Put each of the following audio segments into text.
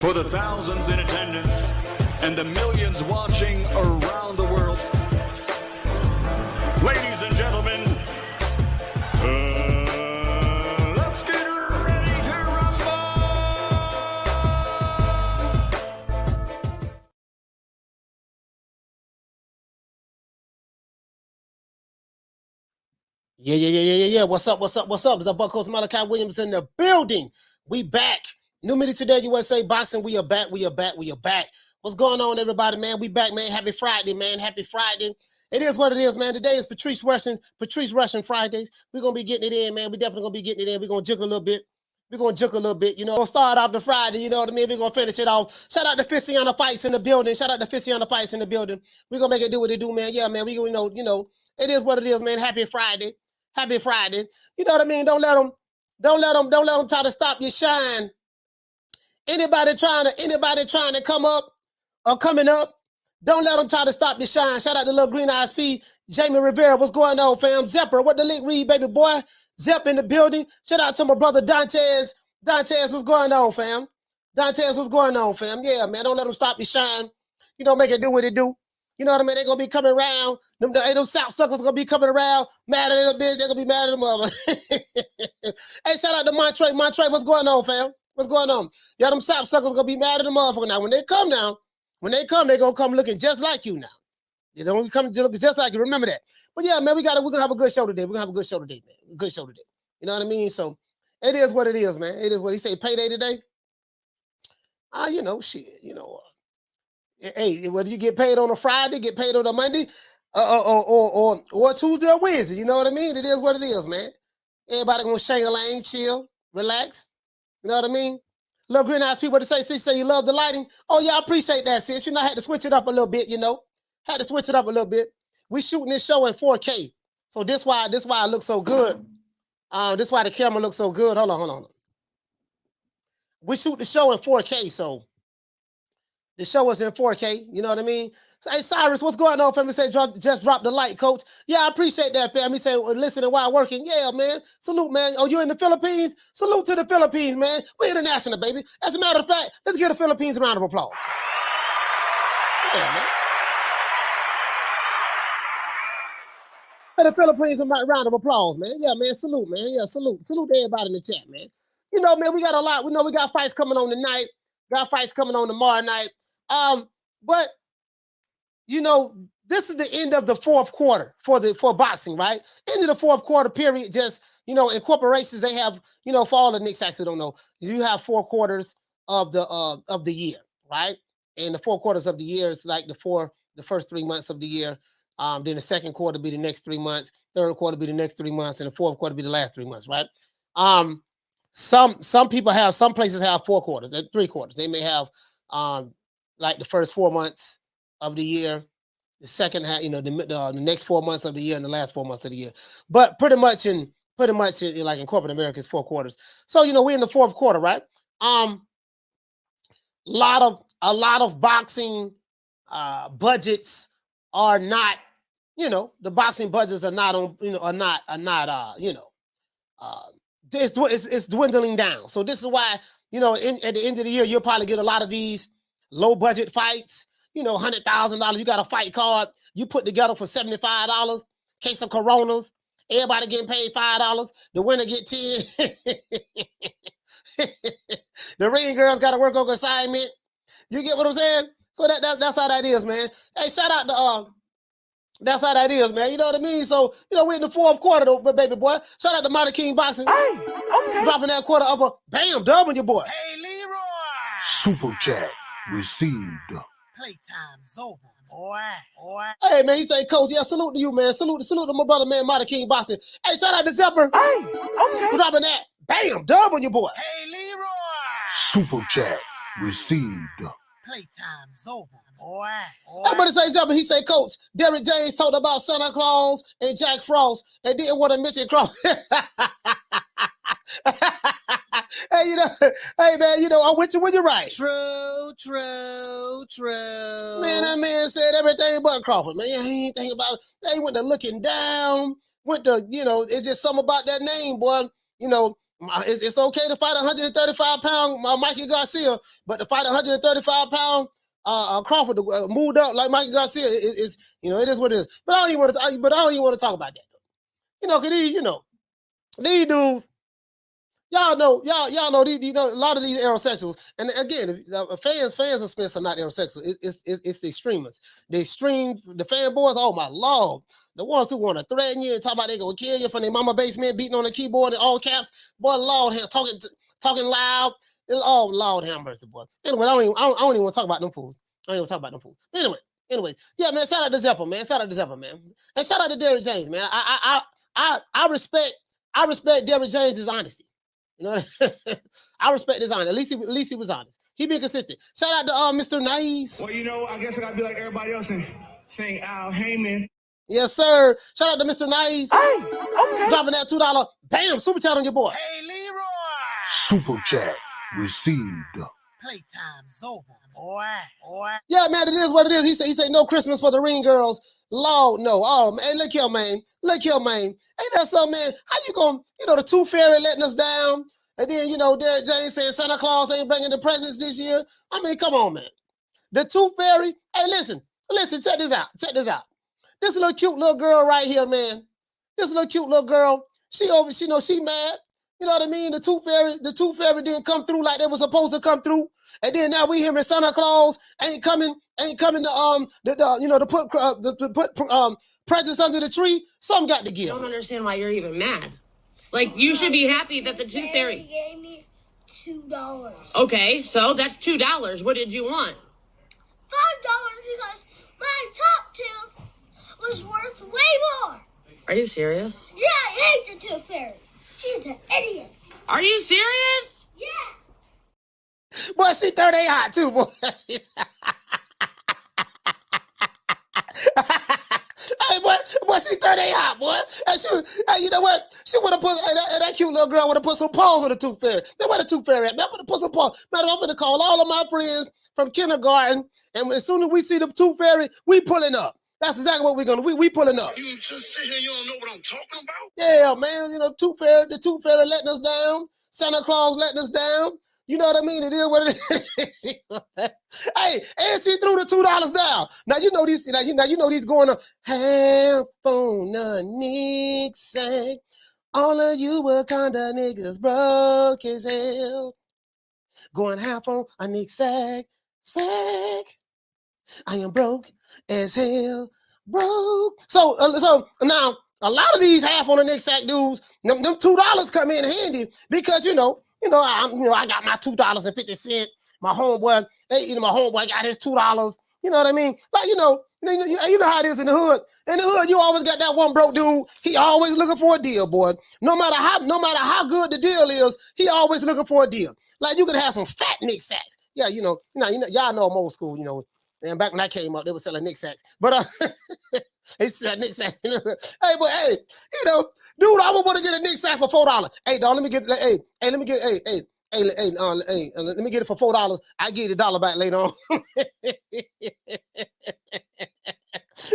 for the thousands in attendance and the millions watching around the world. Ladies and gentlemen, let's get ready to rumble! Yeah. What's up? It's the Buck Coast Malachi Williams in the building. We back. New Media Today USA Boxing. We are back. What's going on, everybody, man? We back, man. Happy Friday, man. Happy Friday. It is what it is, man. Today is Patrice Russian Fridays. We're going to be getting it in, man. We definitely going to be getting it in. We're going to juke a little bit. You know. We'll start off the Friday, you know what I mean? We're going to finish it off. Shout out to Fissy on the Fights in the building. We're going to make it do what it do, man. Yeah, man. We you know, it is what it is, man. Happy Friday. You know what I mean? Don't let them try to stop your shine. Anybody trying to come up or coming up, don't let them try to stop your shine. Shout out to little Green Eyes P, Jamie Rivera. What's going on, fam? Zepper, what the link read, baby boy? Zepp in the building. Shout out to my brother Dantes. Dantes, what's going on, fam? Yeah, man, don't let them stop your shine. You know, make it do what it do. You know what I mean? They're going to be coming around. Them South suckers going to be coming around. Mad at the bitch. They're going to be mad at the mother. Hey, shout out to Montre. Montre, what's going on, fam? What's going on? Yeah, them South suckers going to be mad at the motherfucker now. When they come, they're going to come looking just like you now. They don't come looking just like you. Remember that. But yeah, man, we're going to have a good show today. You know what I mean? So it is what it is, man. It is what he say. Payday today? You know, shit, you know. Hey, whether you get paid on a Friday, get paid on a Monday, or Tuesday or Wednesday, you know what I mean? It is what it is, man. Everybody gonna shang-a-lang, chill, relax. You know what I mean? Little Green Eyes people to say, sis, say you love the lighting. Oh yeah, I appreciate that, sis. You know, I had to switch it up a little bit, you know. We shooting this show in 4K. So this why it looks so good. This why the camera looks so good. Hold on. We shoot the show in 4K, so the show is in 4K, you know what I mean? So, hey, Cyrus, what's going on, fam? He say, just drop the light, coach. Yeah, I appreciate that, fam. He say, listening while working. Yeah, man. Salute, man. Oh, you in the Philippines? Salute to the Philippines, man. We're international, baby. As a matter of fact, let's give the Philippines a round of applause. Yeah, man. For the Philippines, a round of applause, man. Yeah, man. Salute, man. Yeah, salute. Salute to everybody in the chat, man. You know, man, we got a lot. We know we got fights coming on tonight. Got fights coming on tomorrow night. But you know, this is the end of the fourth quarter for boxing, right? End of the fourth quarter period. Just, you know, in corporations, they have, you know, for all the Knicks actually don't know, you have 4 quarters of the year, right? And the 4 quarters of the year is like the first 3 months of the year. Then the second quarter be the next 3 months, third quarter be the next 3 months, and the fourth quarter be the last 3 months, right? Some places have 4 quarters, 3 quarters. They may have like the first 4 months of the year, the second half, you know, the next 4 months of the year, and the last 4 months of the year. But pretty much in like in corporate America, it's 4 quarters. So you know, we're in the fourth quarter, right? A lot of boxing budgets are not, you know, the boxing budgets are not on, you know, it's dwindling down. So this is why, you know, at the end of the year, you'll probably get a lot of these low budget fights, you know, $100,000. You got a fight card you put together for $75, case of Coronas. Everybody getting paid $5. The winner get 10. The ring girls got to work on assignment. You get what I'm saying? So that's how that is, man. Hey, shout out to that's how that is, man. You know what I mean? So, you know, we're in the fourth quarter, though, baby boy. Shout out to Mighty King Boxing. Hey, okay. Dropping that quarter of a bam dub on your boy. Hey, Leroy. Super chat received. Playtime's over, boy. Hey, man, he say, Coach, yeah, salute to you, man. Salute to my brother, man, Mighty King Boxing. Hey, shout out to Zepper. Hey, okay. Dropping that bam dub on your boy. Hey, Leroy. Super chat received. Playtime's over, boy. Everybody say Zepper. He say, Coach, Derrick James talked about Santa Claus and Jack Frost and didn't want to mention Cross. Hey, you know, hey, man, you know, I'm with you when you're right. True. Man, that man said everything but Crawford, man. He ain't thinking about it. They went to looking down, you know, it's just something about that name, boy. You know, It's okay to fight 135-pound Mikey Garcia, but to fight 135-pound Crawford moved up like Mikey Garcia is it is what it is. But I don't even want to talk about that. Cause these dudes, y'all know these, a lot of these aerosexuals, and again, fans of Spence are not aerosexual. It's the extremists. The fanboys. Oh my Lord. The ones who want to threaten you and talk about they gonna kill you from their mama basement, beating on the keyboard in all caps. Boy, Lord, talking loud. Oh, Lord have mercy, boy. Anyway, I don't even want to talk about them fools. Anyway, yeah, man. Shout out to Zephyr, man. And shout out to Derrick James, man. I respect Derrick James' honesty. I respect his honesty. At least he was honest. He been consistent. Shout out to Mr. Nice. Well, I guess I gotta be like everybody else and saying Al Heyman. Yes, sir. Shout out to Mr. Nice. Hey, okay. Dropping that $2. Bam, super chat on your boy. Hey, Leroy. Super chat received. Playtime's over, boy. Yeah, man, it is what it is. He said no Christmas for the ring girls. Lord, no. Oh, man, look here, man. Ain't that something, man? How you gonna, the Tooth Fairy letting us down? And then, Derrick James saying Santa Claus ain't bringing the presents this year. I mean, come on, man. The Tooth Fairy, hey, listen, check this out. This little cute little girl right here, man. This little cute little girl, she mad. You know what I mean? The Tooth Fairy didn't come through like they was supposed to come through. And then now we hearing Santa Claus ain't coming to put presents under the tree. Something got to give. I don't understand why you're even mad. Like, you should be happy that the Tooth Fairy gave me $2. Okay, so that's $2. What did you want? $5 because my top tooth was worth way more. Are you serious? Yeah, I hate the Tooth Fairy. She's an idiot. Are you serious? Yeah. Boy, she 38 hot too, boy. Hey, boy, she 38 hot, boy. And you know what? She would have put, that cute little girl would have put some paws on the Tooth Fairy. Man, where the Tooth Fairy at? Man, I'm going to put some paws. Man, I'm going to call all of my friends from kindergarten, and as soon as we see the Tooth Fairy, we pulling up. That's exactly what we're going to do. We pulling up. You just sit here and you don't know what I'm talking about? Yeah, man. The Tooth Fairy letting us down. Santa Claus letting us down. You know what I mean? It is what it is. Hey, and she threw the $2 down. Now you know these. Now you know these going on. Half on a Nick sack. All of you Wakanda niggas broke as hell. Going half on a Nick sack. I am broke as hell. Broke. So now a lot of these half on a Nick sack dudes, them $2 come in handy because I got my $2.50. My homeboy, my homeboy got his $2. You know what I mean? Like you know how it is in the hood. In the hood, you always got that one broke dude. He always looking for a deal, boy. No matter how good the deal is, he always looking for a deal. Like you could have some fat Nick sacks. Yeah, y'all know I'm old school. And back when I came up, they were selling Nick sacks. But they sell Nick sacks. Hey, but hey, dude, I would want to get a Nick sack for $4. Hey, dog, let me get let me get it for $4. I give you the $1 back later on. These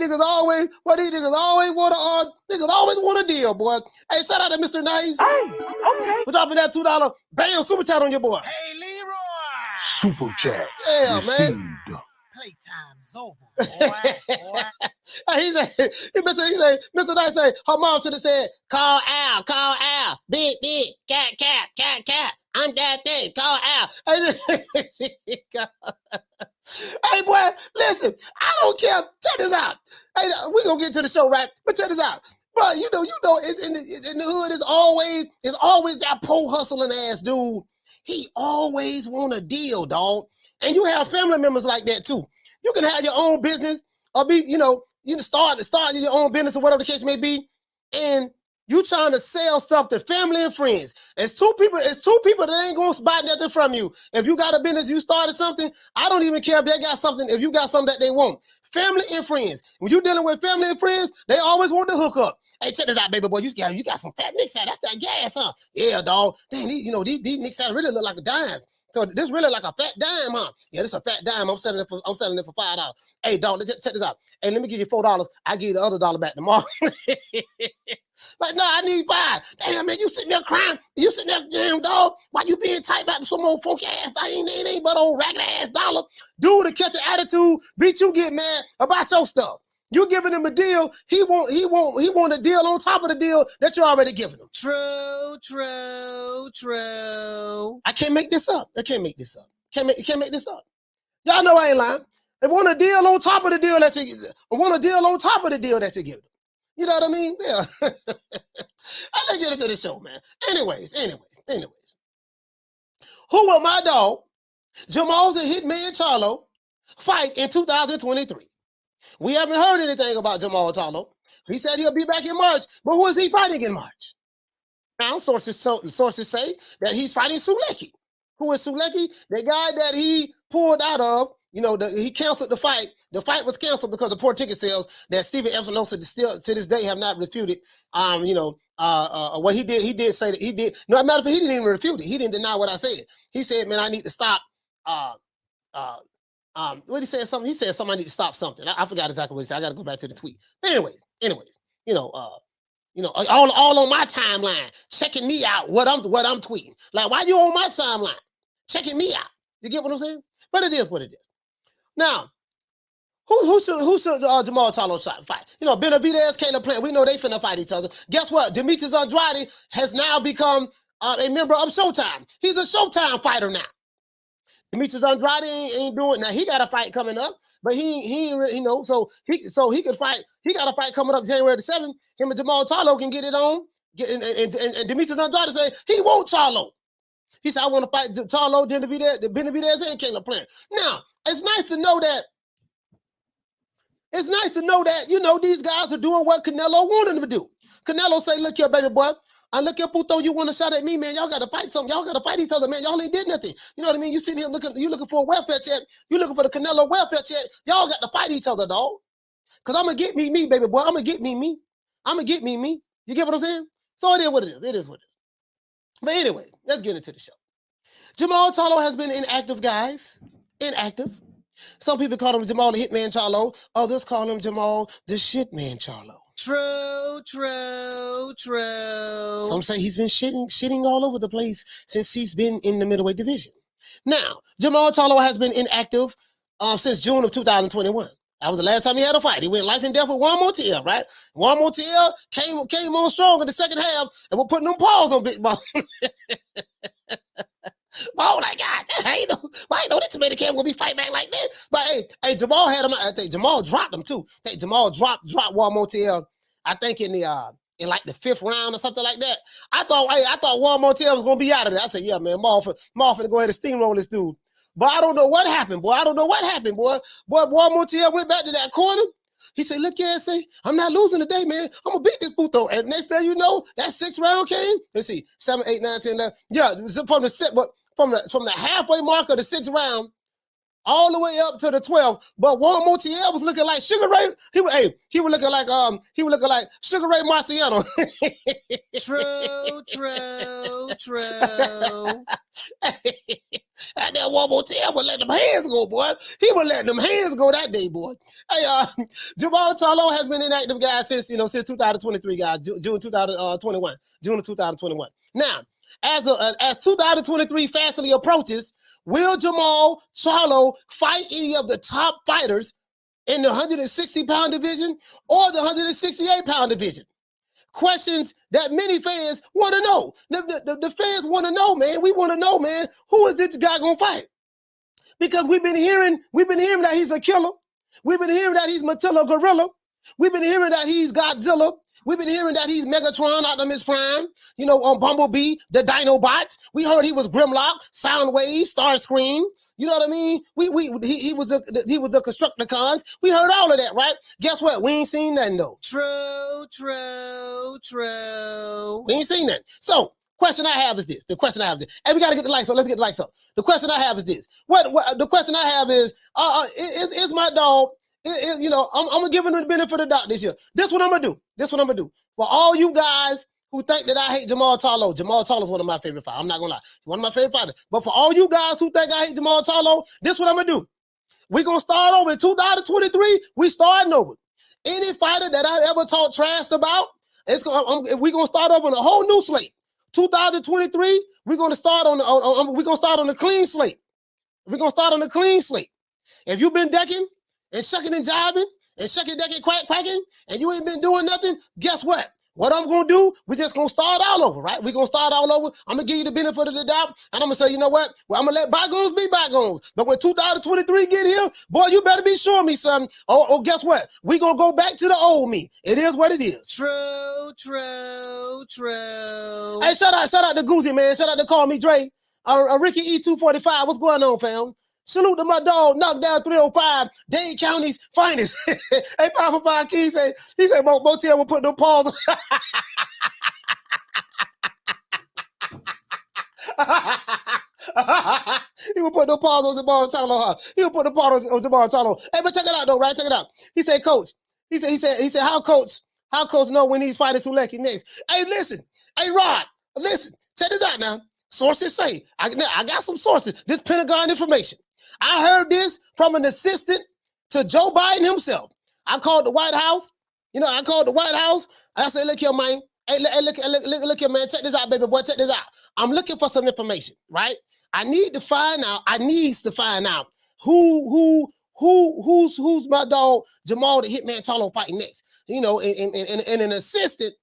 niggas always want a deal, boy. Hey, shout out to Mr. Nice. Hey, okay. We're dropping that $2. Bam, super chat on your boy. Hey, Leroy. Super chat Yeah, received. man. Playtime's over, boy. He said, Mr. Nice say, her mom should have said, call Al, big, cat. I'm that thing, call Al. Hey, boy, listen, I don't care. Check this out. Hey, we gonna get to the show, right? But check this out. Bro, you know, it's in the hood, it's always that pole hustling ass dude. He always want a deal, dog. And you have family members like that too. You can have your own business or be, start your own business or whatever the case may be. And you trying to sell stuff to family and friends. It's two people that ain't gonna buy nothing from you. If you got a business, you started something, I don't even care if they got something, if you got something that they want. Family and friends. When you're dealing with family and friends, they always want to hook up. Hey, check this out, baby boy. You got some fat nicks out. That's that gas, huh? Yeah, dog. Dang, these nicks out really look like a dime. So this really like a fat dime, huh? Yeah, this is a fat dime. I'm selling it for $5. Hey, dog, check this out. Hey, let me give you $4. I give you the other $1 back tomorrow. Like, no, I need $5. Damn, man, you sitting there crying. You sitting there, damn, dog. Why you being tight about some old funky ass thing? It ain't but old ragged ass dollar. Dude to catch an attitude, bitch, you get mad about your stuff. You giving him a deal. He want a deal on top of the deal that you're already giving him. True. I can't make this up. Can't make this up. Y'all know I ain't lying. They want a deal on top of the deal that you give them. You know what I mean? Yeah. Let's get into the show, man. Anyways. Who will my dog, Jermall the Hitman Charlo, fight in 2023? We haven't heard anything about Jermall Charlo. He said he'll be back in March, but who is he fighting in March? Now, sources say that he's fighting Sulecki. Who is Sulecki? The guy that he pulled out of, he canceled the fight. The fight was canceled because of poor ticket sales that Stephen Espinosa still to this day have not refuted. What he did say that he did. No, matter of fact, he didn't even refute it. He didn't deny what I said. He said, man, I need to stop. What he said something. He said something. I need to stop something. I forgot exactly what he said. I got to go back to the tweet. But anyways, all on my timeline, checking me out. What I'm tweeting. Like, why you on my timeline, checking me out? You get what I'm saying? But it is what it is. Now, who should Jermall Charlo fight? Benavidez, Caleb Plant. We know they finna fight each other. Guess what? Demetrius Andrade has now become a member of Showtime. He's a Showtime fighter now. Demetrius Andrade ain't doing now. He got a fight coming up, but so he could fight. He got a fight coming up January the 7th. Him and Jermall Charlo can get it on. And Demetrius Andrade say he won't Charlo. He said, I want to fight Charlo, Benavidez, and Caleb Plant. Now, it's nice to know that. These guys are doing what Canelo wanted them to do. Canelo say, look here, baby boy. Look here, Puto, you want to shot at me, man. Y'all got to fight something. Y'all got to fight each other, man. Y'all ain't did nothing. You know what I mean? You sitting here looking for a welfare check. You looking for the Canelo welfare check. Y'all got to fight each other, dog. Because I'm going to get me, baby boy. I'm going to get me. You get what I'm saying? So it is what it is. It is what it is. But anyway, let's get into the show. Jermall Charlo has been inactive, guys. Inactive. Some people call him Jermall the Hitman Charlo. Others call him Jermall the Shitman Charlo. True. Some say he's been shitting all over the place since he's been in the middleweight division. Now, Jermall Charlo has been inactive since June of 2021. That was the last time he had a fight. He went life and death with Juan Montiel, right? Juan Montiel came on strong in the second half, and we're putting them paws on Big Ball. Oh my God! I know this Dominican will be fight back like this. But hey, Jermall had him. I think Jermall dropped him too. I think Jermall dropped Juan Montiel. I think in like the 5th round or something like that. I thought Juan Montiel was gonna be out of there. I said, yeah, man, Maul finna go ahead and steamroll this dude. But I don't know what happened, boy. Juan Montiel went back to that corner. He said, look here, say, I'm not losing today, man. I'm going to beat this puto. And next thing you know, that 6th round came. Let's see, 7, 8, 9, 10, 11. Yeah, from the halfway mark of the 6th round, all the way up to the 12th. But Juan Montiel was looking like Sugar Ray. He was looking like Sugar Ray Marciano. True. And then Juan Montiel would let them hands go, boy. He would let them hands go that day, boy. Hey, Jermall Charlo has been inactive, guys, since 2023, guys, June 2021. June of 2021. Now, as 2023 fastly approaches, will Jermall Charlo fight any of the top fighters in the 160-pound division or the 168-pound division? Questions that many fans want to know. The fans want to know, man. We want to know, man, who is this guy gonna fight? Because we've been hearing that he's a killer. We've been hearing that he's Matilda Gorilla. We've been hearing that he's Godzilla. We've been hearing that he's Megatron out of his prime, on Bumblebee, the Dinobots. We heard he was Grimlock, Soundwave, Starscream. You know what I mean? He was the Constructicons. We heard all of that, right? Guess what? We ain't seen nothing though. True. We ain't seen nothing. So, question I have is this. Hey, we gotta get the lights up. Let's get the lights up. The question I have is this. The question I have is my dog? I'm gonna give him the benefit of the doubt this year. This what I'm gonna do. For all you guys who think that I hate Jermall Charlo. Jermall Charlo is one of my favorite fighters. I'm not gonna lie. He's one of my favorite fighters. But for all you guys who think I hate Jermall Charlo, this is what I'm gonna do. We're gonna start over in 2023. We starting over. Any fighter that I ever talked trash about, we're gonna start over on a whole new slate. 2023, we're gonna start on the clean slate. We're gonna start on the clean slate. If you've been decking and shucking and jiving and shucking, decking, quacking, and you ain't been doing nothing, guess what? What I'm gonna do, we're just gonna start all over, right? We're gonna start all over. I'm gonna give you the benefit of the doubt, and I'm gonna say, you know what? Well, I'm gonna let bygones be bygones. But when 2023 get here, boy, you better be showing me something. Or guess what? We're gonna go back to the old me. It is what it is. True. Hey, shout out to Goosey, man. Shout out to Call Me Dre. Ricky E245. What's going on, fam? Salute to my dog, Knockdown 305, Dade County's finest. Hey, Papa Five Key said, Motel will put no pause. He will put no pause on Jermall Charlo. He will put no pause on Jermall Charlo. Hey, but check it out though, right? Check it out. He said, Coach. He said, how coach know when he's fighting Suleki next? Hey, listen. Hey, Rod, listen. Check this out now. Sources say, I got some sources. This Pentagon information. I heard this from an assistant to Joe Biden himself. I called the White House. I said, look here, man. Hey, look here, man. Check this out, baby boy. Check this out. I'm looking for some information, right? I need to find out who's my dog Jermall the Hitman Charlo fighting next. You know, and an assistant.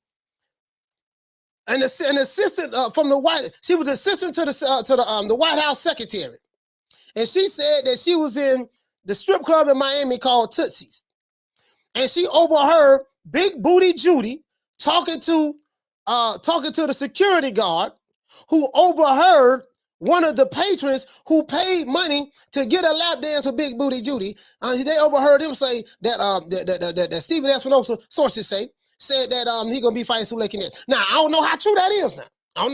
An assistant from the she was assistant to the White House secretary. And she said that she was in the strip club in Miami called Tootsie's. And she overheard Big Booty Judy talking to the security guard who overheard one of the patrons who paid money to get a lap dance with Big Booty Judy. They overheard him say that Stephen Espinosa, sources said that he gonna be fighting Suleki next. Now, I don't know how true that is now. I'm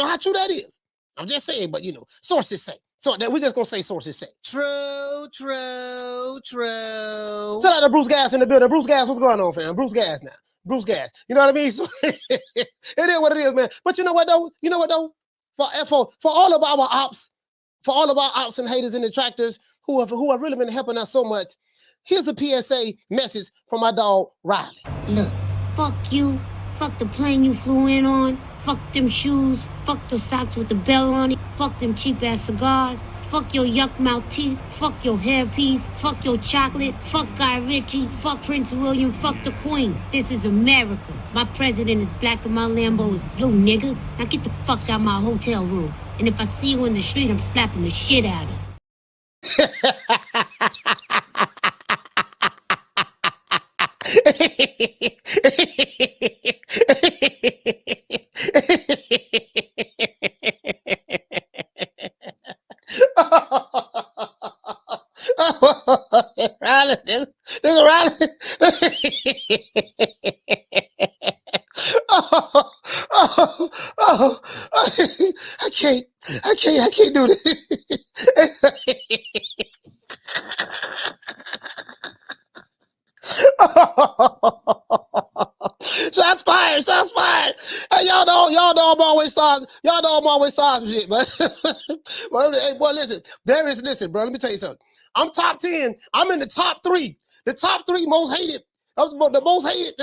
just saying, but you know, sources say. So that we're just gonna say sources say. True. Shout out to Bruce Gas in the building. Bruce Gas, what's going on, fam? Bruce Gas now. Bruce Gas. You know what I mean? So, it is what it is, man. But you know what though? For all of our ops, and haters and detractors who have really been helping us so much, here's a PSA message from my dog Riley. Look, fuck you. Fuck the plane you flew in on. Fuck them shoes. Fuck the socks with the bell on it. Fuck them cheap ass cigars. Fuck your yuck mouth teeth. Fuck your hairpiece. Fuck your chocolate. Fuck Guy Ritchie. Fuck Prince William. Fuck the Queen. This is America. My president is black and my Lambo is blue, nigga. Now get the fuck out my hotel room. And if I see you in the street, I'm slapping the shit out of you. Riley, this is Riley. I can't do this. Shots fired. Hey, y'all know I'm always stars some shit, but hey, boy, listen, bro, let me tell you something. I'm top 10. I'm in the top 3. The top 3 most hated. The most hated.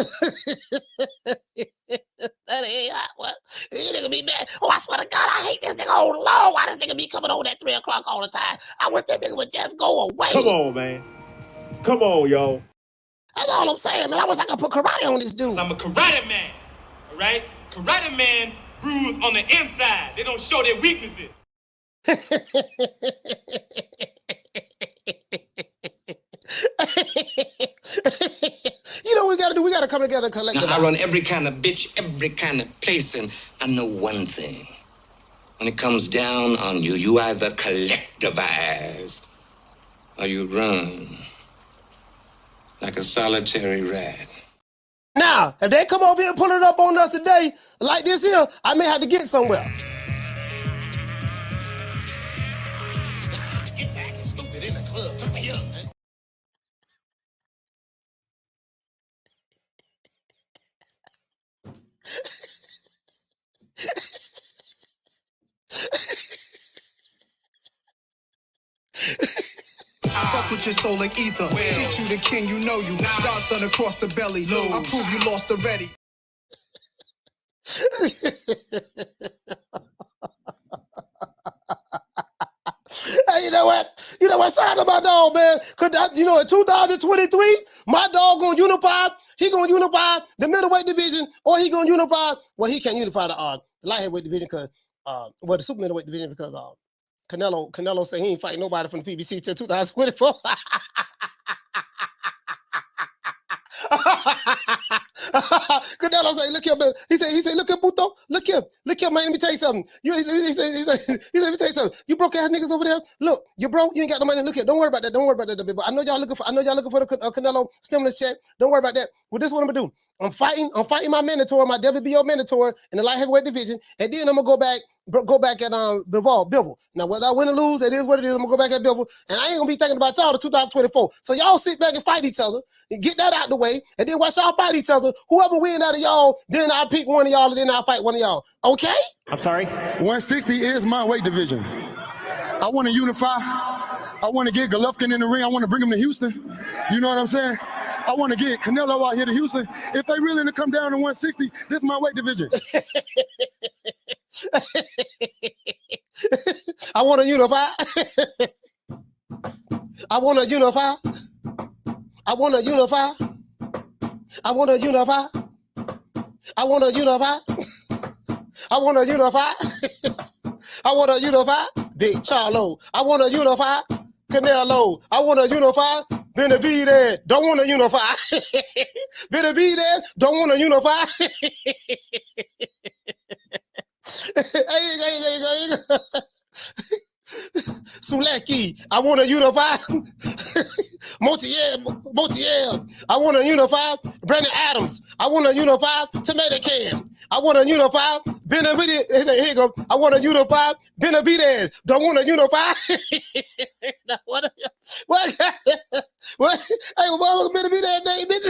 That ain't what? This nigga be mad. Oh, I swear to God, I hate this nigga. Oh, Lord, why this nigga be coming on at 3 o'clock all the time? I wish that nigga would just go away. Come on, man. Come on, yo. That's all I'm saying, man. I wish I could put karate on this dude. I'm a karate man, all right? Karate man bruise on the inside. They don't show their weaknesses. You know what we gotta do? We gotta come together and collect. Now, I run every kind of bitch, every kind of place, and I know one thing. When it comes down on you, you either collectivize or you run like a solitary rat. Now, if they come over here and pull it up on us today, like this here, I may have to get somewhere. Get back and stupid in the club. Turn me up, man. your soul like ether. Teach you the king, you know you. Godson across the belly. I prove you lost already. Hey, you know what? You know what? Shout out to my dog, man. Cause you know, in 2023, my dog gonna unify. He gonna unify the middleweight division, or he gonna unify. Well, he can't unify the light heavyweight division because the super middleweight division because Canelo said he ain't fighting nobody from the PBC till 2024. Canelo say, look here, man. He said, look here, Puto. Look here, man. Let me tell you something. He said, let me tell you something. You broke ass niggas over there. Look, you broke. You ain't got no money. Look here. Don't worry about that. Don't worry about that. But I know y'all looking for the Canelo stimulus check. Don't worry about that. Well, this is what I'm gonna do. I'm fighting my mentor, my WBO mentor in the light heavyweight division, and then I'm gonna go back at Bivol. Now, whether I win or lose, it is what it is. I'm gonna go back at Bivol, and I ain't gonna be thinking about y'all to 2024. So y'all sit back and fight each other and get that out the way, and then watch y'all fight each other. Whoever win out of y'all, then I'll pick one of y'all, and then I'll fight one of y'all. Okay? I'm sorry? 160 is my weight division. I want to unify. I want to get Golovkin in the ring. I want to bring him to Houston. You know what I'm saying? I want to get Canelo out here to Houston. If they really to come down to 160, this is my weight division. I want to unify. I want to unify. I want to unify. I want to unify. I want to unify. I want to unify. I want to unify. Big Charlo. I want to unify. Canelo. I want to unify. Benavidez. Don't want to unify. Benavidez. Don't want to unify. Hey. Suleki, I want to unify. Montiel, I want to unify. Brandon Adams, I want to unify. Tomato Can, I want to unify. Benavidez, here you go. I want to unify. Benavidez, don't want to unify. What? Hey, what Benavidez name, bitch?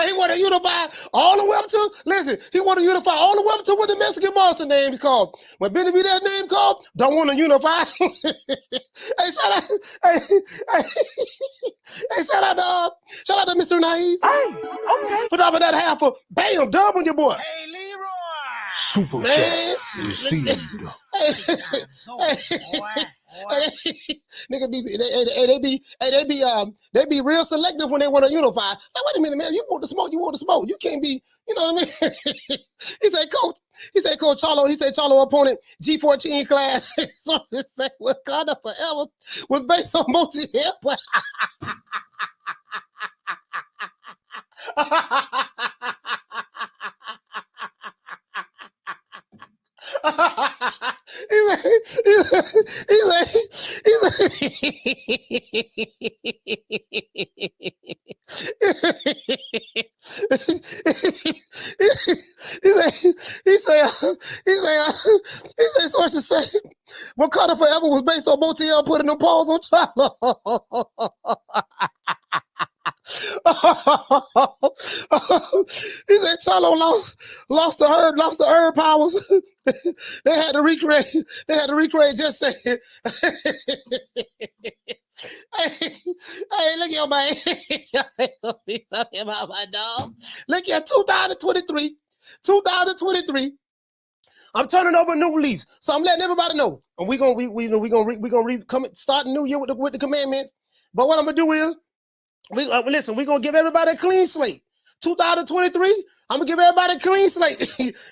He want to unify all the way up to, listen, he want to unify all the way up to what the Mexican monster name is called. When Benavidez name called, don't want to unify. Hey, shout out to Mr. Nice. Hey, okay. Put up that half of, bam, dub on your boy. Hey, Leroy. Super man, chat received. Nigga they be real selective when they want to unify. Like, wait a minute, man, you want the smoke, You can't be, you know what I mean? He said, Coach Charlo, Charlo opponent, G14 class. Sources say Wakanda Forever was based on multi-hip. He say sources say Wakanda Forever was based on Montiel putting them paws on Charlo. He said Charlo lost the herb powers. They had to recreate just saying. Hey, look at my be talking about my dog. Look at 2023. I'm turning over a new lease, so I'm letting everybody know. And we gonna start the new year with the commandments. But what I'm gonna do is, we're gonna give everybody a clean slate. 2023, I'm gonna give everybody a clean slate.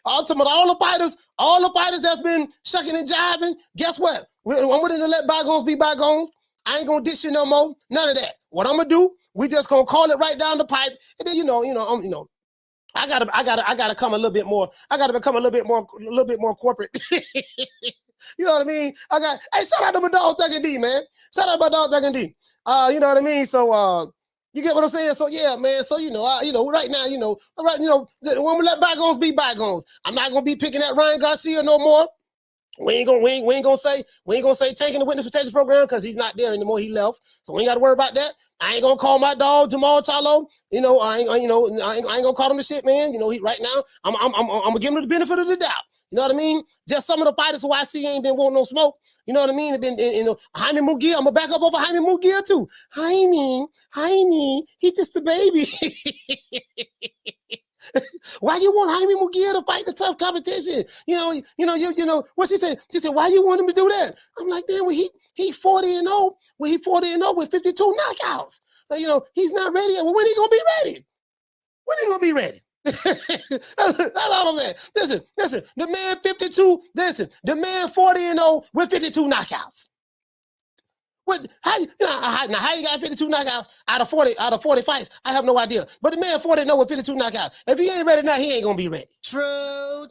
All the fighters that's been shucking and jiving. Guess what? I'm gonna let bygones be bygones. I ain't gonna dish you no more. None of that. What I'm gonna do? We just gonna call it right down the pipe, and then I gotta come a little bit more. I gotta become a little bit more corporate. You know what I mean? Hey, shout out to my dog Thugger D, man. Shout out to my dog Thugger D. You know what I mean? So you get what I'm saying? So yeah, man. So right now, when we let bygones be bygones, I'm not gonna be picking at Ryan Garcia no more. We ain't gonna say taking the witness protection program because he's not there anymore. He left, so we ain't got to worry about that. I ain't gonna call my dog Jermall Charlo. You know, I ain't gonna call him the shit, man. You know, he right now, I'm gonna give him the benefit of the doubt. You know what I mean? Just some of the fighters who I see ain't been wanting no smoke. You know what I mean? Jaime Munguia, I'm gonna back up over Jaime Munguia too. Jaime, he's just a baby. Why you want Jaime Munguia to fight the tough competition? You know, what she said? She said, why you want him to do that? I'm like, damn, well, he 40-0. Well, he 40-0 with 52 knockouts. You know, he's not ready yet. Well, when he gonna be ready? When he gonna be ready? That's all I'm saying. Listen, the man 52, the man 40-0 with 52 knockouts. How you got 52 knockouts out of 40 fights? I have no idea. But the man 40-0 with 52 knockouts. If he ain't ready now, he ain't gonna be ready. True.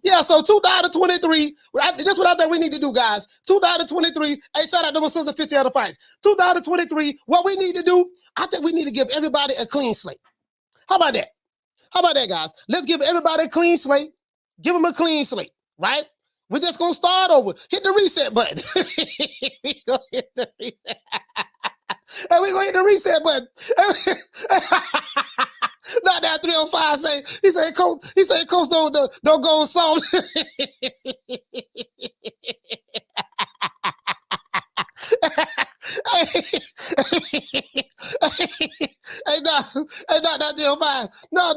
Yeah, so 2023, that's what I think we need to do, guys. 2023, hey, shout out to my sister 50 other fights. 2023, what we need to do, I think we need to give everybody a clean slate. How about that? How about that, guys? Let's give everybody a clean slate. Give them a clean slate, right? We're just going to start over. Hit the reset button. We're going to hit the reset. And we're going to hit the reset button. Not that 305 he said, Coach, don't go on soft. Hey, not 305. No.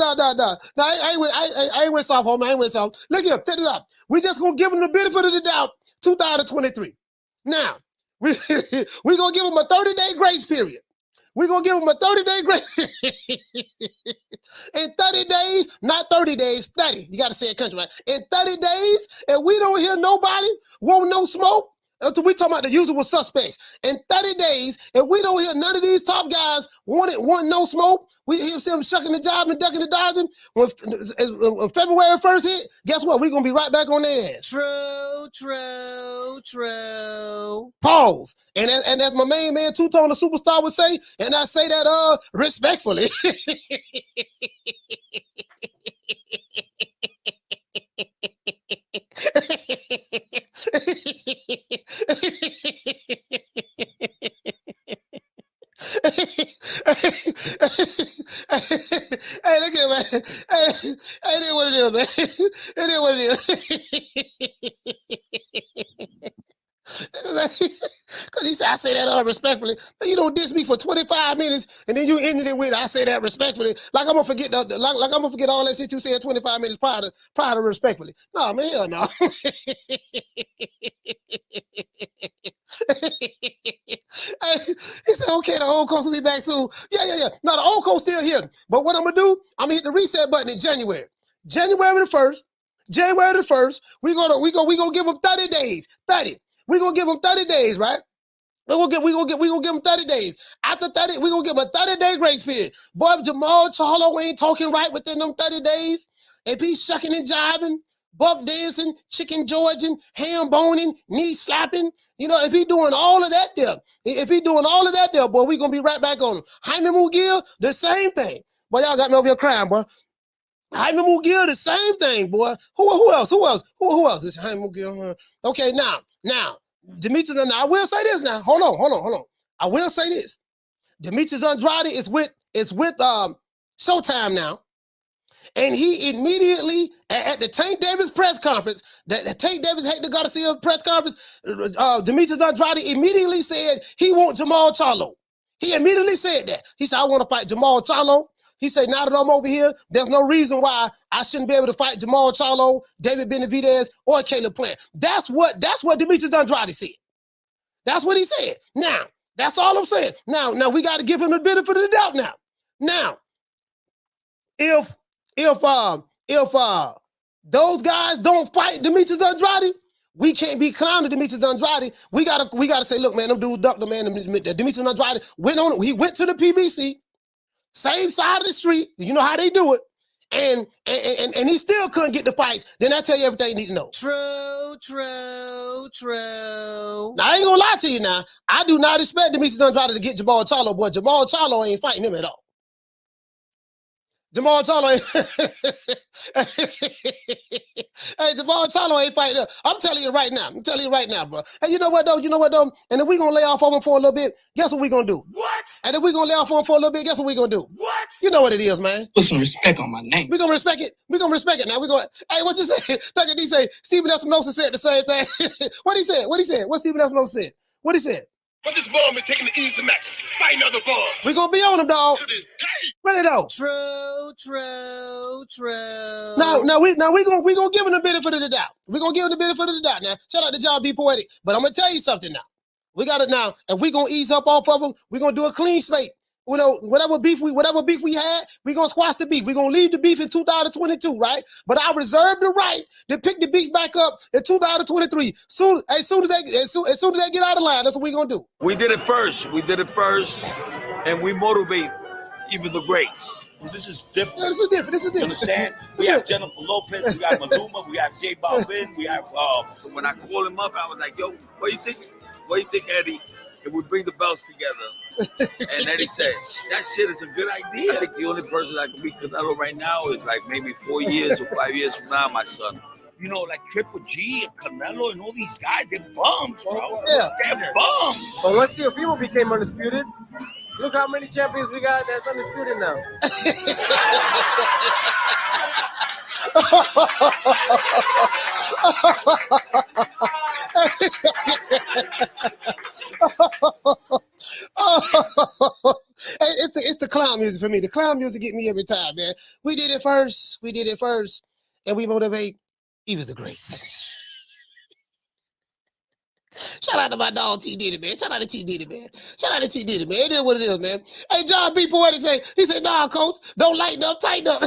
I ain't with soft, homie. I ain't with soft. Look here, check this out. We just gonna give them the benefit of the doubt. 2023. Now, we're gonna give them a 30-day grace period. We're going to give them a 30-day grace. In 30 days, not 30 days, 30. You got to say it country, right? In 30 days, if we don't hear nobody, won't no smoke, until we talking about the usual suspects. In 30 days, if we don't hear none of these top guys want no smoke, we hear them shucking the job and ducking the dodging. When February 1st hit, guess what? We're going to be right back on their ass. True. Pause. And as my main man, Two-Tone the Superstar would say, and I say that respectfully. Hey, look at man. Hey, it is what it is, man. It is what it is. Because he said, I say that respectfully. You don't diss me for 25 minutes and then you ended it with, I say that respectfully. Like I'm gonna forget like I'm gonna forget all that shit you said 25 minutes prior to respectfully. No, man, hell no. He said, okay, the old coach will be back soon. Yeah. No, the old coach still here. But what I'm gonna do, I'm gonna hit the reset button in January. January the 1st, we gonna give them 30 days. 30. We're gonna give them 30 days, right? We're gonna give them 30 days. After 30, we're gonna give them a 30-day grace period. Boy, if Jermall Charlo ain't talking right within them 30 days, if he's shucking and jiving, buck dancing, chicken Georgian, ham boning, knee slapping, you know, if he doing all of that there, boy, we gonna be right back on him. Jaime Munguia, the same thing. Boy, y'all got me over here crying, boy. Jaime Munguia, the same thing, boy. Who else? Who else? It's Jaime Munguia. Okay, now, Demetrius, now I will say this now. Hold on. I will say this. Demetrius Andrade is with Showtime now. And he immediately, at the Tank Davis press conference, the Tank Davis Hector Garcia press conference, Demetrius Andrade immediately said he want Jermall Charlo. He immediately said that. He said, I want to fight Jermall Charlo. He said, now that I'm over here, there's no reason why I shouldn't be able to fight Jermall Charlo, David Benavidez, or Caleb Plant. That's what Demetrius Andrade said. That's what he said. Now, that's all I'm saying. Now we got to give him the benefit of the doubt now. Now, if those guys don't fight Demetrius Andrade, we can't be clowning Demetrius Andrade. We gotta say, look, man, them dudes ducked the man. Demetrius Andrade went on. He went to the PBC. Same side of the street, you know how they do it, and he still couldn't get the fights. Then I tell you everything you need to know. True. Now I ain't gonna lie to you. Now I do not expect Demetrius Andrade to get Jermall Charlo, boy. Jermall Charlo ain't fighting him at all. Jermall Charlo hey, Jermall Charlo ain't fighting up. I'm telling you right now. Bro. Hey, you know what though? And if we gonna lay off on him for a little bit, guess what we gonna do? What? And if we gonna lay off on him for a little bit, guess what we gonna do? What? You know what it is, man. Put some respect on my name. We gonna respect it. Now we gonna. Hey, what you say? Look at say. Stephen Espinosa said the same thing. What he said? What Stephen Espinosa said? What he said? But this bum is taking the easy matches, fighting other bums. We gonna be on him, dog. To this day. Really though. True. Now we gonna give him the benefit of the doubt. We gonna give him the benefit of the doubt. Now, shout out to John B. Poetic. But I'm gonna tell you something now. We got it now. If we gonna ease up off of him, we gonna do a clean slate. You know, whatever beef we had, we gonna squash the beef. We gonna leave the beef in 2022, right? But I reserve the right to pick the beef back up in 2023. As soon as they get out of line, that's what we gonna do. We did it first, and we motivate even the greats. This is different. Yeah, this is different. You understand? We have Jennifer Lopez, we got Maluma, we have J Balvin, we have. So when I called him up, I was like, "Yo, what do you think? What do you think, Eddie? If we bring the belts together?" And Eddie said, "That shit is a good idea." I think the only person that can beat Canelo right now is like maybe 4 years or 5 years from now, my son. You know, like Triple G and Canelo and all these guys, they're bums, bro. Yeah. They're bums. But once Teofimo became undisputed, look how many champions we got that's undisputed now. It's the clown music for me. The clown music get me every time, man. We did it first, and we motivate even the greats. Shout out to my dog T Diddy, man. Shout out to T Diddy, man. It is what it is, man. Hey, John B. Poetic he said, "Nah, coach, don't lighten up, tighten up."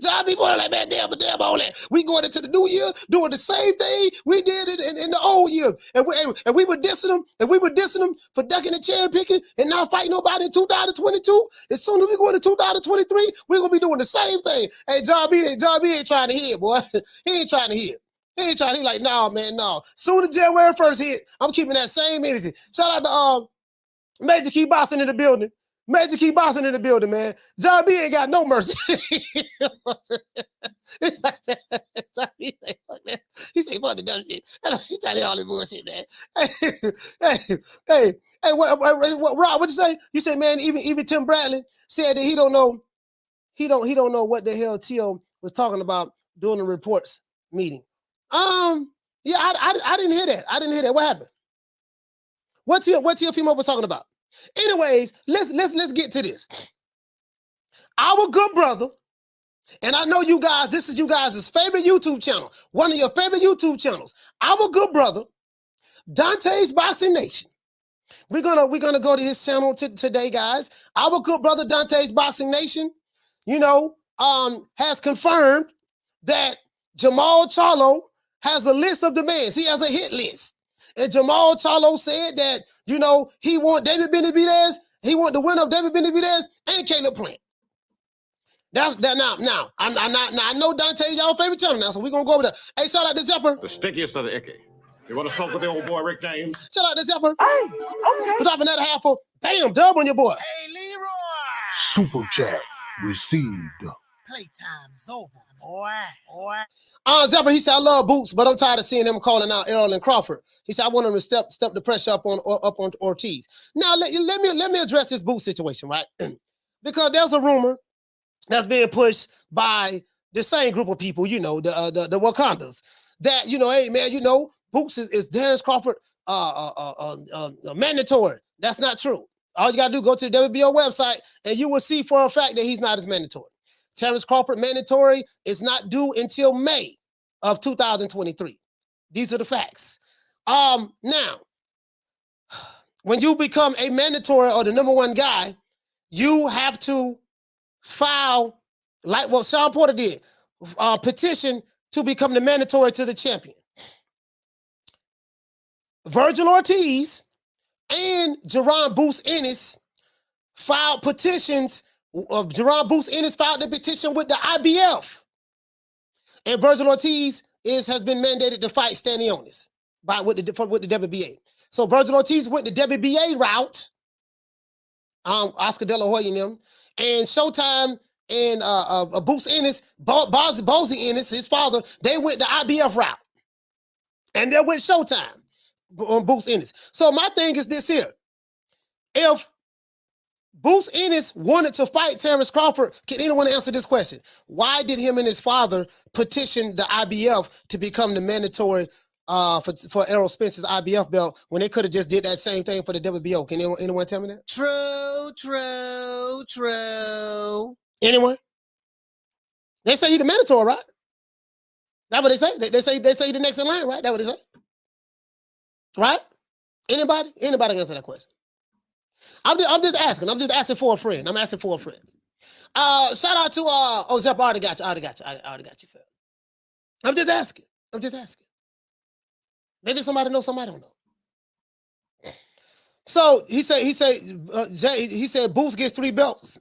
John B. Poetic like, man, damn all that. We going into the new year doing the same thing we did in the old year, and we were dissing them, for ducking and cherry picking and not fighting nobody in 2022. As soon as we go into 2023, we're gonna be doing the same thing. Hey, John B. ain't trying to hear, boy. He ain't trying to hear. He like, nah, man, no. Soon as January 1st hit, I'm keeping that same energy. Shout out to Major Key Boston in the building. Man. John B ain't got no mercy. He say, fuck the dumb shit. He trying to all this bullshit, man. Hey, what, Rob, what you say? You say, man, even Tim Bradley said that he don't know what the hell Tio was talking about during the reports meeting. Yeah, I didn't hear that. What happened? What Teofimo was talking about? Anyways, let's get to this. Our good brother, and I know you guys, this is you guys' favorite YouTube channel, one of your favorite YouTube channels. Our good brother, Dante's Boxing Nation. We're gonna go to his channel today, guys. Our good brother, Dante's Boxing Nation, has confirmed that Jermall Charlo has a list of demands. He has a hit list. And Jermall Charlo said that, he want David Benavidez, he want the winner of David Benavidez and Caleb Plant. That's that now. I know Dante's y'all favorite channel now, so we're gonna go over there. Hey, shout out to Zephyr. The stickiest of the icky. You want to smoke with the old boy Rick James? Shout out to Zephyr. Hey, okay. We're dropping that half for bam, dub on your boy. Hey, Leroy. Super chat received. Playtime's over, boy. Zephyr, he said, I love Boots, but I'm tired of seeing him calling out Errol and Crawford. He said, I want him to step the pressure up on Ortiz. Now, let me address this Boots situation, right? Because there's a rumor that's being pushed by the same group of people, the Wakandas, that, hey, man, Boots is Terrence Crawford mandatory. That's not true. All you got to do, go to the WBO website, and you will see for a fact that he's not as mandatory. Terrence Crawford mandatory is not due until May of 2023. These are the facts. Now, when you become a mandatory or the number one guy, you have to file, like what Sean Porter did, petition to become the mandatory to the champion. Virgil Ortiz and Jerron Boots Ennis filed petitions. Jerron Boots Ennis filed the petition with the IBF. And Virgil Ortiz has been mandated to fight Stanionis with the WBA. So Virgil Ortiz went the WBA route. Oscar De La Hoya and them, and Showtime and Boots Ennis, Bozy Ennis, his father, they went the IBF route. And they're with Showtime on Boots Ennis. So my thing is this here. If Boots Ennis wanted to fight Terrence Crawford, can anyone answer this question? Why did him and his father petition the IBF to become the mandatory for Errol Spence's IBF belt when they could have just did that same thing for the WBO? Can anyone tell me that? True. Anyone? They say he's the mandatory, right? That's what they say. They say the next in line, right? That's what they say. Right? Anybody? Anybody can answer that question? I'm just asking. I'm just asking for a friend. I'm asking for a friend. Shout out to Zep, I already got you. I already got you, Phil. I'm just asking. Maybe somebody knows, somebody don't know. So he said Boots gets 3 belts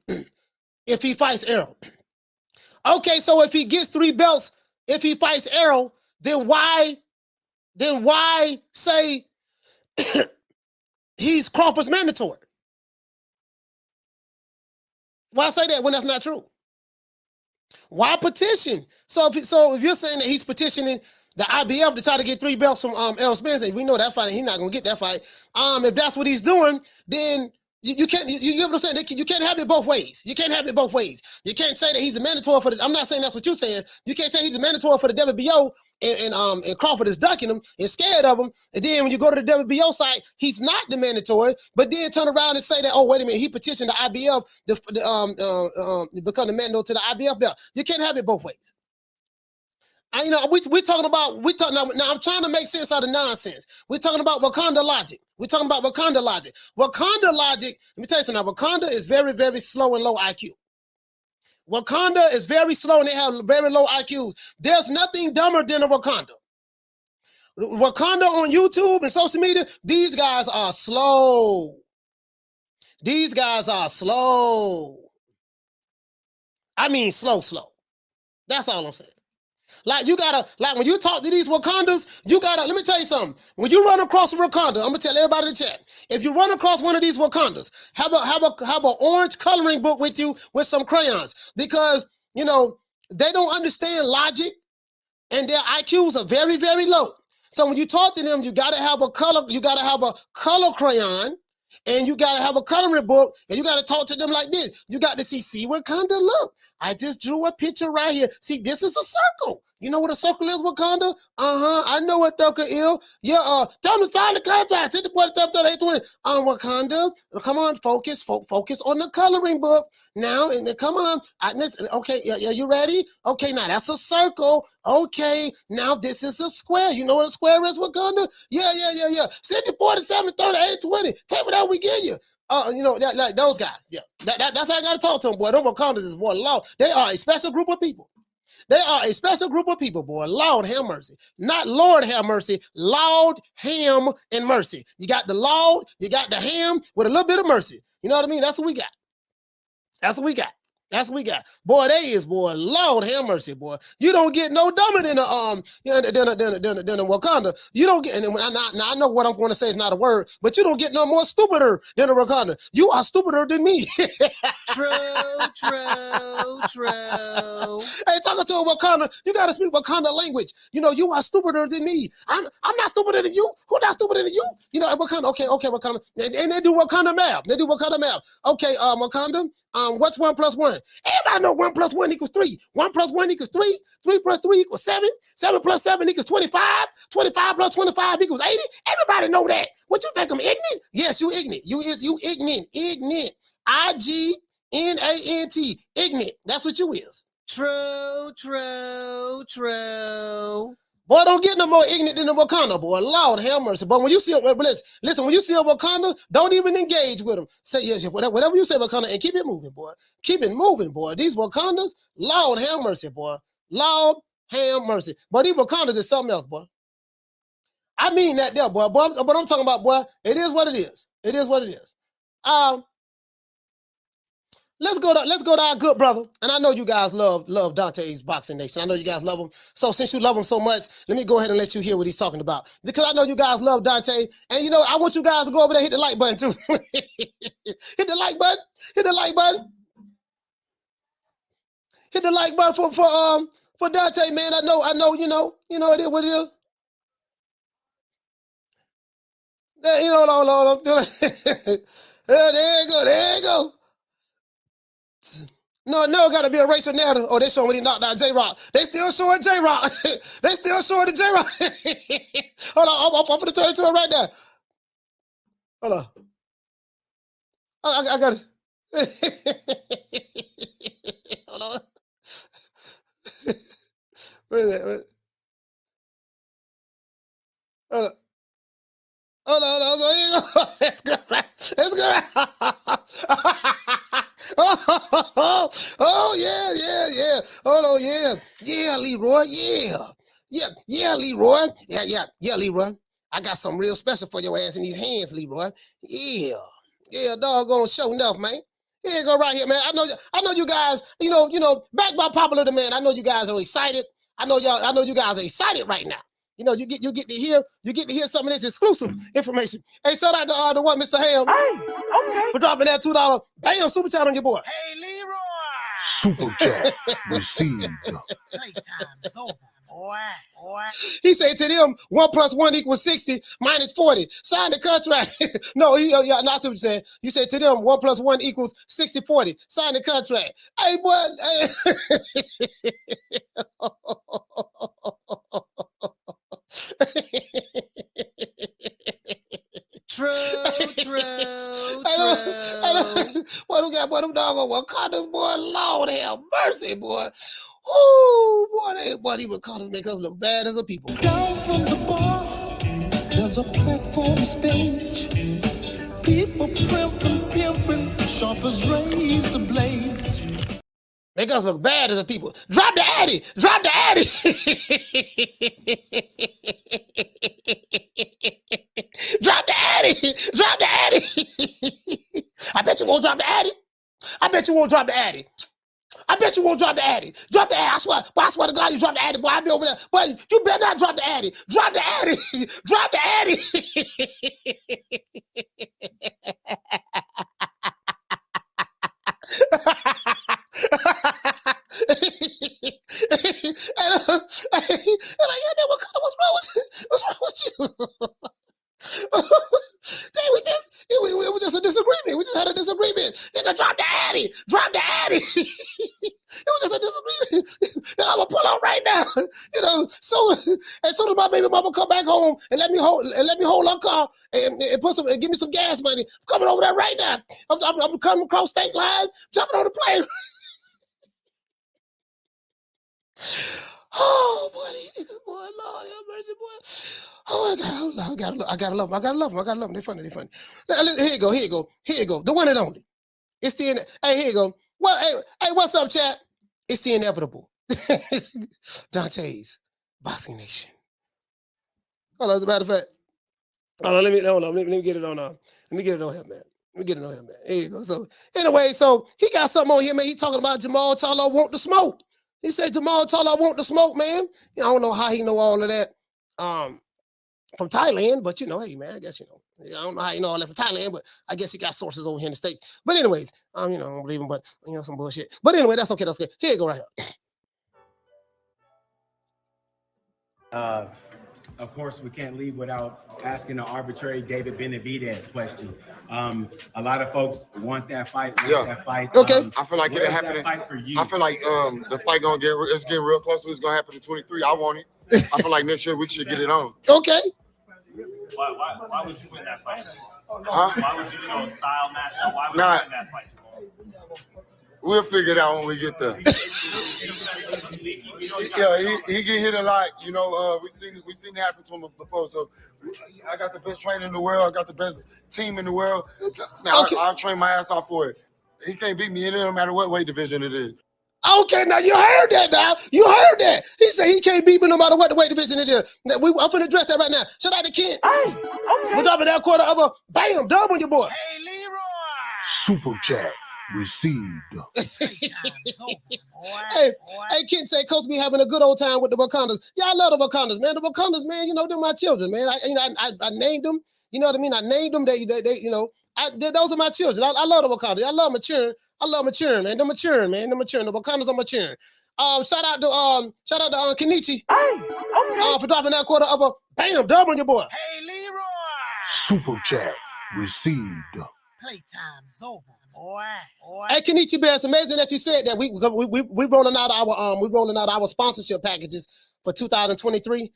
if he fights Errol. Okay, so if he gets 3 belts, if he fights Errol, then why say he's Crawford's mandatory? Why say that when that's not true? Why petition? So if you're saying that he's petitioning the IBF to try to get 3 belts from Errol Spence, and we know that fight, he's not gonna get that fight. If that's what he's doing, then you can't. You get what I'm saying? You can't have it both ways. You can't have it both ways. You can't say that he's a mandatory for the. I'm not saying that's what you're saying. You can't say he's a mandatory for the WBO, and Crawford is ducking him and scared of him. And then when you go to the WBO site, he's not the mandatory. But then turn around and say that, oh, wait a minute, he petitioned the IBF to become the mandatory to the IBF belt. You can't have it both ways. And, we're talking about now. I'm trying to make sense out of nonsense. We're talking about Wakanda logic. Wakanda logic. Let me tell you something. Wakanda is very, very slow and low IQ. Wakanda is very slow and they have very low IQs. There's nothing dumber than a Wakanda. Wakanda on YouTube and social media, these guys are slow. I mean slow. That's all I'm saying. Like when you talk to these Wakandas, let me tell you something. When you run across a Wakanda, I'm gonna tell everybody in the chat. If you run across one of these Wakandas, have an orange coloring book with you with some crayons, because they don't understand logic and their IQs are very, very low. So when you talk to them, you gotta have a color crayon, and you gotta have a coloring book, and you gotta talk to them like this. You got to see Wakanda, look. I just drew a picture right here. See, this is a circle. You know what a circle is, Wakanda? I know what circle is. Yeah, tell me sign the contract. Hit the boy the 820. Wakanda, come on, focus on the coloring book. Now, and come on. Okay, yeah, you ready? Okay, now that's a circle. Okay, now this is a square. You know what a square is, Wakanda? Yeah. 60, 40, 70, 30, 80, 20. Take whatever we give you. Like those guys. Yeah, that's how I gotta talk to them, boy. Them Wakandas is, boy, Lord. They are a special group of people. Boy. Lord have mercy. Not Lord have mercy. Lord, ham, and mercy. You got the Lord, you got the ham with a little bit of mercy. You know what I mean? That's what we got. Boy, they is, boy, Lord have mercy, boy. You don't get no dumber than a Wakanda. You don't get, and I know what I'm going to say is not a word, but you don't get no more stupider than a Wakanda. You are stupider than me. True. Hey, talking to a Wakanda, you got to speak Wakanda language. You are stupider than me. I'm not stupider than you. Who not stupider than you? Wakanda, okay, Wakanda. And they do Wakanda math. Okay, Wakanda. What's 1 + 1? Everybody know 1 + 1 = 3. 1 + 1 = 3. 3 + 3 = 7. 7 + 7 = 25. 25 + 25 = 80. Everybody know that. What you think, I'm ignorant? Yes, you ignorant. You ignorant. Ignorant. IGNANT. Ignorant. That's what you is. True. Boy, don't get no more ignorant than a Wakanda, boy. Lord have mercy. But when you see listen, when you see a Wakanda, don't even engage with them. Say yes, whatever you say, Wakanda, and keep it moving, boy. Keep it moving, boy. These Wakandas, Lord have mercy, boy. Lord have mercy. But these Wakandas is something else, boy. I mean that there, boy. But I'm talking about, boy, it is what it is. It is what it is. let's go to our good brother. And I know you guys love Dante's Boxing Nation. I know you guys love him. So since you love him so much, let me go ahead and let you hear what he's talking about. Because I know you guys love Dante. And you know, I want you guys to go over there, hit the like button too. Hit the like button. Hit the like button. Hit the like button for Dante, man. I know, you know it is what it is. There, you know, there you go. No, gotta be a racial narrative. Oh, they showing when he knocked out J-Rock. They still showing J-Rock. They still showing the J-Rock. Hold on, I'm gonna turn it to it right now. Hold on. I got it. Hold on. Where is that? Hold on. That's good, right? That's good, right? Oh, yeah. Hold on, yeah. Yeah, Leroy, yeah. Yeah, Leroy. Yeah, Leroy. I got something real special for your ass in these hands, Leroy. Yeah, doggone show enough, man. Here you go right here, man. I know you guys, you know, backed by popular demand. I know you guys are excited. I know you guys are excited right now. You know, you get to hear some of this exclusive information. Hey, shout out to what, Mr. Ham? Hey, okay. For dropping that $2 bam super chat on your boy. Hey, Leroy. Super chat received. Playtime's over, boy. He said to them, 1 + 1 = 60 - 40. Sign the contract. No, not what you said. You said to them, 1 + 1 = 60 - 40. Sign the contract. Hey, boy. True. Boy, them doggone Wakandas, boy, Lord have mercy, boy. Oh, boy, these Wakandas make us look bad as a people. Down from the bar, there's a platform stage. People pimping, sharp as razor blades. Make us look bad as a people. Drop the Addy. Drop the Addy. Drop the Addy. Drop the Addy. I bet you won't drop the Addy. I bet you won't drop the Addy. I bet you won't drop the Addy. Drop the Addy. I swear to God, you drop the Addy, boy. I'll be over there. Boy, you better not drop the Addy. Drop the Addy. Drop the Addy. What's wrong with you? It was just a disagreement. We just had a disagreement. They just drop the Addy. Drop the Addy. It was just a disagreement. Then I'm gonna pull out right now. You know, so as soon as my baby mama come back home and let me hold her car and give me some gas money, I'm coming over there right now. I'm coming across state lines, jumping on the plane. Oh boy, these niggas, boy, Lord have mercy, boy. Oh, I gotta love them. They funny. Here you go. The one and only. It's the hey, here you go. Well, hey, what's up, chat? It's the inevitable. Dante's Boxing Nation. Hold on, as a matter of fact. Let me get it on. Let me get it on him, man. Here you go. So anyway, so he got something on here, man. He talking about Jermall Charlo want the smoke. He said Jermall Charlo want the smoke, man. I don't know how he know all of that from Thailand, but hey, man, I guess I don't know how you know all that from Thailand, but I guess he got sources over here in the States. But anyways, I don't believe him, but some bullshit. But anyway, that's okay. Here you go, right here. Of course, we can't leave without asking the arbitrary David Benavidez question. A lot of folks want that fight. Okay. I feel like it'll happen. Fight for you? I feel like the fight it's getting real close. It's gonna happen in 23. I want it. I feel like next year we should get it on. Okay. Why would you win that fight? Huh? Why would you show a style matchup? Why would you win that fight? We'll figure it out when we get there. Yeah, he get hit a lot. We seen it happen to him before. So I got the best trainer in the world. I got the best team in the world. Now I'll train my ass off for it. He can't beat me. It don't matter what weight division it is. Okay, now you heard that. Now you heard that. He said he can't beat me no matter what the weight division it is. I'm finna address that right now. Shout out to Kid. Hey, okay. We're dropping that quarter of a bam dub on your boy. Hey, Leroy. Super chat received. Hey, Ken say, Coach be having a good old time with the Wakandas. Yeah, I love the Wakandas, man. The Wakandas, man, you know, they're my children, man. I named them. You know what I mean? I named them. They you know, those are my children. I love the Wakandas. I love maturing, man. They're maturing, man. They're maturing. The Wakandas are maturing. Shout out to Kenichi for dropping that quarter of a bam dub on your boy. Hey, Leroy. Super chat received. Playtime's over, boy. Hey, Kenichi Bear, it's amazing that you said that. We rolling out our sponsorship packages for 2023.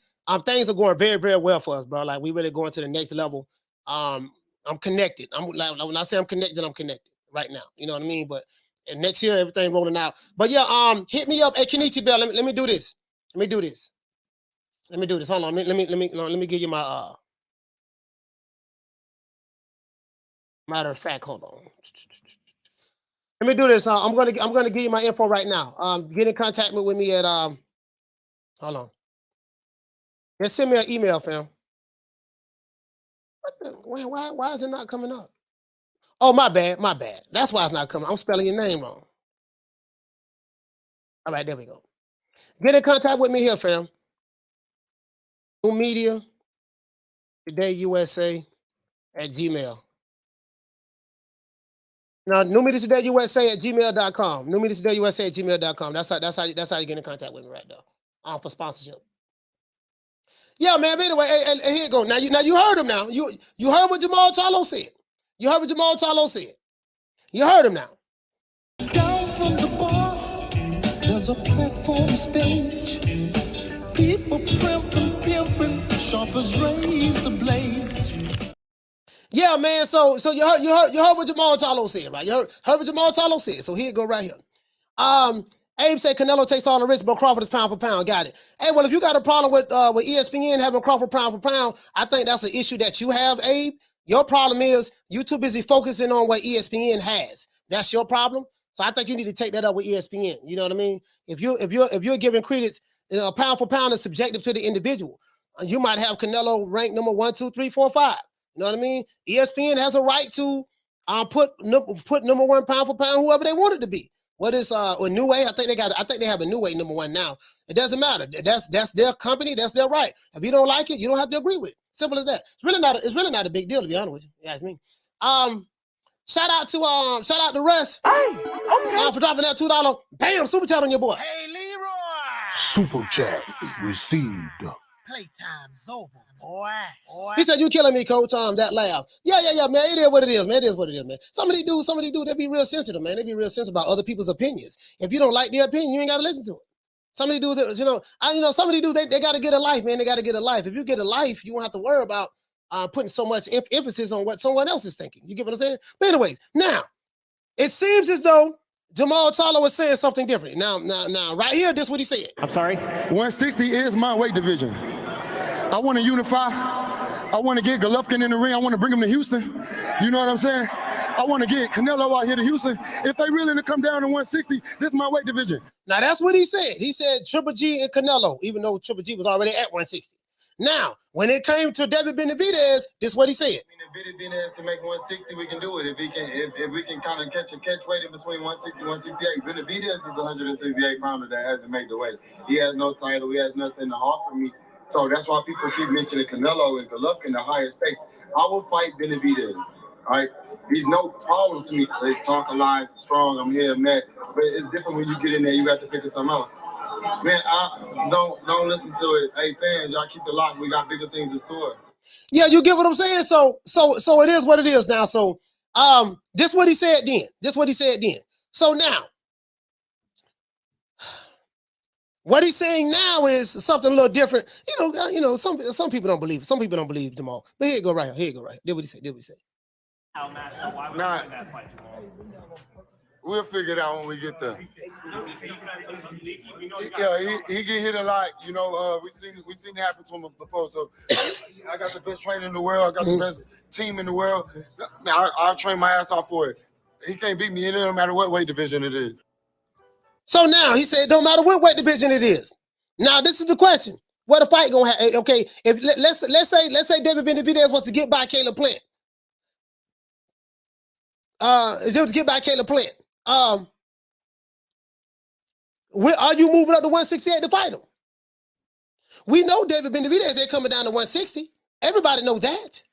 Things are going very, very well for us, bro. Like, we really going to the next level. I'm connected. When I say I'm connected right now. You know what I mean? But and next year, everything rolling out. But yeah, hit me up. Hey, Kenichi Bell, let me do this. Let me do this. Hold on. Let me give you my matter of fact, hold on. Let me do this. I'm gonna give you my info right now. Get in contact with me at hold on. Just send me an email, fam. Why is it not coming up? Oh, my bad. That's why it's not coming. I'm spelling your name wrong. All right, there we go. Get in contact with me here, fam. NewMediaTodayUSA at Gmail. Now, NewMediaTodayUSA at gmail.com. NewMediaTodayUSA at gmail.com. That's how you get in contact with me right there. For sponsorship. Yeah, man. But anyway, hey, here you go. Now you heard him. Now you heard what Jermall Charlo said. You heard him now. Down from the bar, there's a platform stage. People pimping, sharp as razor blades. Yeah, man. So you heard what Jermall Charlo said, right? You heard what Jermall Charlo said. So here you go right here. Abe said Canelo takes all the risks, but Crawford is pound for pound. Got it. Hey, well, if you got a problem with ESPN having Crawford pound for pound, I think that's an issue that you have, Abe. Your problem is you too busy focusing on what ESPN has. That's your problem. So I think you need to take that up with ESPN. You know what I mean? If you're giving credits, pound for pound is subjective to the individual. You might have Canelo ranked number 1, 2, 3, 4, 5. You know what I mean? ESPN has a right to put number 1 pound for pound whoever they want it to be. What is or New Way? I think they have a New Way number 1 now. It doesn't matter. That's their company. That's their right. If you don't like it, you don't have to agree with it. Simple as that. It's really not a big deal, to be honest with you. You ask me. Shout out to Russ for dropping that $2 bam super chat on your boy. Hey, Leroy. Super chat received. Playtime's over, boy. He said, "You killing me, Coach." That laugh. Yeah, man. It is what it is, man. It is what it is, man. Some of these dudes, they be real sensitive, man. They be real sensitive about other people's opinions. If you don't like their opinion, you ain't got to listen to it. Some of these dudes, some of these dudes, they got to get a life, man. They got to get a life. If you get a life, you won't have to worry about putting so much emphasis on what someone else is thinking. You get what I'm saying? But anyways, now, it seems as though Jermall Charlo was saying something different. Now, right here, this is what he said. I'm sorry? 160 is my weight division. I want to unify. I want to get Golovkin in the ring. I want to bring him to Houston. You know what I'm saying? I want to get Canelo out here to Houston. If they really to come down to 160, this is my weight division. Now, that's what he said. He said Triple G and Canelo, even though Triple G was already at 160. Now, when it came to David Benavidez, this is what he said. If Benavidez can make 160, we can do it. If we can kind of catch weight in between 160 and 168. Benavidez is a 168 pounder that hasn't made the weight. He has no title. He has nothing to offer me. So that's why people keep mentioning Canelo and Golovkin, the higher stakes. I will fight Benavidez. All right, he's no problem to me. They talk a lot, strong. I'm here, man. But it's different when you get in there. You got to figure something out. Man, don't listen to it. Hey, fans, y'all keep the lock. We got bigger things in store. Yeah, you get what I'm saying? So it is what it is now. So this what he said then. So now, what he's saying now is something a little different. Some people don't believe it. Some people don't believe Jermall. But here you go right here. Did what he said. Nah, we'll figure it out when we get there. Yeah, he get hit a lot. We seen it happen to him before. So I got the best trainer in the world. I got the best team in the world. I'll train my ass off for it. He can't beat me. It doesn't matter what weight division it is. So now he said, don't matter what weight division it is. Now this is the question: what the fight gonna have? Okay, if let's say David Benavidez wants to get by Caleb Plant. Are you moving up to 168 to fight him? We know David Benavidez ain't coming down to 160. Everybody know that.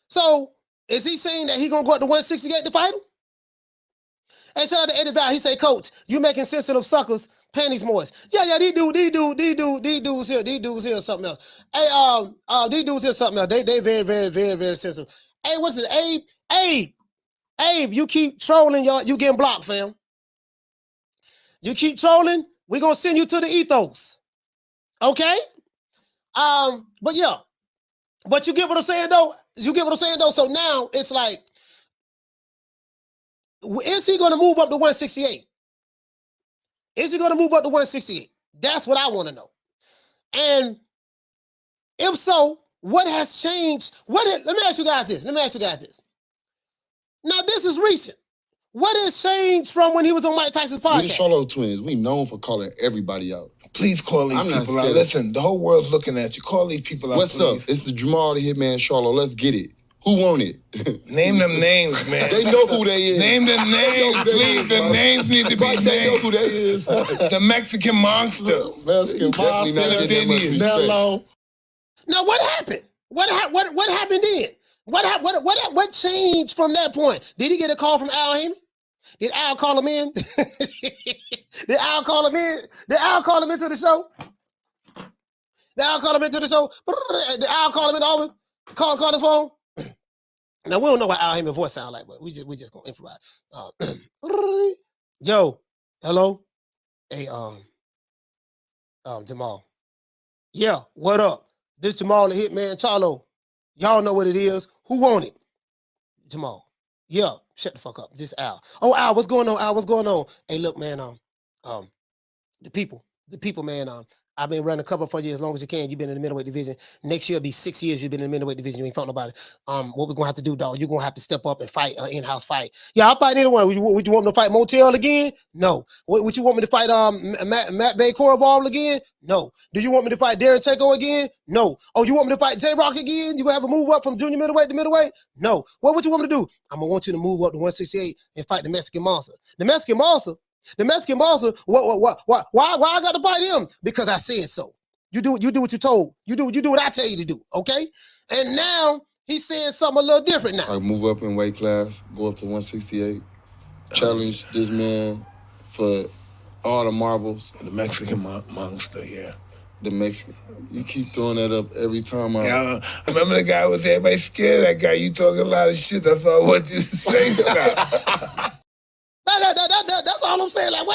So is he saying that he gonna go up to 168 to fight him? And shout out to Eddie Val. He say, Coach, you making sensitive suckers panties moist. Yeah, these dudes here something else. Hey, these dudes here something else. They very, very, very, very sensitive. Hey, what's it? Abe, you keep trolling, y'all. You getting blocked, fam. You keep trolling, we gonna send you to the ethos. Okay? But yeah. But you get what I'm saying though? So now it's like, is he gonna move up to 168? Is he gonna move up to 168? That's what I want to know. And if so, what has changed? Let me ask you guys this. Now, this is recent. What has changed from when he was on Mike Tyson's podcast? We the Charlo twins. We known for calling everybody out. Please call these people out. Listen, the whole world's looking at you. Call these people out, What's please. up? It's the Jermall the Hitman Charlo. Let's get it. Who want it? Name them names, man. They know who they is. Name them names, please. The names need to be named. They know who they is. The Mexican monster. Mexican monster. Now, what happened? What happened then? What changed from that point? Did he get a call from Al Heyman? Did Al call him in? Did Al call him in? Did Al call him into the show? Did Al call him into the show? Did Al call him in the office? Call his phone? Now, we don't know what Al Heyman's voice sound like, but we just gonna improvise. Yo, hello? Hey, Jermall. Yeah, what up? This Jermall the Hitman Charlo. Y'all know what it is. Who want it? Jermall. Yeah, shut the fuck up. This Al. Oh, Al, what's going on? Al, what's going on? Hey, look, man, the people, man, I've been running cover for you as long as you can. You've been in the middleweight division. Next year will be 6 years you've been in the middleweight division. You ain't fought nobody. What we're gonna have to do, dog, you're gonna have to step up and fight an in-house fight. Yeah, I'll fight anyone. Would you want me to fight Motel again? No. Would you want me to fight Matt Bay Corval again? No. Do you want me to fight Darren Checo again? No. Oh, you want me to fight J-Rock again? You gonna have a move up from junior middleweight to middleweight? No. What would you want me to do? I'm gonna want you to move up to 168 and fight the Mexican Monster. The Mexican Monster, why I got to fight him? Because I said so. You do what you're told. You do what I tell you to do, okay? And now he's saying something a little different now. I move up in weight class, go up to 168, challenge this man for all the marbles. The Mexican monster, yeah. The Mexican. You keep throwing that up every time I remember the guy was everybody scared of that guy. You talking a lot of shit. That's all I want you to say. That's all I'm saying. Like,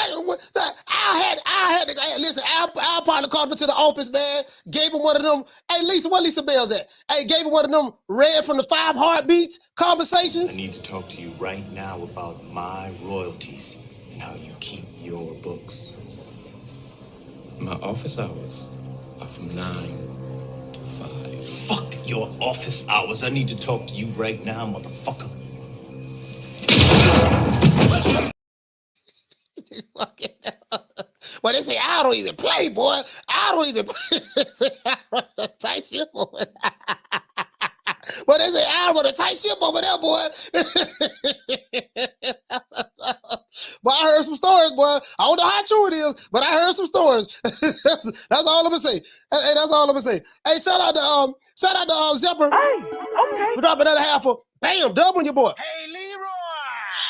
I had to listen. Al probably called me to the office, man. Gave him one of them. Hey, Lisa, where Lisa Bell's at? Hey, gave him one of them read from the 5 heartbeats conversations. I need to talk to you right now about my royalties and how you keep your books. My office hours are from 9 to 5. Fuck your office hours. I need to talk to you right now, motherfucker. Well, they say I don't even play, boy. I don't even play. Tight ship, boy. Well, they say I run a tight ship over there, boy. But I heard some stories, boy. I don't know how true it is, but I heard some stories. That's all I'm gonna say. Hey, that's all I'm gonna say. Hey, shout out to Zephyr. Hey, okay. For dropping another half of bam, dub on your boy. Hey, Leroy.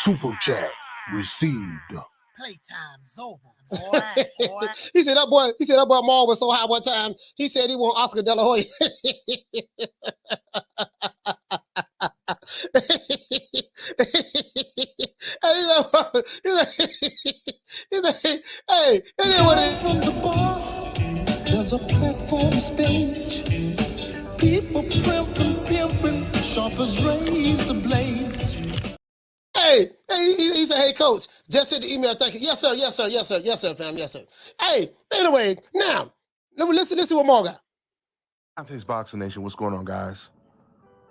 Super chat received. Playtime's over, boy. He said that boy Maul was so high one time. He said he want Oscar De La Hoya. Hey, from the bar, there's a platform stage. People pimping, sharp as razor blades. Hey, he said, hey, coach, just send the email. Thank you. Yes, sir, fam. Yes, sir. Hey, anyway, now, listen to what Maul got. Context Boxing Nation, what's going on, guys?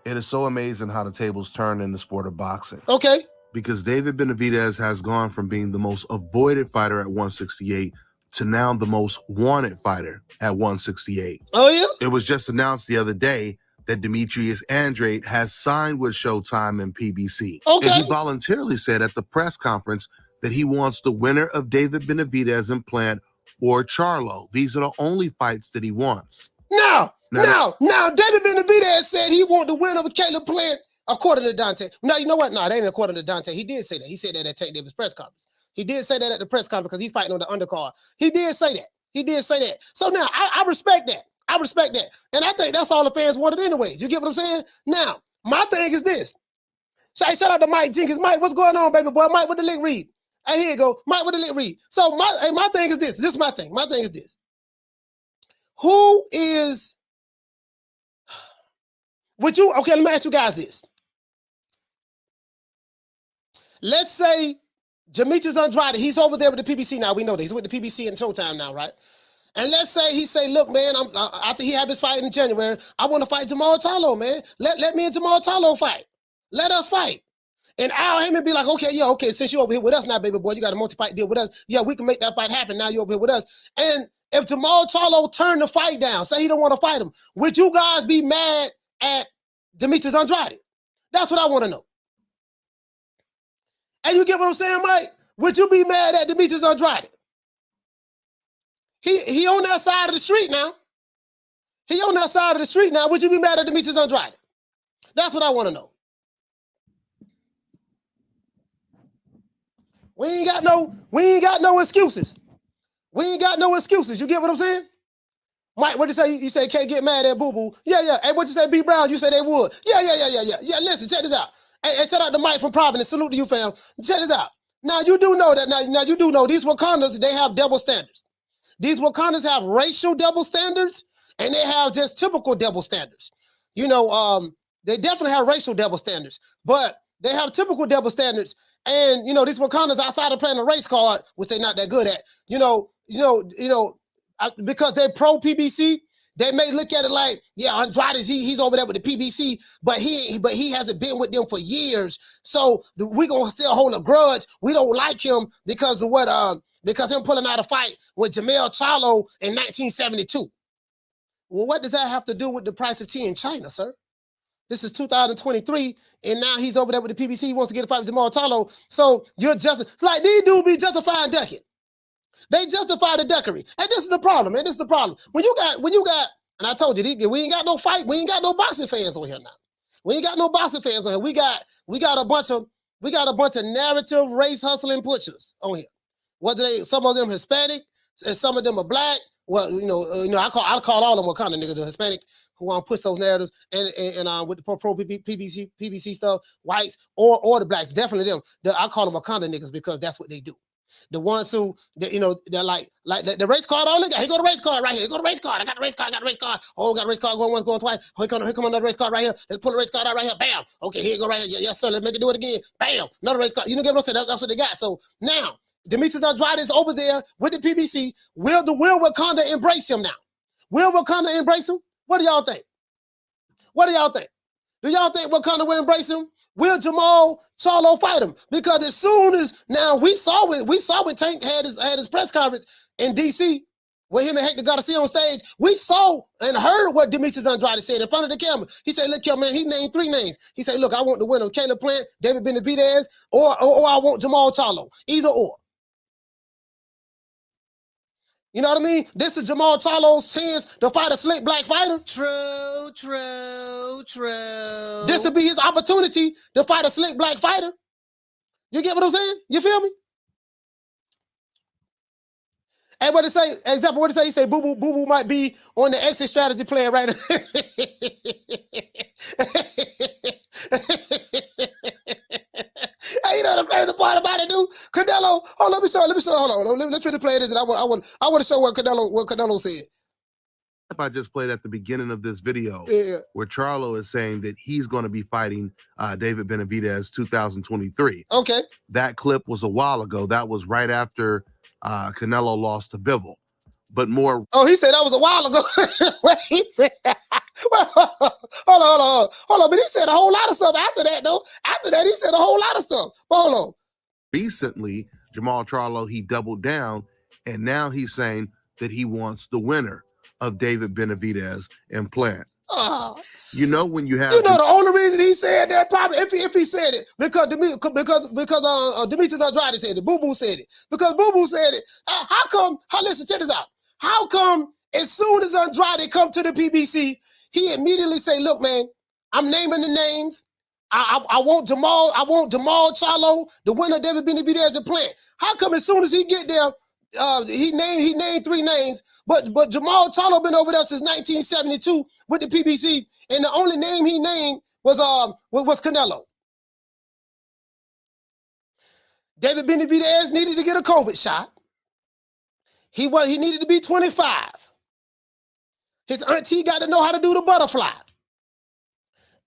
It is so amazing how the tables turn in the sport of boxing. Okay. Because David Benavidez has gone from being the most avoided fighter at 168 to now the most wanted fighter at 168. Oh, yeah? It was just announced the other day that Demetrius Andrade has signed with Showtime and PBC. Okay. And he voluntarily said at the press conference that he wants the winner of David Benavidez and Plant or Charlo. These are the only fights that he wants. Now, David Benavidez said he wanted the winner of Caleb Plant, according to Dante. Now, you know what? No, that ain't according to Dante. He did say that. He said that at Tank Davis' press conference. He did say that at the press conference because he's fighting on the undercard. He did say that. He did say that. So now, I respect that. I respect that. And I think that's all the fans wanted anyways. You get what I'm saying? Now, my thing is this. So I shout out to Mike Jenkins. Mike, what's going on, baby boy? Mike with the link read. Hey, here you go. Mike with the link read. So my thing is this. This is my thing. My thing is this. Who is... Okay, let me ask you guys this. Let's say Demetrius Andrade, he's over there with the PBC now. We know that. He's with the PBC and Showtime now, right? And let's say he say, look, man, after he had this fight in January, I want to fight Jermall Charlo, man. Let me and Jermall Charlo fight. Let us fight. And Al Heyman be like, okay, since you're over here with us now, baby boy, you got a multi-fight deal with us. Yeah, we can make that fight happen. Now you're over here with us. And if Jermall Charlo turned the fight down, say he don't want to fight him, would you guys be mad at Demetrius Andrade? That's what I want to know. And you get what I'm saying, Mike? Would you be mad at Demetrius Andrade? He on that side of the street now. He on that side of the street now. Would you be mad at Demetrius Andrade? That's what I want to know. We ain't got no excuses. We ain't got no excuses. You get what I'm saying? Mike, what you say? You say can't get mad at Boo Boo. Yeah. Hey, what you say, B Brown? You say they would. Yeah. Yeah, listen, check this out. Hey, shout out to Mike from Providence. Salute to you, fam. Check this out. Now you do know that. Now you do know these Wakandas, they have double standards. These Wakandas have racial double standards, and they have just typical double standards. You know, they definitely have racial double standards, but they have typical double standards. And you know, these Wakandas outside of playing a race card, which they're not that good at, because they're pro PBC, they may look at it like, yeah, Andrade, he's over there with the PBC, but he hasn't been with them for years. So we're gonna still hold a grudge. We don't like him because of what because him pulling out a fight with Jermall Charlo in 1972. Well, what does that have to do with the price of tea in China, sir? This is 2023, and now he's over there with the PBC. He wants to get a fight with Jermall Charlo. So it's like these dudes be justifying ducking. They justify the duckery. And this is the problem, man. This is the problem. When you got, and I told you, we ain't got no fight. We ain't got no boxing fans on here now. We ain't got no boxing fans on here. We got a bunch of narrative race hustling butchers on here. Some of them Hispanic, and some of them are black. Well, I call all of them Wakanda niggas, the Hispanics who want to push those narratives and with the pro PBC stuff, whites or the blacks, definitely them. I call them Wakanda niggas because that's what they do. The ones who, they're like the race card. Oh, look, here go the race card right here. Here go the race card. I got the race card. Oh, got a race card going once, going twice. Here come another race card right here. Let's pull the race card out right here. Bam. Okay, here you go right here. Yes, sir. Let's make it do it again. Bam. Another race card. You know what I'm saying? That's what they got. So now, Demetrius Andrade is over there with the PBC. Will Wakanda embrace him now? Will Wakanda embrace him? What do y'all think? What do y'all think? Do y'all think Wakanda will embrace him? Will Jermall Charlo fight him? Because as soon as now we saw when Tank had his press conference in DC with him and Hector Garcia on stage, we saw and heard what Demetrius Andrade said in front of the camera. He said, look here, man, he named 3 names. He said, look, I want the winner of Caleb Plant, David Benavidez, or I want Jermall Charlo. Either or. You know what I mean? This is Jermall Charlo's chance to fight a slick black fighter. True. This will be his opportunity to fight a slick black fighter. You get what I'm saying? You feel me? And what it say, example, what it say? He say, Boo Boo might be on the exit strategy plan right now. Hey, you know the crazy part about it, dude? Canelo, let me show, hold on. Let's finish playing this, and I want to show what Canelo said. I just played at the beginning of this video where Charlo is saying that he's going to be fighting David Benavidez 2023. Okay. That clip was a while ago. That was right after Canelo lost to Bivol. But more... Oh, he said that was a while ago. What he said... Hold on. But he said a whole lot of stuff after that, though. After that, he said a whole lot of stuff. But hold on. Recently, Jermall Charlo, he doubled down, and now he's saying that he wants the winner of David Benavidez and Plant. You know when you have the only reason he said that probably if he said it because Demetrius Andrade said it, Boo Boo said it, because Boo Boo said it. How come? Listen, check this out. How come as soon as Andrade come to the PBC, he immediately say, "Look, man, I'm naming the names. I want Jermall Charlo, the winner, David Benavidez, and Plant." How come as soon as he get there, he named 3 names, but Jermall Charlo been over there since 1972 with the PBC, and the only name he named was Canelo. David Benavidez needed to get a COVID shot. He needed to be 25. His auntie got to know how to do the butterfly.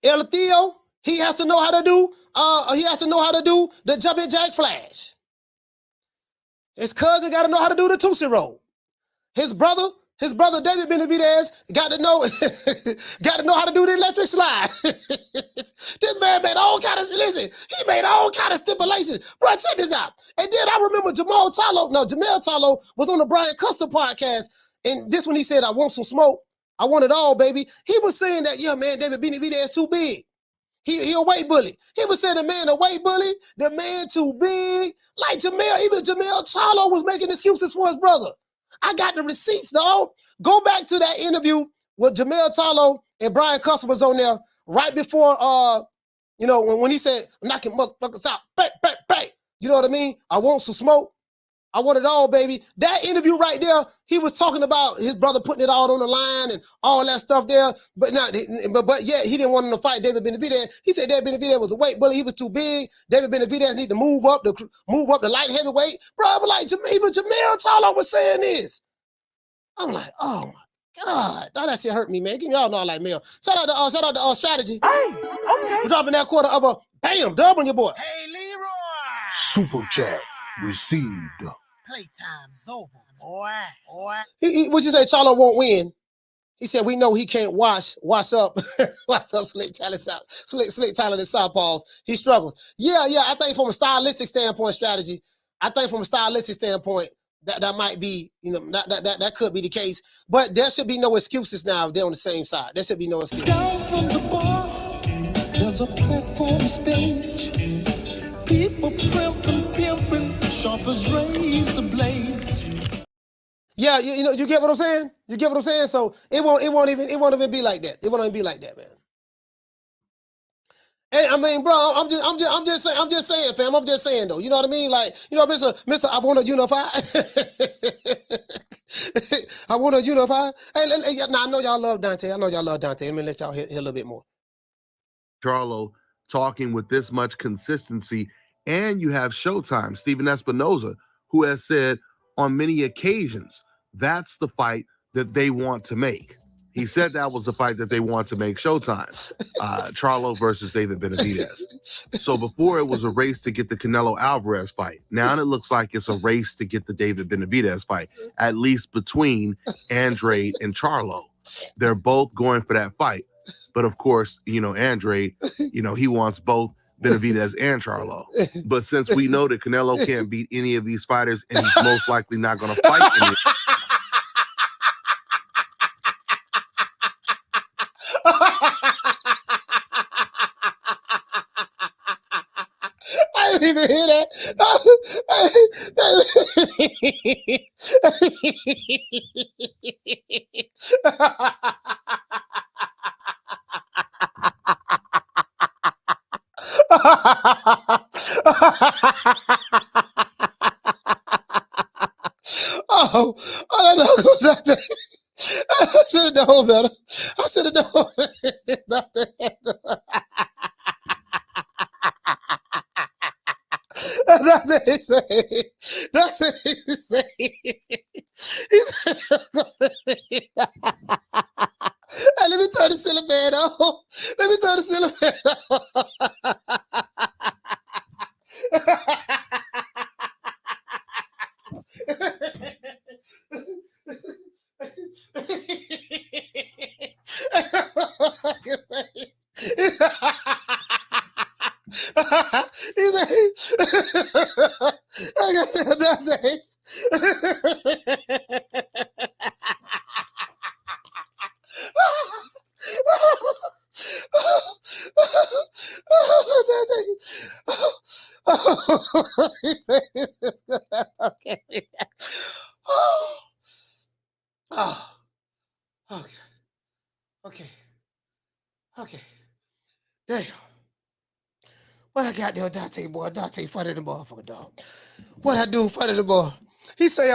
El Theo, he has to know how to do the jumping jack flash. His cousin got to know how to do the Tootsie Roll. His brother David Benavidez got to know how to do the electric slide. This man made all kind of stipulations. Bro, check this out. And then I remember Jermall Charlo was on the Brian Custer podcast, and this when he said, "I want some smoke. I want it all, baby." He was saying that, yeah, man, David Benavidez is too big. He a weight bully. He was saying the man a weight bully, the man too big. Like even Jermall Charlo was making excuses for his brother. I got the receipts, dog. Go back to that interview with Jermall Charlo and Brian Custer was on there right before, when he said, "I'm knocking motherfuckers out, bang, bang, bang." You know what I mean? I want some smoke. I want it all, baby. That interview right there, he was talking about his brother putting it all on the line and all that stuff there. But yeah, he didn't want him to fight David Benavidez. He said David Benavidez was a weight bully. He was too big. David Benavidez need to move up the light heavyweight. Bro, I was like, even Jermall Charlo was saying this. I'm like, oh my God. That shit hurt me, man. Y'all know I like Mel. Shout out to Strategy. Hey, okay. We're dropping that quarter of a bam, dub on your boy. Hey, Leroy. Super chat received. Playtime's over, boy. What you say, Charlo won't win? He said, "We know he can't wash up Slick Tyler and Southpaws. He struggles." Yeah. I think from a stylistic standpoint, Strategy. I think from a stylistic standpoint, that might be, that could be the case. But there should be no excuses now. They're on the same side. There should be no excuses. Down from the bar, there's a platform stage. People pimping, sharp as razor blades. Yeah, you get what I'm saying? You get what I'm saying? So it won't even be like that. It won't even be like that, man. Hey, I mean, bro, I'm just saying, fam. I'm just saying, though. You know what I mean? Like, Mr. I want to unify. I want to unify. Hey, now I know y'all love Dante. Let me let y'all hear a little bit more. Charlo talking with this much consistency, and you have Showtime, Steven Espinoza, who has said on many occasions that's the fight that they want to make. He said that was the fight that they want to make, Showtime, Charlo versus David Benavidez. So before it was a race to get the Canelo Alvarez fight. Now it looks like it's a race to get the David Benavidez fight, at least between Andrade and Charlo. They're both going for that fight. But of course, Andrade, he wants both Benavidez and Charlo. But since we know that Canelo can't beat any of these fighters and he's most likely not going to fight any. I didn't even hear that. I don't know. I should have known better. I should have known better. That's what he said. That's what he said. He said, hey, let me turn the ceiling fan on. Let me turn the ceiling fan on. Okay. Oh. Okay. Okay. Okay. Damn. What I got there, Dante, boy? Dante funny the motherfucker, dog. What I do funny the boy? He say,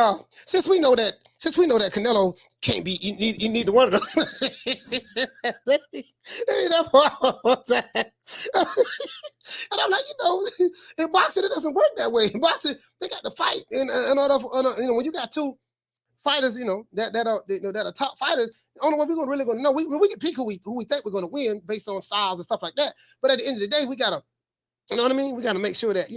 since we know that Canelo can't be neither one of them. And I'm like, in boxing it doesn't work that way. In boxing, they got to fight, and when you got two fighters, that are top fighters, the only one we're really gonna know. We can pick who we think we're gonna win based on styles and stuff like that. But at the end of the day, we gotta, you know what I mean? We gotta make sure that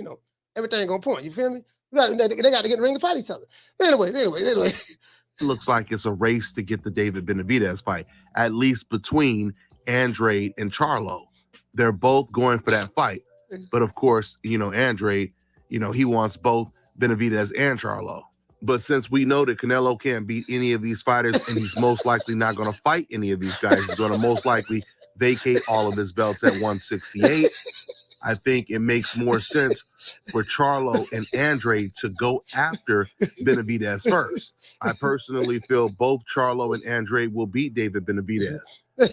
everything gonna point. You feel me? They got to get in the ring and fight each other. Anyway. It looks like it's a race to get the David Benavidez fight, at least between Andrade and Charlo. They're both going for that fight. But of course, Andrade, he wants both Benavidez and Charlo. But since we know that Canelo can't beat any of these fighters, and he's most likely not going to fight any of these guys, he's going to most likely vacate all of his belts at 168. I think it makes more sense for Charlo and Andrade to go after Benavidez first. I personally feel both Charlo and Andrade will beat David Benavidez.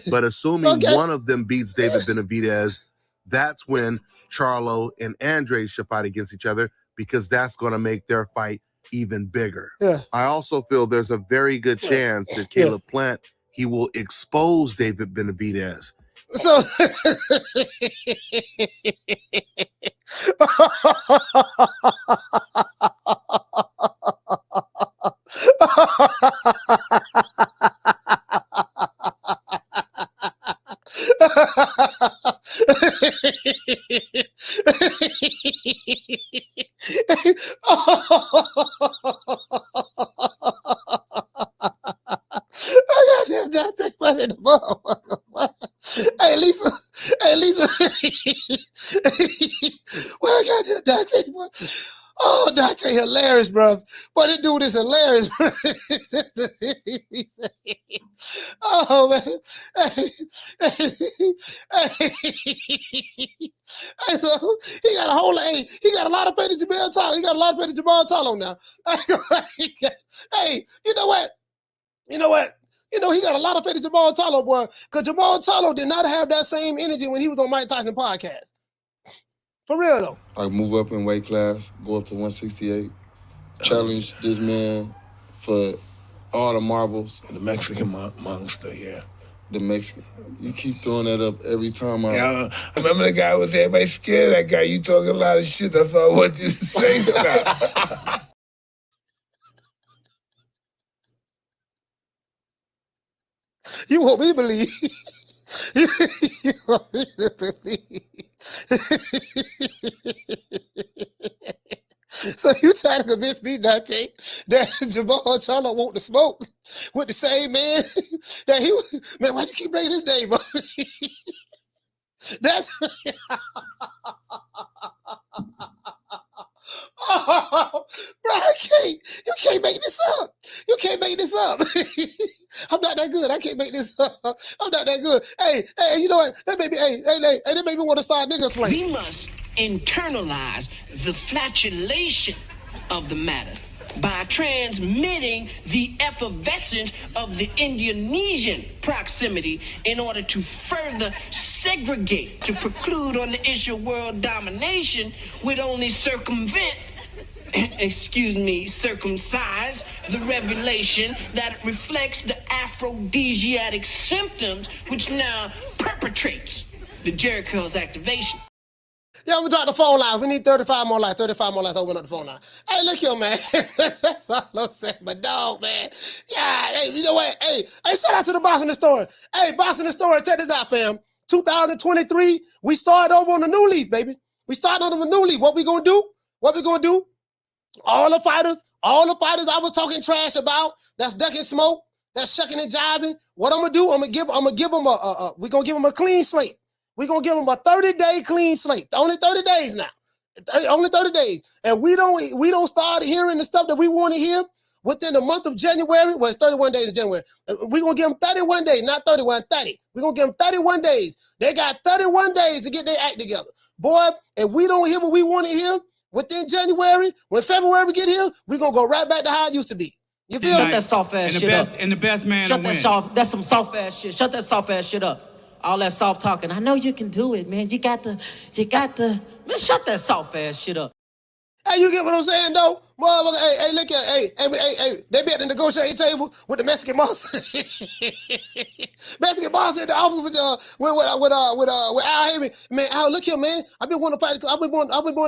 But assuming one of them beats David Benavidez, that's when Charlo and Andrade should fight against each other, because that's going to make their fight even bigger. Yeah. I also feel there's a very good chance that Caleb Plant, he will expose David Benavidez. So that's funny. Hey, Lisa. What I got there, Dante? Oh, Dante, hilarious, bro. But this dude is hilarious. Oh, man. Hey, so he got a whole, he got a lot of faith in Jermall Charlo. He got a lot of faith in Jermall Charlo now. Hey, you know what? He got a lot of faith in Jermall Charlo, boy, because Jermall Charlo did not have that same energy when he was on Mike Tyson podcast. For real, though. Like, move up in weight class, go up to 168, challenge this man for all the marbles. The Mexican monster, yeah. The Mexican. You keep throwing that up every time I remember the guy was everybody scared of that guy. You talking a lot of shit. That's all I want you to say now. You want me to believe? You want me to believe? So you trying to convince me, Dante, that Jermall Charlo want to smoke with the same man that he was? Man, why you keep bringing his name up? That's oh, bro, you can't make this up. You can't make this up. I'm not that good. I can't make this up. I'm not that good. Hey, you know what? That made me, that made me want to start niggas playing. We must internalize the flatulation of the matter by transmitting the effervescence of the Indonesian proximity in order to further segregate, to preclude on the issue of world domination would only circumcise the revelation that reflects the aphrodisiac symptoms which now perpetrates the Jericho's activation. Yeah, we drop the phone line. We need 35 more lines. 35 more lines. Open up the phone line. Hey, look here, man. That's all I'm saying. My dog, man. Yeah, hey, you know what? Hey, shout out to the Boss in the Story. Hey, Boss in the Story, check this out, fam. 2023, we started over on the new leaf, baby. We started on the new leaf. What we gonna do? All the fighters I was talking trash about, that's ducking smoke, that's shucking and jiving. What I'm gonna do? I'm gonna give them we're gonna give them a clean slate. We're going to give them a 30-day clean slate. Only 30 days now. Only 30 days. And we don't start hearing the stuff that we want to hear within the month of January. Well, it's 31 days in January. We're going to give them 31 days, not 31, 30. We're going to give them 31 days. They got 31 days to get their act together. boy, if we don't hear what we want to hear within January, when February get here, we're going to go right back to how it used to be. You feel Shut me? that soft ass shit up. And the best man Shut will that win. soft. That's some soft ass shit. Shut that soft ass shit up. All that soft talking. I know you can do it, man. You got to. Man, shut that soft ass shit up. Hey, you get what I'm saying, though? Motherfucker, hey, look at, hey, they be at the negotiating table with the Mexican boss. Mexican boss in the office with Al Heyman. Man, Al, look here, man. I've been wanting to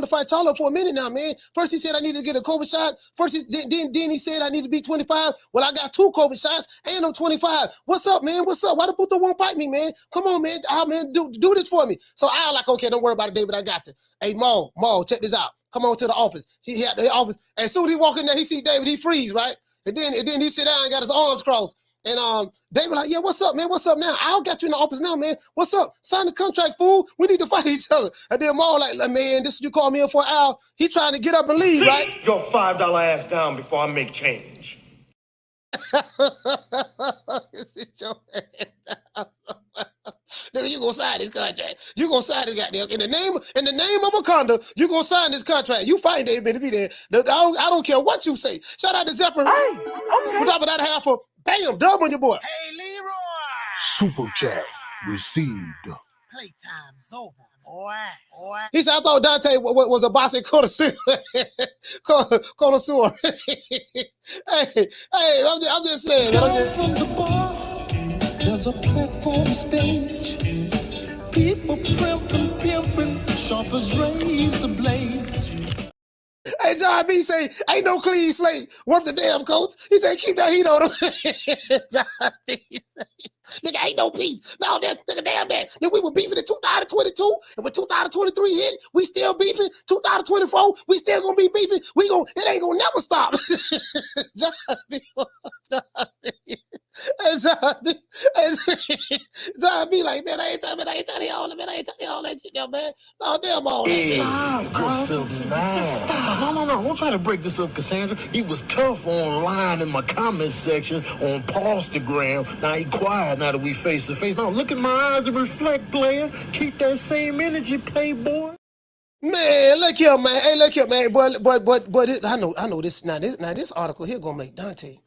fight Charlo for a minute now, man. First he said I needed to get a COVID shot. Then he said I need to be 25. Well, I got 2 COVID shots and I'm 25. What's up, man? What's up? Why the Puto won't fight me, man? Come on, man. Al, man, do this for me. So Al like, okay, don't worry about it, David. I got you. Hey, Maul, check this out. Come on to the office. He had the office. As soon as he walk in there, he see David, he freeze, right? And then he sit down and got his arms crossed. And David like, yeah, what's up, man? What's up now? I'll get you in the office now, man. What's up? Sign the contract, fool. We need to fight each other. And then Maul like, man, this is what you call me in for Al. He trying to get up and leave, right? Sit your $5 ass down before I make change. Sit your ass down. Nigga, you gonna sign this contract. You gonna sign this goddamn in the name of Wakanda. You gonna sign this contract. You find David Benavidez. I don't care what you say. Shout out to Zephyr. Hey, okay. On top of that, half a bam, dub on your boy. Hey, Leroy. Super chat received. Playtime's over, boy. He said, I thought Dante was a boss in connoisseur. Connoisseur. hey, I'm just saying, man. From the bar, there's a platform stage. People pimping, sharp as razor blades. Hey, John B say, ain't no clean slate worth the damn coach. He said, keep that heat on him. John B say, nigga, ain't no peace. No, nigga, damn that. Then we were beefing in 2022, and when 2023 hit, we still beefing. 2024, we still gonna be beefing. It ain't gonna never stop. John B. John B like, man, I ain't trying to hear all that, man. I ain't trying to hear all that shit, yo, man. No, damn all that shit. No. I'm trying to break this up, Cassandra. He was tough online in my comment section on Instagram. Now he quiet now that we face to face. No, look at my eyes and reflect, player. Keep that same energy, playboy. Man, look here, man. Hey, look here, man. But I know this. Now this article here gonna make Dante.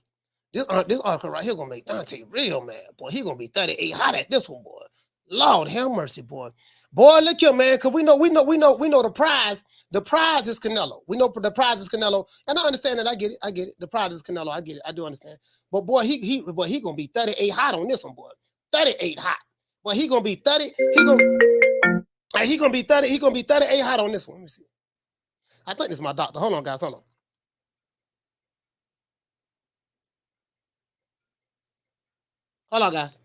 This article right here gonna make Dante real mad, boy. He gonna be 38 hot at this one, boy. Lord have mercy, boy. Boy, look here, man. Cause we know the prize. The prize is Canelo. We know the prize is Canelo, and I understand that. I get it. The prize is Canelo. I get it. I do understand. But boy, he gonna be 38 hot on this one, boy. 38 hot. Boy, he gonna be 30. He gonna be 30. He gonna be 38 hot on this one. Let me see. I think this is my doctor. Hold on, guys. Hold on. Hold on, guys.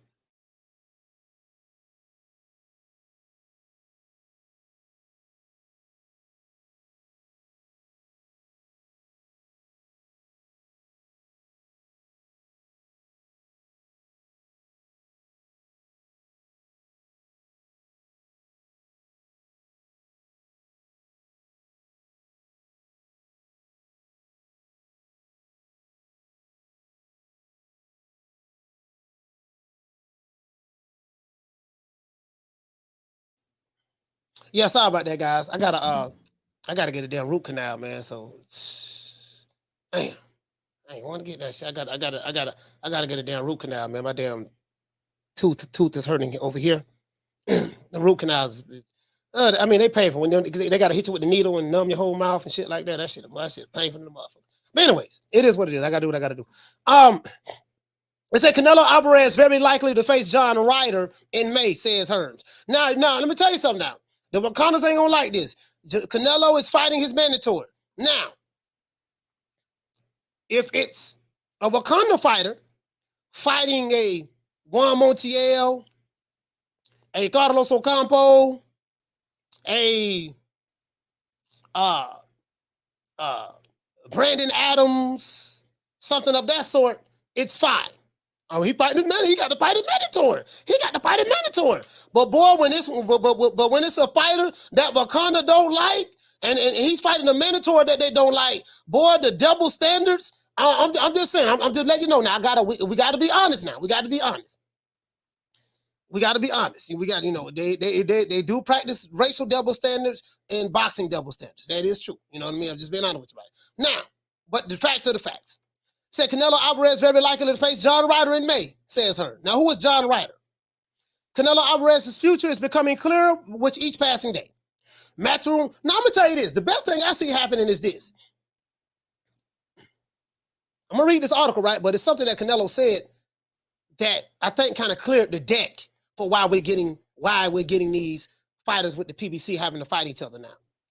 Yeah, sorry about that, guys. I gotta get a damn root canal, man. So, damn, I ain't want to get that shit. I gotta get a damn root canal, man. My damn tooth is hurting over here. The root canals. I mean, they painful when they gotta hit you with the needle and numb your whole mouth and shit like that. That shit painful in the motherfucker. But anyways, it is what it is. I gotta do what I gotta do. They say Canelo Alvarez very likely to face John Ryder in May, says Hearns. Now, let me tell you something now. The Wakandas ain't gonna like this. Canelo is fighting his mandatory. Now, if it's a Wakanda fighter fighting a Juan Montiel, a Carlos Ocampo, a Brandon Adams, something of that sort, it's fine. Oh, he fighting his man. He got to fight his mandatory. But boy, when it's a fighter that Wakanda don't like, and he's fighting a mandatory that they don't like, boy, the double standards. I'm just saying. I'm just letting you know now. We got to be honest now. We got to be honest. We got to be honest. We got, they do practice racial double standards and boxing double standards. That is true. You know what I mean? I'm just being honest with you right now. But the facts are the facts. Said Canelo Alvarez very likely to face John Ryder in May, says her. Now, who is John Ryder? Canelo Alvarez's future is becoming clearer with each passing day. Matchroom. Now, I'm going to tell you this. The best thing I see happening is this. I'm going to read this article, right? But it's something that Canelo said that I think kind of cleared the deck for why we're getting these fighters with the PBC having to fight each other now.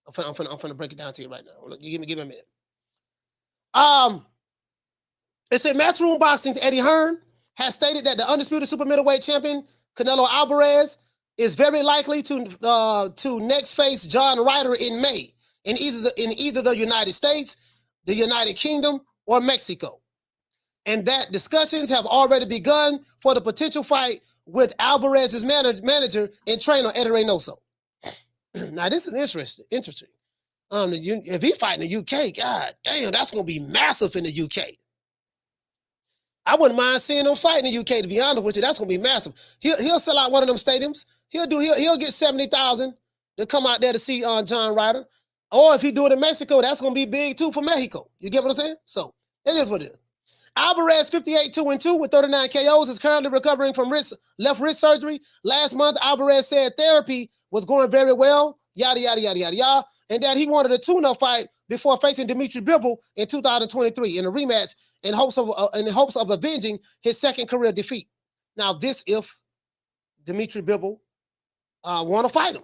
I'm finna break it down to you right now. Look, give me a minute. It said Matchroom Boxing's Eddie Hearn has stated that the undisputed super middleweight champion Canelo Alvarez is very likely to next face John Ryder in May in either the United States, the United Kingdom, or Mexico, and that discussions have already begun for the potential fight with Alvarez's manager and trainer Eddie Reynoso. Now this is interesting. If he fight in the UK, god damn, that's gonna be massive in the UK. I wouldn't mind seeing him fight in the UK, to be honest with you. That's gonna be massive. He'll sell out one of them stadiums. He'll get 70,000 to come out there to see John Ryder. Or if he do it in Mexico, that's gonna be big too for Mexico. You get what I'm saying? So it is what it is. Alvarez, 58-2-2 with 39 KOs, is currently recovering from left wrist surgery. Last month, Alvarez said therapy was going very well, yada, yada, yada, yada, yada, and that he wanted a tune-up fight before facing Dimitri Bivol in 2023 in a rematch in hopes of avenging his second career defeat. Now, this if Dimitri Bivol want to fight him.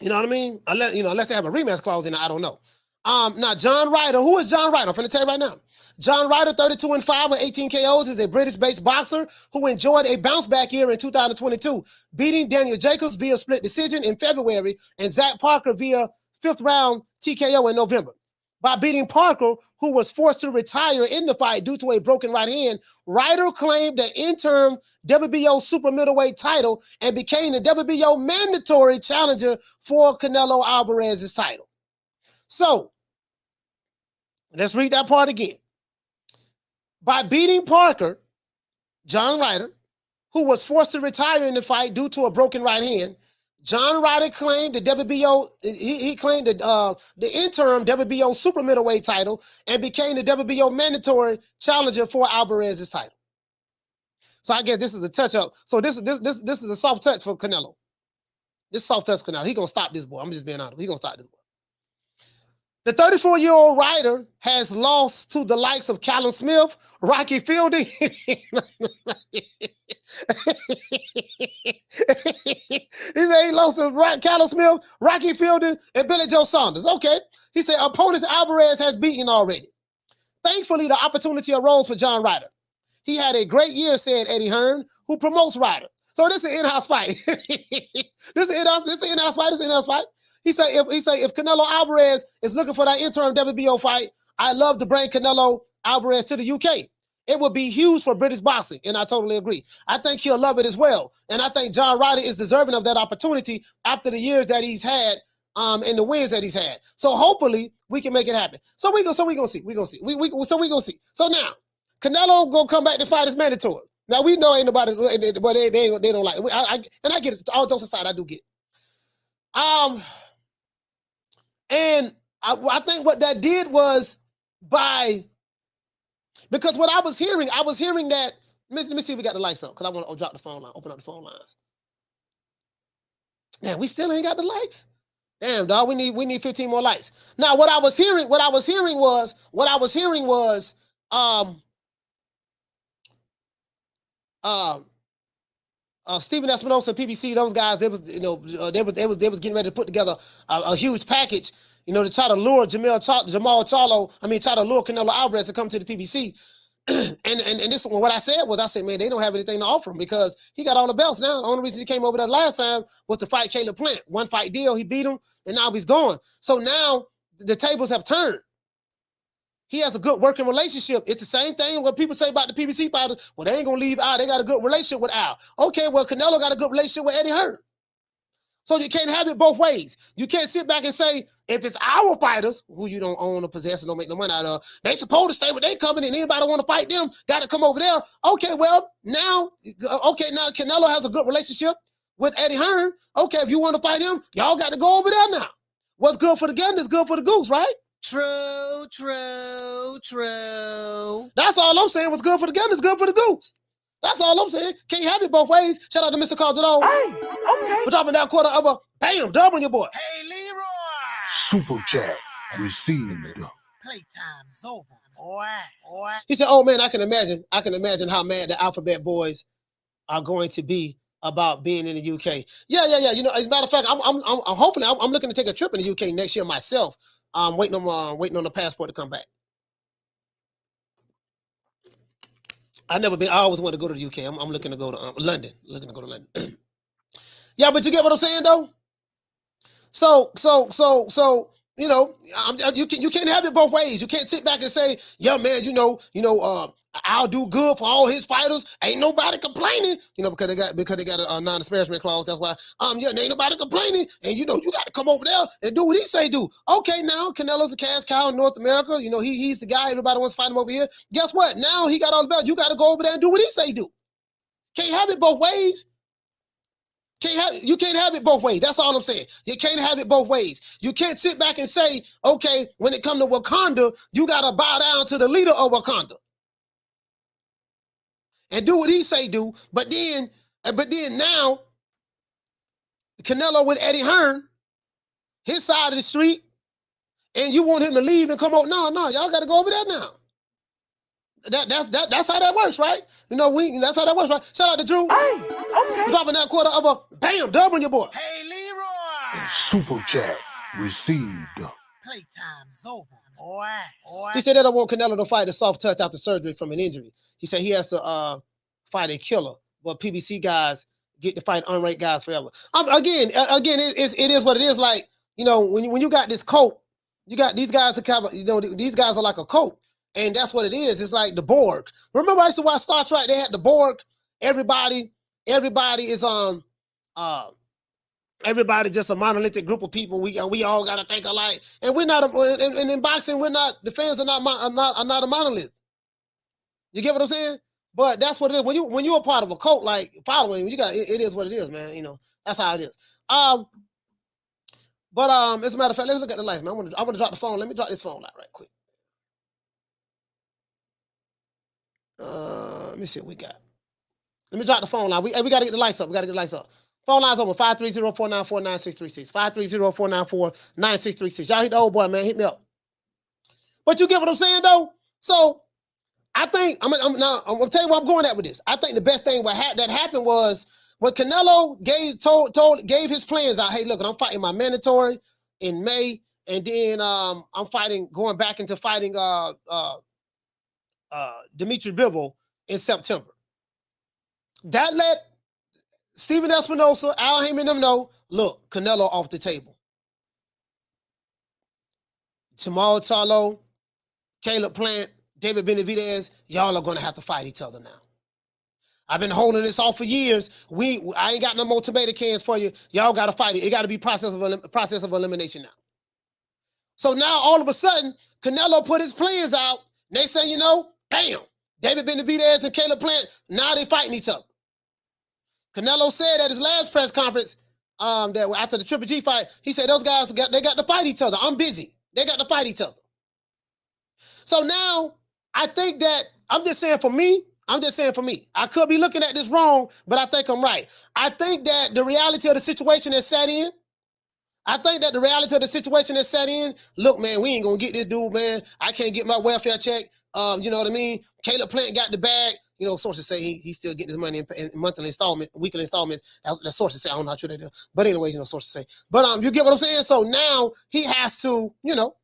You know what I mean? Unless they have a rematch clause in it, I don't know. Now, John Ryder, who is John Ryder? I'm going to tell you right now. John Ryder, 32-5 with 18 KOs, is a British-based boxer who enjoyed a bounce-back year in 2022, beating Daniel Jacobs via split decision in February and Zach Parker via fifth-round TKO in November. By beating Parker, who was forced to retire in the fight due to a broken right hand, Ryder claimed the interim WBO super middleweight title and became the WBO mandatory challenger for Canelo Alvarez's title. So, let's read that part again. By beating Parker, John Ryder, who was forced to retire in the fight due to a broken right hand, John Ryder claimed the WBO. He claimed the interim WBO super middleweight title and became the WBO mandatory challenger for Alvarez's title. So I guess this is a touch up. So this is a soft touch for Canelo. This soft touch for Canelo. He gonna stop this boy. I'm just being honest. He gonna stop this boy. The 34-year-old Ryder has lost to the likes of Callum Smith, Rocky Fielding. He said he lost to Callum Smith, Rocky Fielding, and Billy Joe Saunders. Okay. He said opponents Alvarez has beaten already. Thankfully, the opportunity arose for John Ryder. He had a great year, said Eddie Hearn, who promotes Ryder. So this is an in-house fight. This is an in-house fight. He said if Canelo Alvarez is looking for that interim WBO fight, I love to bring Canelo Alvarez to the UK. It would be huge for British boxing, and I totally agree. I think he'll love it as well, and I think John Ryder is deserving of that opportunity after the years that he's had and the wins that he's had. So hopefully we can make it happen. So we gonna see. So now Canelo gonna come back to fight as mandatory. Now we know ain't nobody, but they don't like it. And I get it. All jokes aside, I do get it. And I think what that did was because what I was hearing that, let me see if we got the lights up, because I want to drop the phone line, open up the phone lines. Damn, we still ain't got the lights. Damn, dog, we need 15 more lights. Now, what I was hearing was Stephen Espinosa, PBC, those guys, they was getting ready to put together a huge package, to try to lure Jermall Charlo, try to lure Canelo Alvarez to come to the PBC. and this what I said, man, they don't have anything to offer him because he got all the belts now. The only reason he came over there last time was to fight Caleb Plant. One fight deal, he beat him, and now he's gone. So now the tables have turned. He has a good working relationship. It's the same thing what people say about the PBC fighters. Well, they ain't gonna leave Al. They got a good relationship with Al. Okay, well, Canelo got a good relationship with Eddie Hearn. So you can't have it both ways. You can't sit back and say, if it's our fighters, who you don't own or possess and don't make no money out of, they supposed to stay with their company and anybody want to fight them, got to come over there. Okay, well, now Canelo has a good relationship with Eddie Hearn. Okay, if you want to fight him, y'all got to go over there now. What's good for the gander is good for the goose, right? True. That's all I'm saying. What's good for the gander is good for the goose. That's all I'm saying. Can't have it both ways. Shout out to Mr. Caldero. Hey, okay. We're dropping that quarter of a bam, dub on your boy. Hey, Leroy. Super chat received. Playtime's over, boy. He said, "Oh man, I can imagine how mad the Alphabet Boys are going to be about being in the UK." Yeah. You know, as a matter of fact, I'm hopefully I'm looking to take a trip in the UK next year myself. I'm waiting on the passport to come back. I've never been. I always want to go to the UK. I'm looking to go to London. Yeah, but you get what I'm saying though. So you know, you can't have it both ways. You can't sit back and say, "Yeah, man, I'll do good for all his fighters. Ain't nobody complaining, you know, because they got a non-disparagement clause. That's why, ain't nobody complaining. And you got to come over there and do what he say do. Okay, now Canelo's a cash cow in North America. You know, he's the guy. Everybody wants to fight him over here. Guess what? Now he got all the belt. You got to go over there and do what he say do. Can't have it both ways. You can't have it both ways. That's all I'm saying. You can't have it both ways. You can't sit back and say, okay, when it comes to Wakanda, you got to bow down to the leader of Wakanda and do what he say do. But then now, Canelo with Eddie Hearn, his side of the street, and you want him to leave and come out. No, y'all got to go over there now. That's how that works, right? You know, that's how that works, right? Shout out to Drew. Hey, okay. Dropping that quarter of a bam, dub on your boy. Hey, Leroy. Super chat received. Playtime's over, boy. He said they don't want Canelo to fight a soft touch after surgery from an injury. He said he has to fight a killer, but PBC guys get to fight unranked guys forever. Again, it is what it is. Like, you know, when you got this coat, you got these guys to cover. You know, these guys are like a coat. And that's what it is. It's like the Borg. Remember I used to watch Star Trek? They had the Borg. Everybody is everybody just a monolithic group of people. We all gotta think alike. And we're not. And in boxing, we're not. The fans are not a monolith. You get what I'm saying? But that's what it is. When you're a part of a cult, like following, you got it is what it is, man. You know, that's how it is. But as a matter of fact, let's look at the lights, man. I want to drop the phone. Let me drop this phone light right quick. Let me see what we got. Let me drop the phone line. We got to get the lights up. Phone line's open, 530-494-9636. 530-494-9636. Y'all hit the old boy, man. Hit me up. But you get what I'm saying, though? So, I think, I'm going to tell you where I'm going at with this. I think the best thing that happened was when Canelo gave his plans out, hey, look, I'm fighting my mandatory in May, and then I'm going back into fighting Dimitri Bivol in September. That let Stephen Espinosa, Al Haymon them know, look, Canelo off the table. Jermall Charlo, Caleb Plant, David Benavidez, y'all are going to have to fight each other now. I've been holding this off for years. I ain't got no more tomato cans for you. Y'all got to fight it. It got to be process of elimination now. So now all of a sudden, Canelo put his plans out. They say, you know, bam, David Benavidez and Caleb Plant, now they fighting each other. Canelo said at his last press conference that after the Triple G fight, he said those guys got to fight each other. I'm busy. They got to fight each other. So now I think that I'm just saying for me. I could be looking at this wrong, but I think I'm right. I think that the reality of the situation is set in. Look, man, we ain't going to get this dude, man. I can't get my welfare check. You know what I mean? Caleb Plant got the bag. You know, sources say he's still getting his money in monthly installments, weekly installments. That sources say, I don't know how true that is. But anyways, you know, sources say. But you get what I'm saying? So now he has to, you know,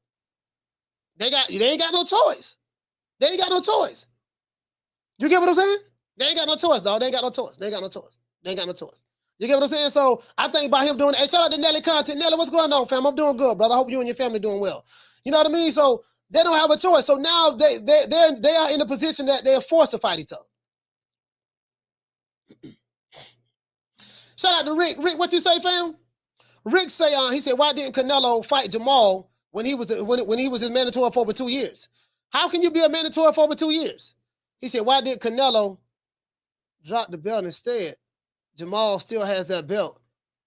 they ain't got no choice. You get what I'm saying? They ain't got no choice, dog. They ain't got no choice. You get what I'm saying? So I think by him doing it. Hey, shout out to Nelly Content. Nelly, what's going on, fam? I'm doing good, brother. I hope you and your family doing well. You know what I mean? So they don't have a choice. So now they are in a position that they're forced to fight each other. Shout out to Rick. Rick, what you say, fam? Rick say, he said, why didn't Canelo fight Jermall when he was his mandatory for over 2 years? How can you be a mandatory for over 2 years? He said, why did Canelo drop the belt instead? Jermall still has that belt,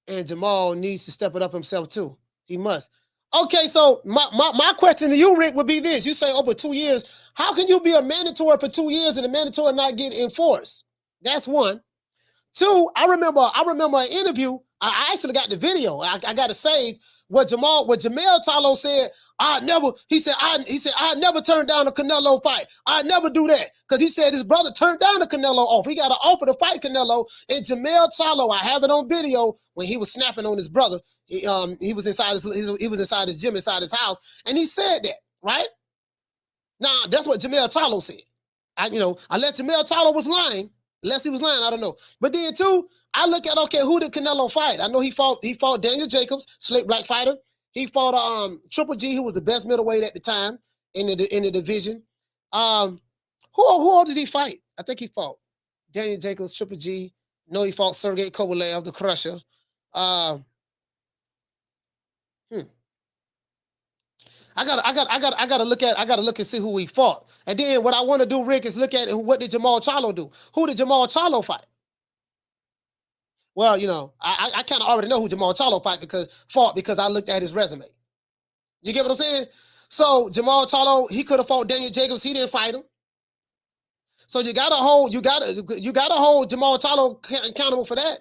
and Jermall needs to step it up himself too. He must. Okay, so my question to you, Rick, would be this. You say over 2 years. How can you be a mandatory for 2 years and the mandatory not get enforced? That's one. Two, I remember an interview. I actually got the video. I got it saved. What Jermall Charlo said, I never turned down a Canelo fight. I never do that. Because he said his brother turned down the Canelo offer. He got an offer to fight Canelo. And Jermall Charlo, I have it on video when he was snapping on his brother. He was inside his gym, inside his house, and he said that, right? Now, that's what Jermall Charlo said. Unless Jermall Charlo was lying, I don't know. But then too, I look at, okay, who did Canelo fight? I know he fought Daniel Jacobs, slick black fighter. He fought Triple G, who was the best middleweight at the time in the division. Who all did he fight? I think he fought Daniel Jacobs, Triple G. No, he fought Sergey Kovalev, the Crusher. I gotta look and see who he fought. And then what I want to do, Rick, is look at what did Jermall Charlo do? Who did Jermall Charlo fight? Well, I kind of already know who Jermall Charlo fought because I looked at his resume. You get what I'm saying? So Jermall Charlo, he could have fought Daniel Jacobs. He didn't fight him. So you gotta hold Jermall Charlo accountable for that,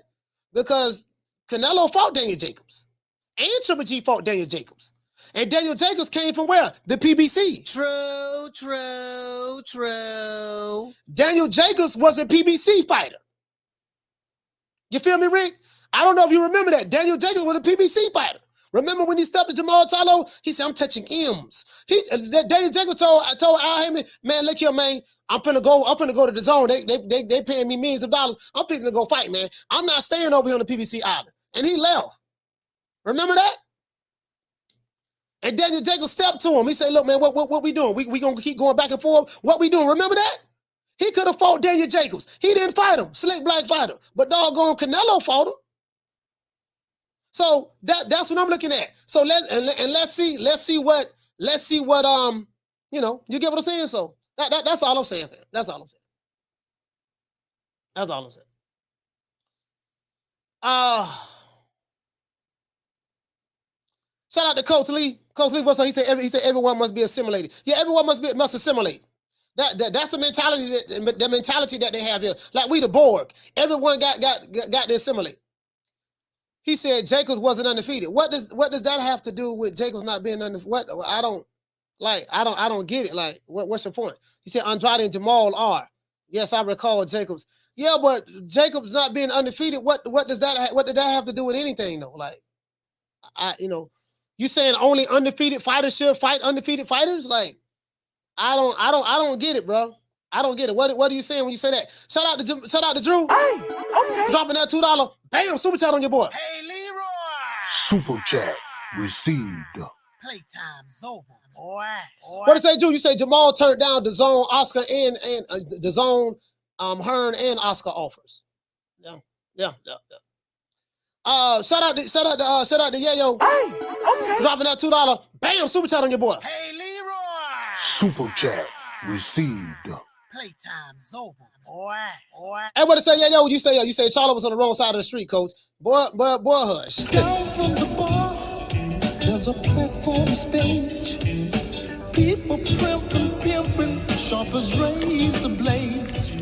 because Canelo fought Daniel Jacobs, and Triple G fought Daniel Jacobs. And Daniel Jacobs came from where? The PBC. True. Daniel Jacobs was a PBC fighter. You feel me, Rick? I don't know if you remember that. Daniel Jacobs was a PBC fighter. Remember when he stepped to Jermall Charlo? He said, I'm touching M's. Daniel Jacobs told Al Haymon, man, look here, man. I'm finna go to the zone. They paying me millions of dollars. I'm fixing to go fight, man. I'm not staying over here on the PBC island. And he left. Remember that? And Daniel Jacobs stepped to him. He said, look, man, what we doing? We gonna keep going back and forth? What we doing? Remember that? He could have fought Daniel Jacobs. He didn't fight him. Slick black fighter. But doggone Canelo fought him. So that's what I'm looking at. So let's see what you get what I'm saying? So that's all I'm saying, fam. That's all I'm saying. Shout out to Coach Lee. Coach Lee, he said everyone must be assimilated. Yeah, everyone must assimilate. That's the mentality that they have here. Like we the Borg. Everyone got to assimilate. He said Jacobs wasn't undefeated. What does that have to do with Jacobs not being undefeated? What I don't get it. Like what's your point? He said Andrade and Jermall are. Yes, I recall Jacobs. Yeah, but Jacobs not being undefeated. What did that have to do with anything though? Like you saying only undefeated fighters should fight undefeated fighters? Like I don't get it, bro. I don't get it. What are you saying when you say that? Shout out to Drew. Hey, okay. Dropping that $2. Bam, super chat on your boy. Hey, Leroy. Super chat received. Playtime's over, boy. What did it say, Drew? You say Jermall turned down the Zone, Oscar, and the Zone, Hearn and Oscar offers. Yeah. Shout out to Yayo. Hey, okay. Dropping that $2. Bam, super chat on your boy. Hey, Leroy. Super chat received. Playtime's over, boy. Hey, what to say, Yayo? You say Charlo was on the wrong side of the street, coach. Boy, hush. Down from the bar, there's a platform stage. People pimping, sharp as razor blades.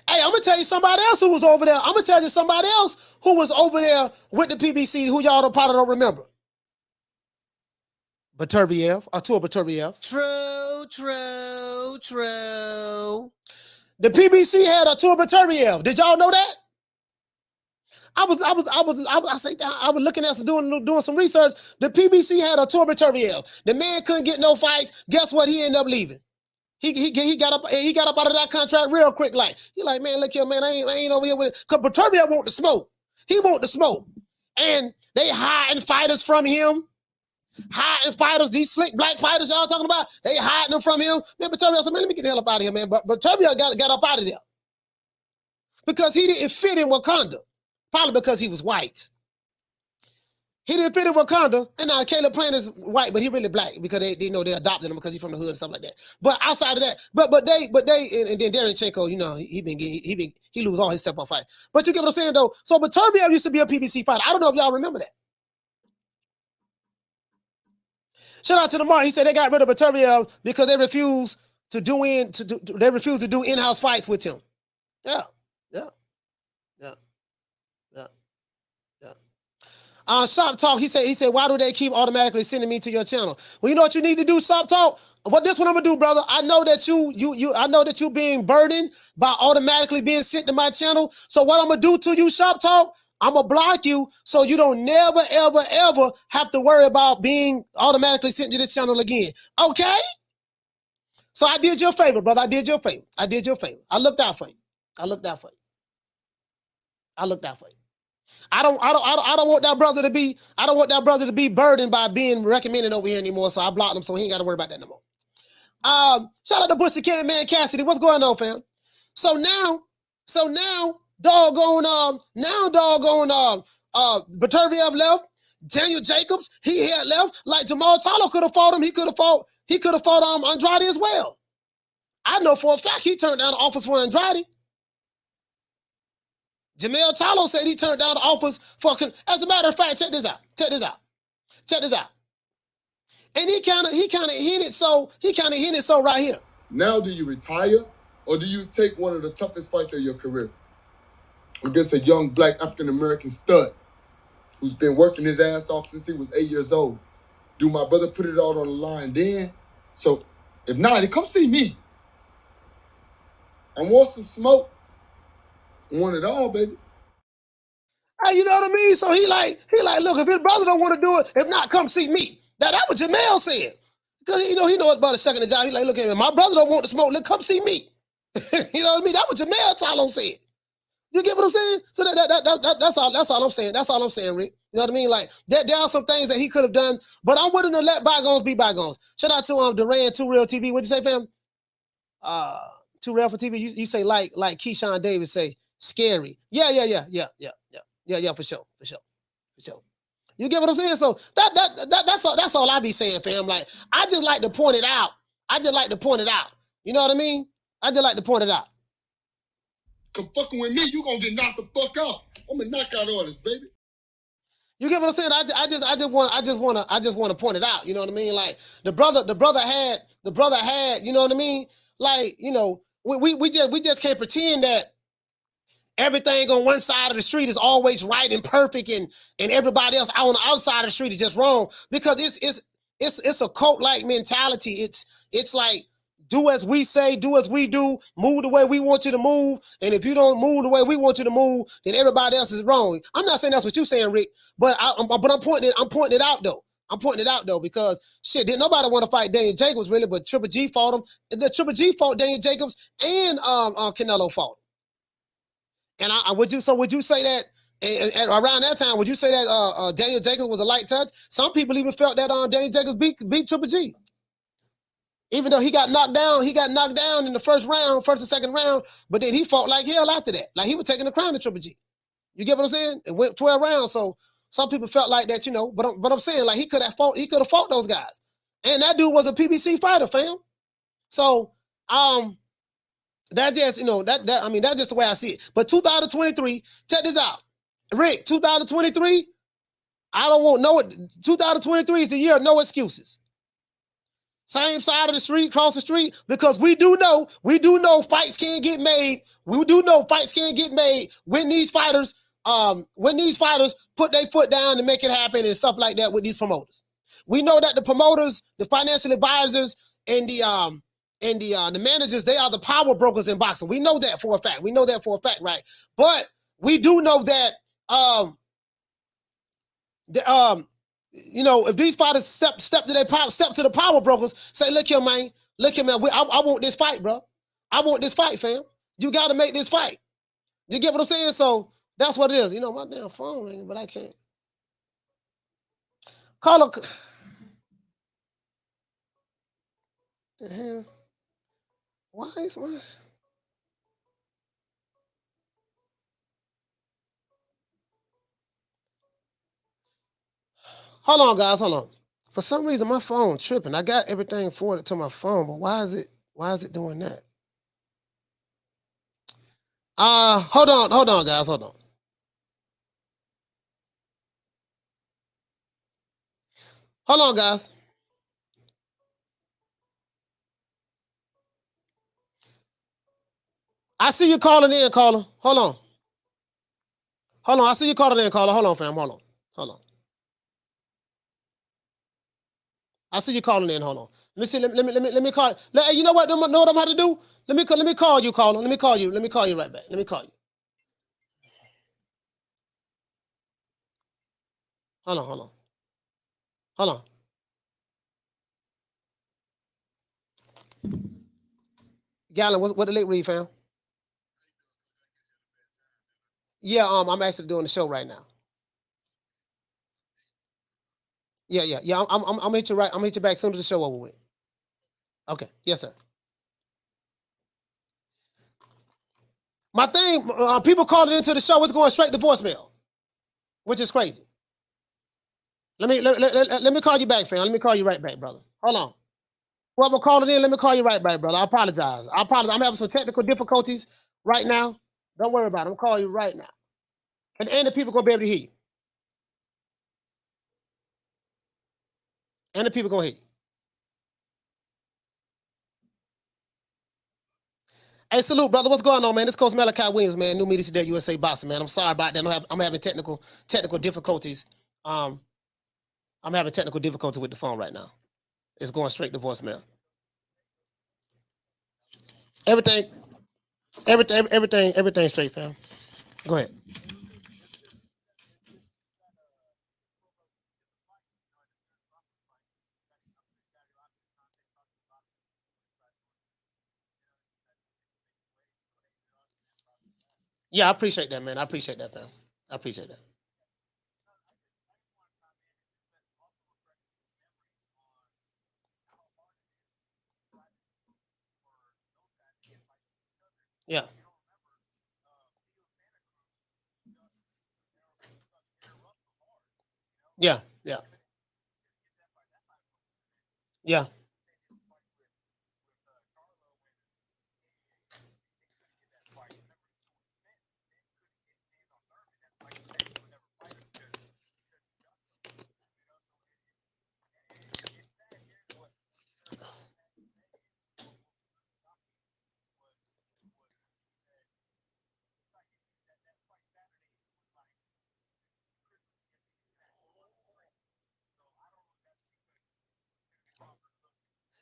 Hey, I'm gonna tell you somebody else who was over there. I'm gonna tell you somebody else who was over there with the PBC, who y'all probably don't remember. Beterbiev, Artur Beterbiev. True. The PBC had Artur Beterbiev. Did y'all know that? I was looking at doing some research. The PBC had Artur Beterbiev. The man couldn't get no fights. Guess what? He ended up leaving. He got up out of that contract real quick. Like he like, man, look here, man, I ain't over here with it. Cause Beterbiev want the smoke. He want the smoke, and they hiding fighters from him. Hiding fighters, these slick black fighters y'all talking about, they hiding them from him. Man, Beterbiev said, man, let me get the hell up out of here, man. But Beterbiev got up out of there because he didn't fit in Wakanda, probably because he was white. He didn't fit in Wakanda. And now Caleb Plant is white, but he really black because they know they adopted him because he's from the hood and stuff like that. But outside of that, but they and then Darren Chenko, you know, he lose all his step on fight. But you get what I'm saying though. So but Turbiev used to be a PBC fighter. I don't know if y'all remember that. Shout out to the Mark. He said they got rid of Turbiev because they refused to do in-house fights with him. Yeah. Shop Talk, he said, why do they keep automatically sending me to your channel? Well, you know what you need to do, Shop Talk? What this one I'm gonna do, brother? I know that I know that you being burdened by automatically being sent to my channel. So what I'm gonna do to you, Shop Talk, I'm gonna block you so you don't never, ever, ever have to worry about being automatically sent to this channel again. Okay? So I did your favor, brother. I did your favor. I looked out for you. I looked out for you. I don't want that brother to be, burdened by being recommended over here anymore. So I blocked him, so he ain't got to worry about that no more. Shout out to Bussy Cat Man Cassidy. What's going on, fam? So now, Beterbiev left. Daniel Jacobs, he had left. Like Jermall Charlo could have fought him. He could have fought Andrade as well. I know for a fact he turned down the offers for Andrade. Jermall Charlo said he turned down the offers for. As a matter of fact, check this out. And he kind of hinted so right here. Now, do you retire or do you take one of the toughest fights of your career against a young black African-American stud who's been working his ass off since he was 8 years old? Do my brother put it out on the line then? So if not, then come see me. I want some smoke. I want it all, baby. Hey, you know what I mean? So he like, look, if his brother don't want to do it, if not, come see me. That what Jermall said. Because he know about a second job. He like, look at me, my brother don't want to smoke, let come see me. You know what I mean? That what Jermall Charlo said. You get what I'm saying? So that's all I'm saying. That's all I'm saying, Rick. You know what I mean? Like there are some things that he could have done, but I'm willing to let bygones be bygones. Shout out to Duran, Too Real TV. What'd you say, fam? Too Real for TV. You say like Keyshawn Davis say, scary. Yeah, for sure. You get what I'm saying? So that's all I be saying, fam. Like I just like to point it out. You know what I mean? I just like to point it out. Come fucking with me, you gonna get knocked the fuck out. I'm a knockout artist, baby. You get what I'm saying? I just want to point it out. You know what I mean? Like the brother had. You know what I mean? Like we just can't pretend that everything on one side of the street is always right and perfect, and everybody else out on the outside of the street is just wrong, because it's a cult-like mentality. It's like, do as we say, do as we do, move the way we want you to move, and if you don't move the way we want you to move, then everybody else is wrong. I'm not saying that's what you're saying, Rick, but I'm pointing it out though. I'm pointing it out though, because shit, didn't nobody want to fight Daniel Jacobs really, but Triple G fought him. The Triple G fought Daniel Jacobs, and Canelo fought him. And would you say that around that time, would you say that Daniel Jacobs was a light touch? Some people even felt that Daniel Jacobs beat Triple G. Even though he got knocked down in the first and second round, but then he fought like hell after that. Like he was taking the crown to Triple G. You get what I'm saying? It went 12 rounds. So some people felt like that, but I'm saying, like, he could have fought those guys. And that dude was a PBC fighter, fam. So that just, that's just the way I see it. But 2023, check this out. Rick, 2023, I don't want no, 2023 is the year of no excuses. Same side of the street, cross the street, because we do know fights can get made. We do know fights can get made when these fighters put their foot down and make it happen and stuff like that with these promoters. We know that the promoters, the financial advisors, and the managers, they are the power brokers in boxing. We know that for a fact. Right? But we do know that if these fighters step to the power brokers, say, look here, man, I want this fight, bro. I want this fight, fam. You got to make this fight. You get what I'm saying? So that's what it is. My damn phone ringing, but I can't. Call her. The hell? Why is my... Hold on, guys. Hold on. For some reason, my phone tripping. I got everything forwarded to my phone, but why is it doing that? Hold on, guys. Hold on. Hold on, guys. I see you calling in, caller. Hold on. Hold on. I see you calling in, caller. Hold on, fam. Hold on. Hold on. I see you calling in. Hold on. Let me see. Let me call. You know what? Know what I'm about to do? Let me call you, caller. Let me call you. Let me call you right back. Let me call you. Hold on. Hold on. Hold on. Gallon, what the late read, fam? Yeah, I'm actually doing the show right now. Yeah. I'm gonna hit you right. I'm gonna hit you back soon as the show over with. Okay. Yes, sir. My thing, people calling into the show, it's going straight to voicemail, which is crazy. Let me call you back, fam. Let me call you right back, brother. Hold on. Whoever calling in, let me call you right back, brother. I apologize. I'm having some technical difficulties right now. Don't worry about it. I'm calling you right now. And the people gonna be able to hear you. And the people gonna hear you. Hey, salute, brother. What's going on, man? This Coach Malachi Williams, man. New Media Today, USA Boxing, man. I'm sorry about that. I'm having technical difficulties. I'm having technical difficulty with the phone right now. It's going straight to voicemail. Everything straight, fam. Go ahead. Yeah, I appreciate that, man. I appreciate that, fam. I appreciate that. Yeah. Yeah. Yeah. Yeah.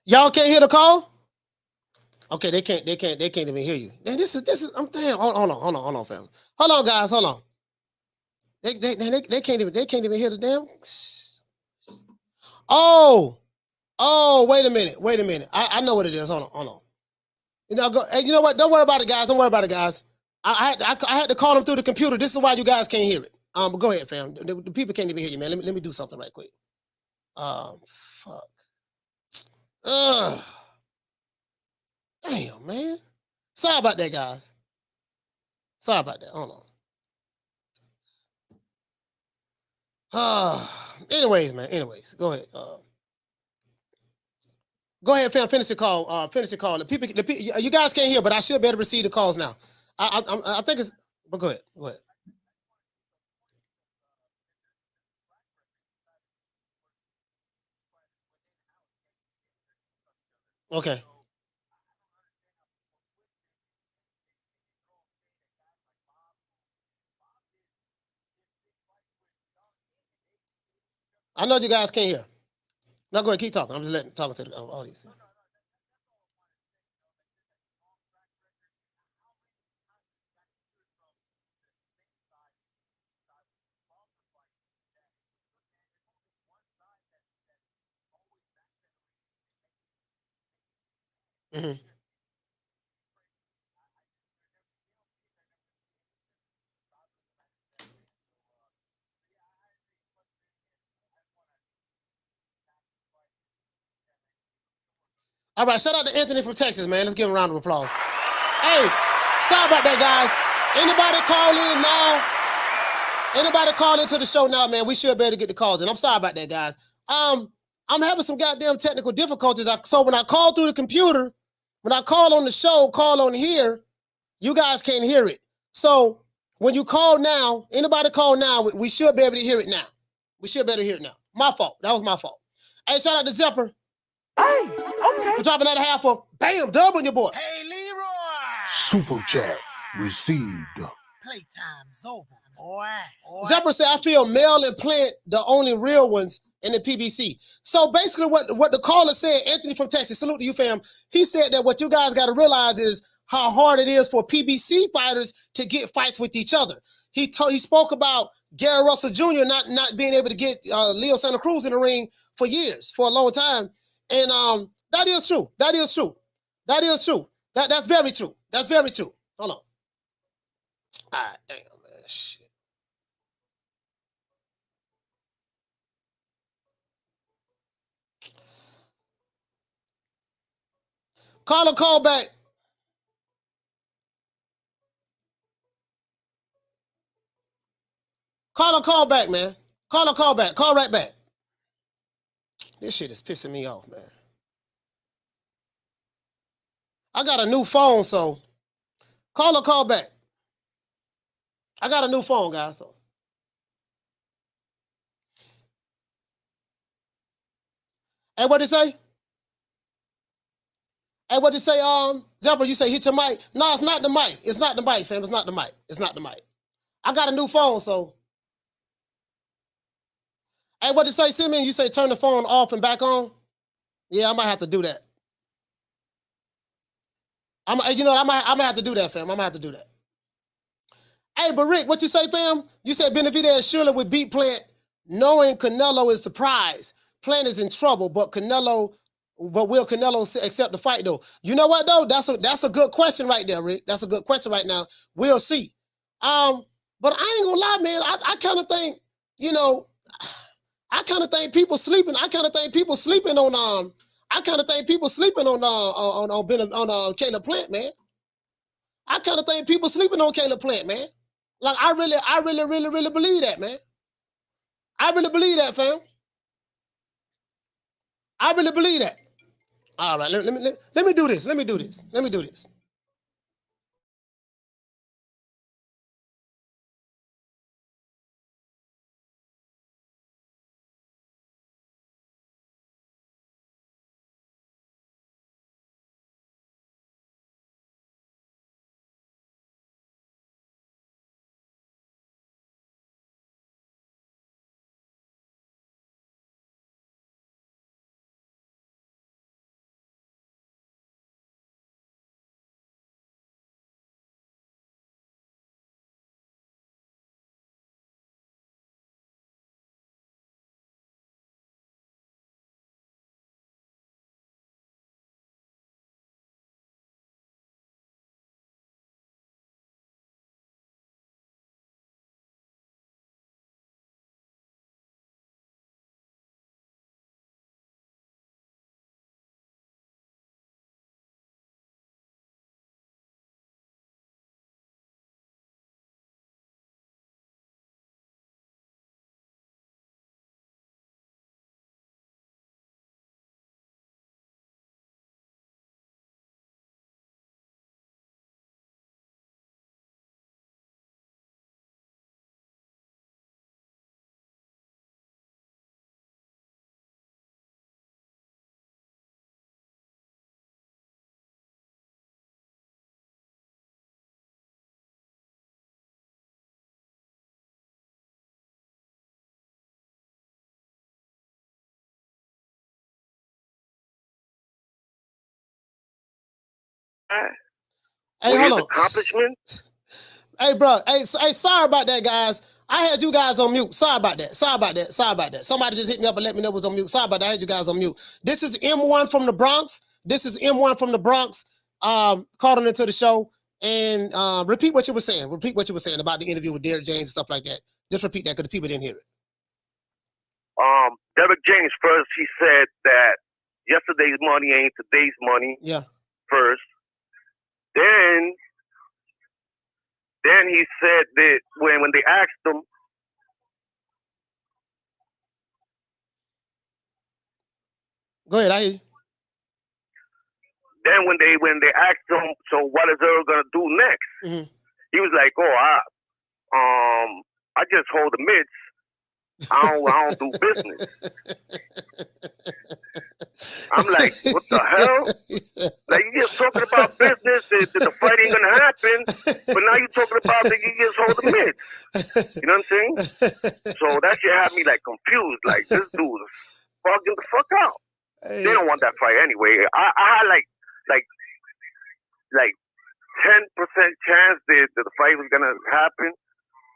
Y'all can't hear the call? Okay, they can't even hear you. Man, this is I'm damn. Hold on, fam. Hold on, guys. Hold on. They can't even hear the damn. Oh, wait a minute. I know what it is. Hold on. Hey, you know what? Don't worry about it, guys. Don't worry about it, guys. I had to call them through the computer. This is why you guys can't hear it. But go ahead, fam. The people can't even hear you, man. Let me do something right quick. Fuck. Damn, man. Sorry about that, guys. Sorry about that. Hold on. Anyways, man. Anyways, go ahead. Go ahead, fam. Finish the call. Finish the call. The people, you guys can't hear, but I should be able to receive the calls now. I think it's. But go ahead. Go ahead. Okay. I know you guys can't hear. Now go ahead, keep talking. I'm just talking to the audience. Mm-hmm. All right, shout out to Anthony from Texas, man. Let's give him a round of applause. Hey, sorry about that, guys. Anybody call in now? Anybody call into the show now, man? We should be able to get the calls in. I'm sorry about that, guys. I'm having some goddamn technical difficulties. So when I call through the computer, when I call on the show, call on here, you guys can't hear it. So when you call now, anybody call now, we should be able to hear it now. We should be able to hear it now. My fault. That was my fault. Hey, shout out to Zepper. Hey, okay. For dropping that half of bam, dub on your boy. Hey, Leroy. Super chat received. Playtime's over, boy. Zephyr said, I feel Mel and Plant the only real ones in the PBC. So basically what the caller said, Anthony from Texas, salute to you, fam. He said that what you guys got to realize is how hard it is for PBC fighters to get fights with each other. He spoke about Gary Russell Jr. not being able to get Leo Santa Cruz in the ring for years, for a long time. And that is true. That is true. That is true. That's very true. That's very true. Hold on. All right, damn, man. Shit. Call back. Call back, man. Call back. Call right back. This shit is pissing me off, man. I got a new phone, so call back. I got a new phone, guys, so. Hey, what'd it say? Hey, what'd it say, Zephyr, you say hit your mic? No, it's not the mic. It's not the mic, fam. It's not the mic. It's not the mic. I got a new phone, so. Hey, what'd it say, Simeon? You say turn the phone off and back on? Yeah, I might have to do that. You know what? I might have to do that, fam. I might have to do that. Hey, but Rick, what you say, fam? You said Benavidez surely would beat Plant, knowing Canelo is the prize. Plant is in trouble, but will Canelo accept the fight, though? You know what, though? That's a good question right there, Rick. That's a good question right now. We'll see. But I ain't gonna lie, man. I kind of think, you know, I kind of think people sleeping. I kind of think people sleeping on Caleb Plant, man. I kind of think people sleeping on Caleb Plant, man. Like I really believe that, man. I really believe that, fam. I really believe that. All right, let me do this. Let me do this. Hey, hold on. Accomplishments. Hey, bro. Hey, sorry about that, guys. I had you guys on mute. Sorry about that. Somebody just hit me up and let me know it was on mute. Sorry about that. I had you guys on mute. This is M1 from the Bronx. Calling into the show. And repeat what you were saying. Repeat what you were saying about the interview with Derrick James and stuff like that. Just repeat that because the people didn't hear it. Derrick James first, he said that yesterday's money ain't today's money. Yeah. First. Then he said that when they asked him Go ahead, I hear you. Then when they asked him, so what is Earl gonna do next? Mm-hmm. He was like, I just hold the mids. I don't do business. I'm like, what the hell? Like, you just talking about business, that the fight ain't gonna happen, but now you're talking about that you just hold the mids. You know what I'm saying? So that shit had me like confused. Like, this dude is fucking the fuck out. They don't want that fight anyway. I had like 10% chance that the fight was gonna happen,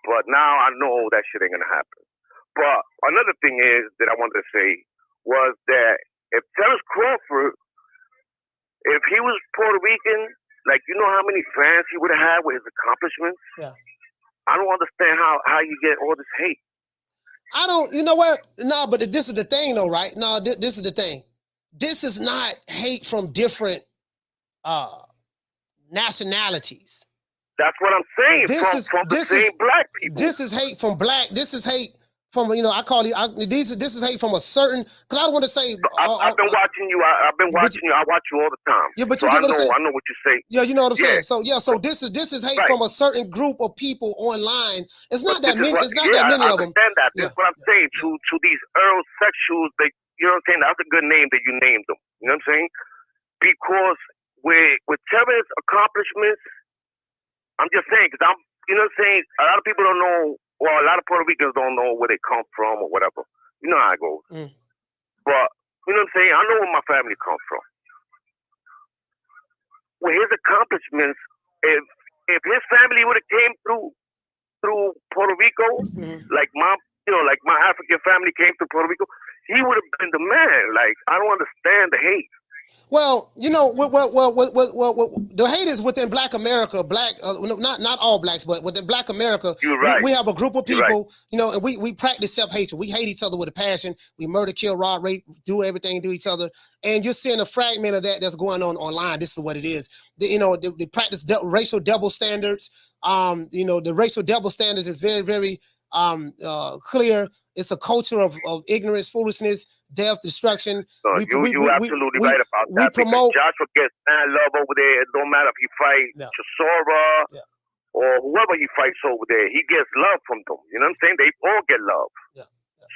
but now I know that shit ain't gonna happen. But another thing is that I wanted to say was that if Terence Crawford, if he was Puerto Rican, like, you know how many fans he would have had with his accomplishments? Yeah. I don't understand how you get all this hate. I don't, you know what? No, but this is the thing though, right? No, this is the thing. This is not hate from different nationalities. That's what I'm saying. From the same black people. This is hate from black. This is hate from, you know, I call it, this is hate from a certain, because I don't want to say. I've been watching you. I've been watching you. I watch you all the time. Yeah, but so you I get what I'm saying. I know what you say. Yeah, you know what I'm saying. So yeah, so this is hate from a certain group of people online. It's not that many. It's not that many of them. I understand that. That's what I'm saying. To these Earl sexuals, they, you know what I'm saying. That's a good name that you named them. You know what I'm saying? Because with Terence's accomplishments, I'm just saying, because you know what I'm saying. A lot of people don't know. Well, a lot of Puerto Ricans don't know where they come from or whatever. You know how it goes. But, you know what I'm saying? I know where my family comes from. With his accomplishments, if his family would have came through Puerto Rico, like my African family came through Puerto Rico, he would have been the man. Like, I don't understand the hate. Well, you know, the hate is within Black America. Not all blacks, but within Black America, You're right. we have a group of people, You're right. you know, and we practice self-hatred. We hate each other with a passion. We murder, kill, rob, rape, do everything to each other. And you're seeing a fragment of that's going on online. This is what it is. They practice racial double standards. You know, the racial double standards is very, very clear. It's a culture of ignorance, foolishness, death, destruction. No, you're absolutely right about that. Promote, because Joshua gets mad love over there. It don't matter if he fights Chisora or whoever he fights over there. He gets love from them. You know what I'm saying? They all get love.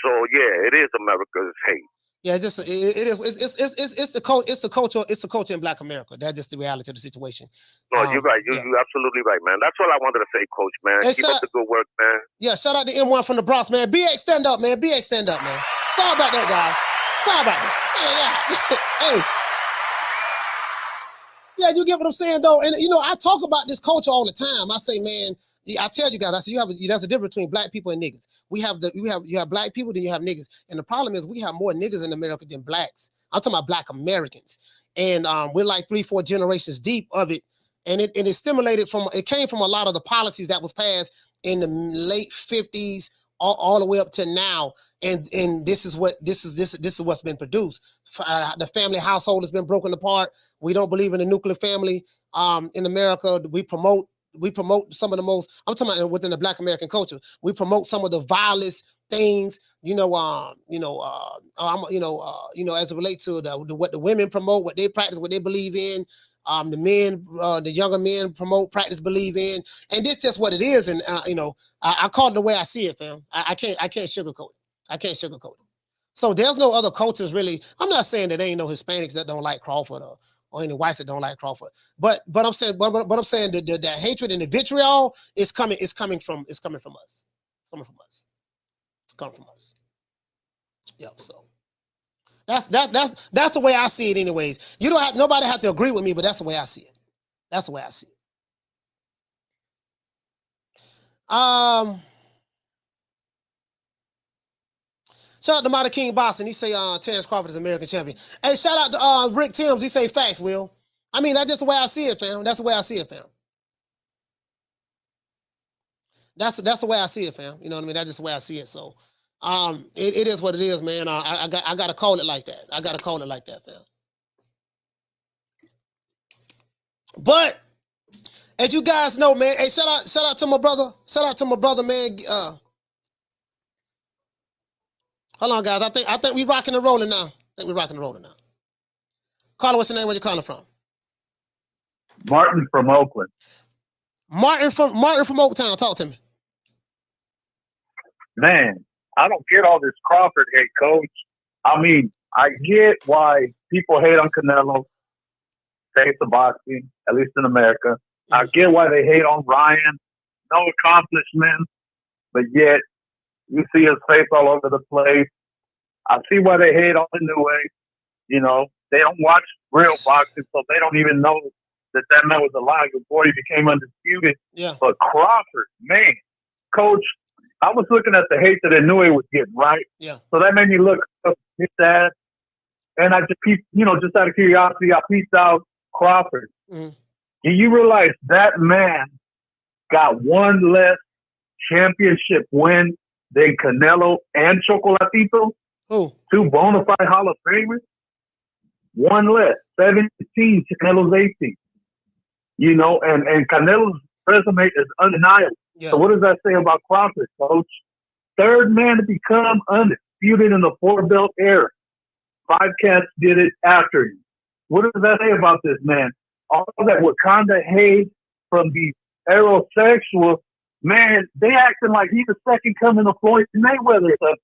So yeah, it is America's hate. Yeah, just it is. It's the culture in Black America. That's just the reality of the situation. No, you're right. You're absolutely right, man. That's all I wanted to say, Coach, man. Hey, keep up the good work, man. Yeah, shout out to M1 from the Bronx, man. BX, stand up, man. BX, stand up, man. Sorry about that, guys. Sorry about that. Hey. Yeah, you get what I'm saying, though. And you know, I talk about this culture all the time. I say, man, I tell you guys, I say there's a difference between black people and niggas. You have black people, then you have niggas. And the problem is we have more niggas in America than blacks. I'm talking about Black Americans. And we're like 3-4 generations deep of it. And it came from a lot of the policies that was passed in the late 50s all the way up to now. And this is what's been produced. The family household has been broken apart. We don't believe in the nuclear family. In America, we promote some of the most, I'm talking about within the Black American culture, we promote some of the vilest things, as it relates to what the women promote, what they practice, what they believe in. The men, the younger men practice, believe in, and this just what it is. And I call it the way I see it, fam. I can't sugarcoat it. I can't sugarcoat it. So there's no other cultures really. I'm not saying that there ain't no Hispanics that don't like Crawford or any whites that don't like Crawford. But I'm saying the hatred and the vitriol is coming from us. It's coming from us. It's coming from us. Yep. So that's the way I see it anyways. Nobody have to agree with me, but that's the way I see it. That's the way I see it. Shout out to Mighty King Boston. He say Terence Crawford is American champion. Hey, shout out to Rick Timms. He say facts, Will. I mean, that's just the way I see it, fam. That's the way I see it, fam. That's the way I see it, fam. You know what I mean? That's just the way I see it. So it is what it is, man. I gotta call it like that. I gotta call it like that, fam. But as you guys know, man, hey, shout out to my brother. Shout out to my brother, man. Hold on, guys. I think we rocking and rolling now. Caller, what's your name? Where you calling from? Martin from Oakland. Martin from Oaktown. Talk to me. Man, I don't get all this Crawford hate, Coach. I mean, I get why people hate on Canelo, face of boxing, at least in America. I get why they hate on Ryan, no accomplishments, but yet you see his face all over the place. I see why they hate on Inoue. You know, they don't watch real boxing, so they don't even know that man was alive before he became undisputed. Yeah. But Crawford, man, Coach, I was looking at the hate that Inoue was getting, right? Yeah. So that made me look up his dad, and I just just out of curiosity, I pieced out Crawford. Mm-hmm. Do you realize that man got one less championship win than Canelo and Chocolatito? Who? Two bona fide Hall of Famers? One less. 17, Canelo's 18. You know, and Canelo's resume is undeniable. Yeah. So what does that say about Crawford, Coach? Third man to become undisputed in the four-belt era. 5 cats did it after him. What does that say about this man? All that Wakanda hate from these aerosexuals, man, they acting like he's the second coming of Floyd Mayweather or something.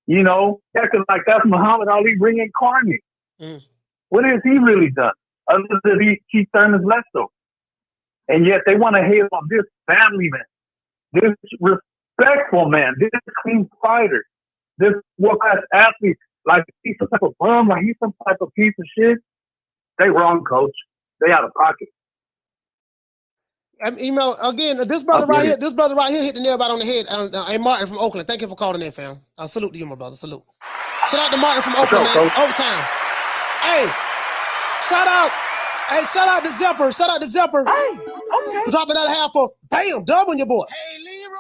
You know, acting like that's Muhammad Ali reincarnated. Mm. What has he really done other than he keep turning his left over? And yet they want to hate on this family man, this respectful man, this clean fighter, this world-class athlete, like he's some type of bum, like he's some type of piece of shit. They wrong, Coach. They out of pocket. Again, this brother right here hit the nail right on the head. Hey, Martin from Oakland, thank you for calling in, fam. Salute to you, my brother. Salute. Shout out to Martin from Oakland, man. Oaktown. Hey, shout out to Zepper. Shout out to Zepper. Hey, okay. Dropping that half for bam, dub on your boy. Hey, Leroy.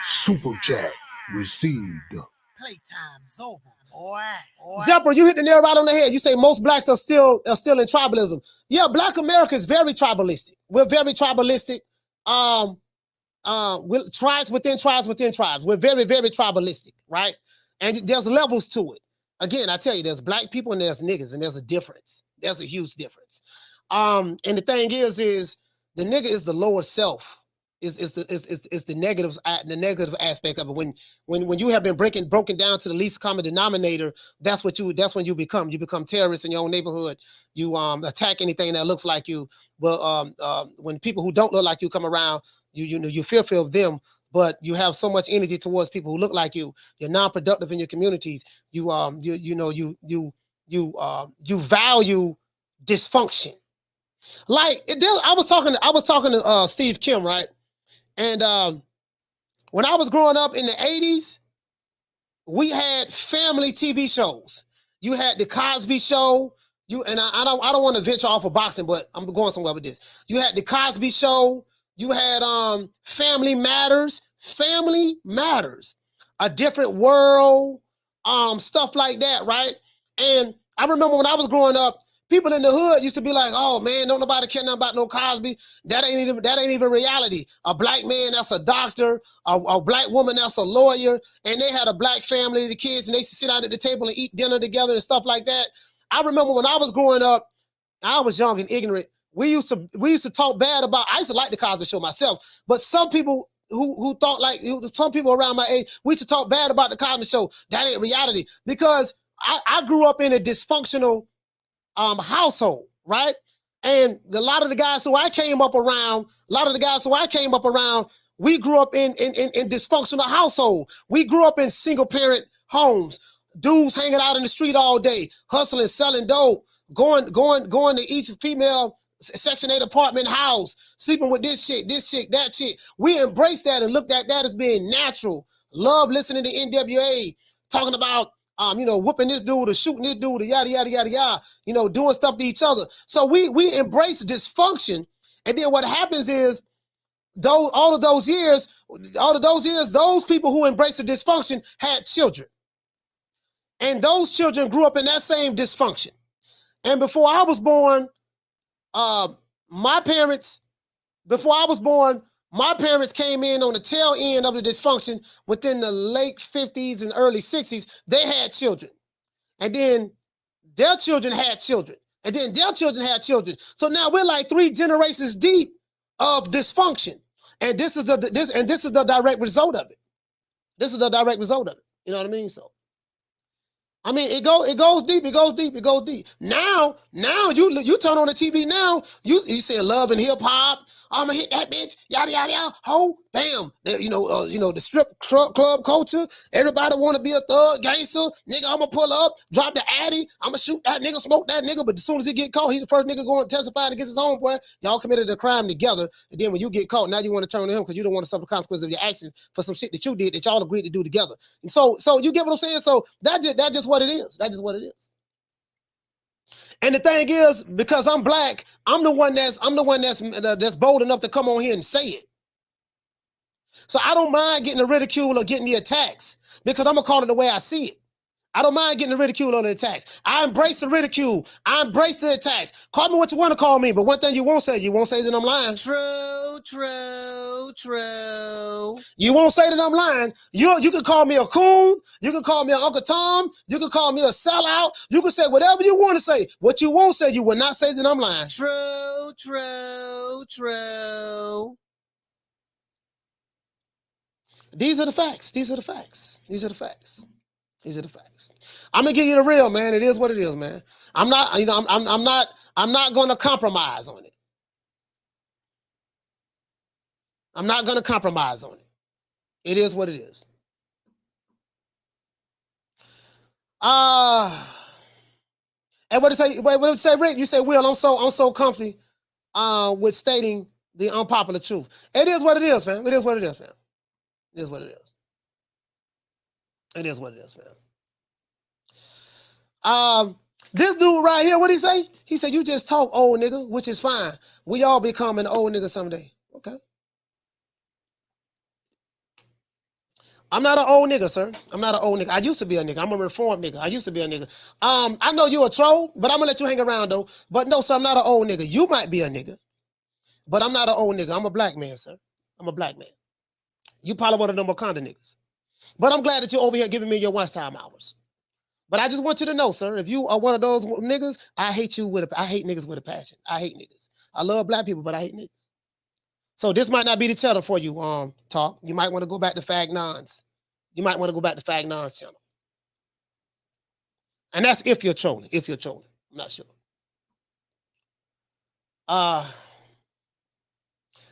Super chat received. Playtime's over, boy. Zepper, you hit the nail right on the head. You say most blacks are still in tribalism. Yeah, Black America is very tribalistic. We're very tribalistic. With tribes within tribes within tribes. We're very, very tribalistic, right? And there's levels to it. Again, I tell you, there's black people and there's niggas, and there's a difference. There's a huge difference. And the thing is the nigga is the lower self. Is the negative aspect of it. When you have been broken down to the least common denominator, that's when you become. You become terrorists in your own neighborhood. You attack anything that looks like you. But when people who don't look like you come around, you fearful of them. But you have so much energy towards people who look like you. You're non-productive in your communities. You value dysfunction. Like I was talking to Steve Kim, right? And when I was growing up in the 80s, we had family TV shows. You had the Cosby Show. I don't want to venture off of boxing, but I'm going somewhere with this. You had the Cosby Show. You had Family Matters, A Different World, stuff like that, right? And I remember when I was growing up, people in the hood used to be like, "Oh man, don't nobody care nothing about no Cosby. That ain't even reality. A black man that's a doctor, a black woman that's a lawyer, and they had a black family, the kids, and they used to sit out at the table and eat dinner together and stuff like that." I remember when I was growing up, I was young and ignorant. We used to talk bad about. I used to like the Cosby Show myself, but some people who thought like some people around my age, we used to talk bad about the Cosby Show. That ain't reality because I grew up in a dysfunctional household, right? And a lot of the guys who I came up around, we grew up in dysfunctional household. We grew up in single parent homes, dudes hanging out in the street all day, hustling, selling dope, going to each female Section 8 apartment house, sleeping with this chick, that chick. We embraced that and looked at that as being natural. Love listening to NWA, talking about whooping this dude or shooting this dude or yada, yada, yada, yada, doing stuff to each other. So we embrace dysfunction. And then what happens is all of those years, those people who embraced the dysfunction had children. And those children grew up in that same dysfunction. And before I was born, my parents came in on the tail end of the dysfunction within the late 50s and early 60s. They had children. And then their children had children. And then their children had children. So now we're like 3 generations deep of dysfunction. And this is the direct result of it. This is the direct result of it. You know what I mean? So I mean, it goes deep. Now you turn on the TV now, you say love and hip hop. I'ma hit that bitch, yada yada yada. Ho, bam. The strip club culture. Everybody want to be a thug gangster. Nigga, I'ma pull up, drop the addy. I'ma shoot that nigga, smoke that nigga. But as soon as he get caught, he the first nigga going to testify against his own boy. Y'all committed a crime together. And then when you get caught, now you want to turn to him because you don't want to suffer consequences of your actions for some shit that you did that y'all agreed to do together. And so you get what I'm saying? So that's just what it is. That's just what it is. And the thing is, because I'm black, I'm the one that's bold enough to come on here and say it. So I don't mind getting the ridicule or getting the attacks because I'm gonna call it the way I see it. I don't mind getting the ridicule or the attacks. I embrace the ridicule. I embrace the attacks. Call me what you want to call me, but one thing you won't say that I'm lying. True. You won't say that I'm lying. You can call me a coon. You can call me an Uncle Tom. You can call me a sellout. You can say whatever you want to say. What you won't say, you will not say that I'm lying. True. These are the facts. I'm gonna give you the real, man. It is what it is, man. I'm not gonna compromise on it. I'm not gonna compromise on it. It is what it is. And what did you say, Rick? You say, Will, I'm so comfy with stating the unpopular truth. It is what it is, fam. It is what it is, fam. It is what it is. It is what it is, fam. This dude right here, what'd he say? He said, you just talk, old nigga, which is fine. We all become an old nigga someday. Okay. I'm not an old nigga, sir. I'm not an old nigga. I used to be a nigga. I'm a reformed nigga. I used to be a nigga. I know you a troll, but I'm gonna let you hang around though. But no, sir, I'm not an old nigga. You might be a nigga, but I'm not an old nigga. I'm a black man, sir. I'm a black man. You probably one of them Wakanda niggas. But I'm glad that you're over here giving me your lunchtime hours. But I just want you to know, sir, if you are one of those niggas, I hate niggas with a passion. I hate niggas. I love black people, but I hate niggas. So this might not be the channel for you, Talk. You might want to go back to Fag Nons. You might want to go back to Fag Nons channel. And that's if you're trolling. If you're trolling. I'm not sure.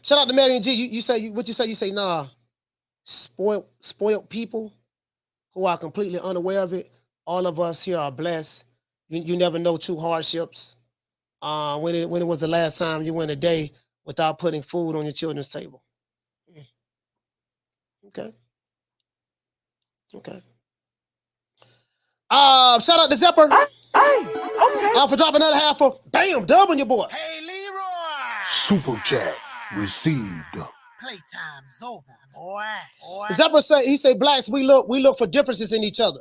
Shout out to Mary and G. You say, what you say? You say, nah, spoiled people who are completely unaware of it. All of us here are blessed. You never know true hardships. When it was the last time you went a day without putting food on your children's table. Okay. Shout out to Zepper. Okay. For dropping another half for bam, dubbing your boy. Hey, Leroy. Super chat received. Playtime's over, boy. Zepper say blacks, we look for differences in each other.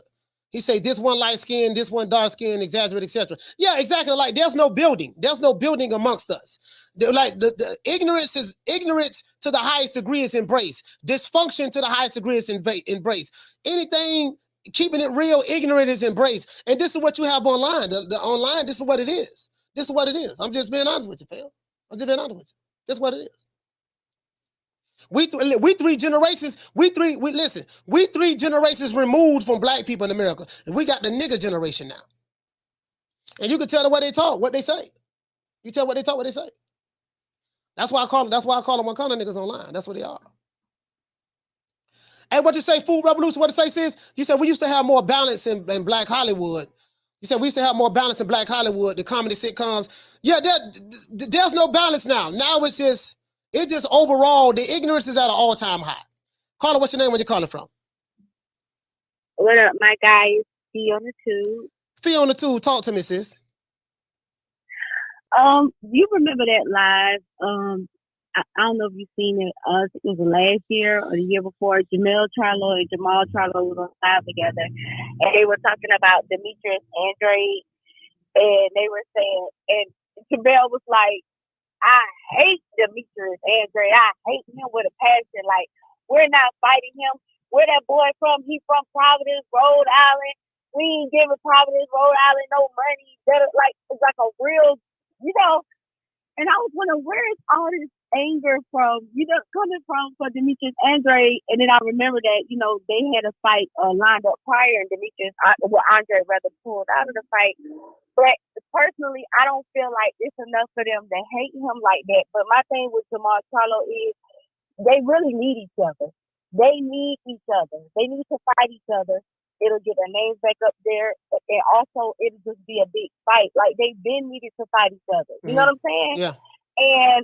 He say this one light skin, this one dark skin, exaggerate, etc. Yeah, exactly. Like there's no building. There's no building amongst us. Like the ignorance to the highest degree is embraced. Dysfunction to the highest degree is embraced. Anything keeping it real, ignorant is embraced. And this is what you have online. The online, this is what it is. This is what it is. I'm just being honest with you, fam. I'm just being honest with you. This is what it is. We three generations removed from black people in America. And we got the nigga generation now. And you can tell the way they talk, what they say. You tell what they talk, what they say. That's why I call them Wakanda niggas online. That's what they are. And what you say, Food Revolution, what it say, sis? You said we used to have more balance in Black Hollywood. You said we used to have more balance in Black Hollywood, the comedy sitcoms. Yeah, there's no balance now. Now it's just overall, the ignorance is at an all-time high. Carla, what's your name? Where you calling from? What up, my guys? Fee on the tube. Fee on the tube. Talk to me, sis. You remember that live? I don't know if you've seen it. I think it was last year or the year before. Jermall Charlo and Jermall Charlo was on live together, and they were talking about Demetrius Andrade, and they were saying, and Jermall was like, I hate Demetrius Andrade. I hate him with a passion. Like, we're not fighting him. Where that boy from? He from Providence, Rhode Island. we ain't giving Providence, Rhode Island no money. Like it's like a real, you know. And I was wondering, where is all this anger from, coming from for Demetrius Andrade? And then I remember that, they had a fight lined up prior, and Andre rather pulled out of the fight. But personally, I don't feel like it's enough for them to hate him like that. But my thing with Jermall Charlo is they really need each other. They need each other. They need to fight each other. It'll get their names back up there, and also it'll just be a big fight. Like they've been needed to fight each other. You know what I'm saying? Yeah. And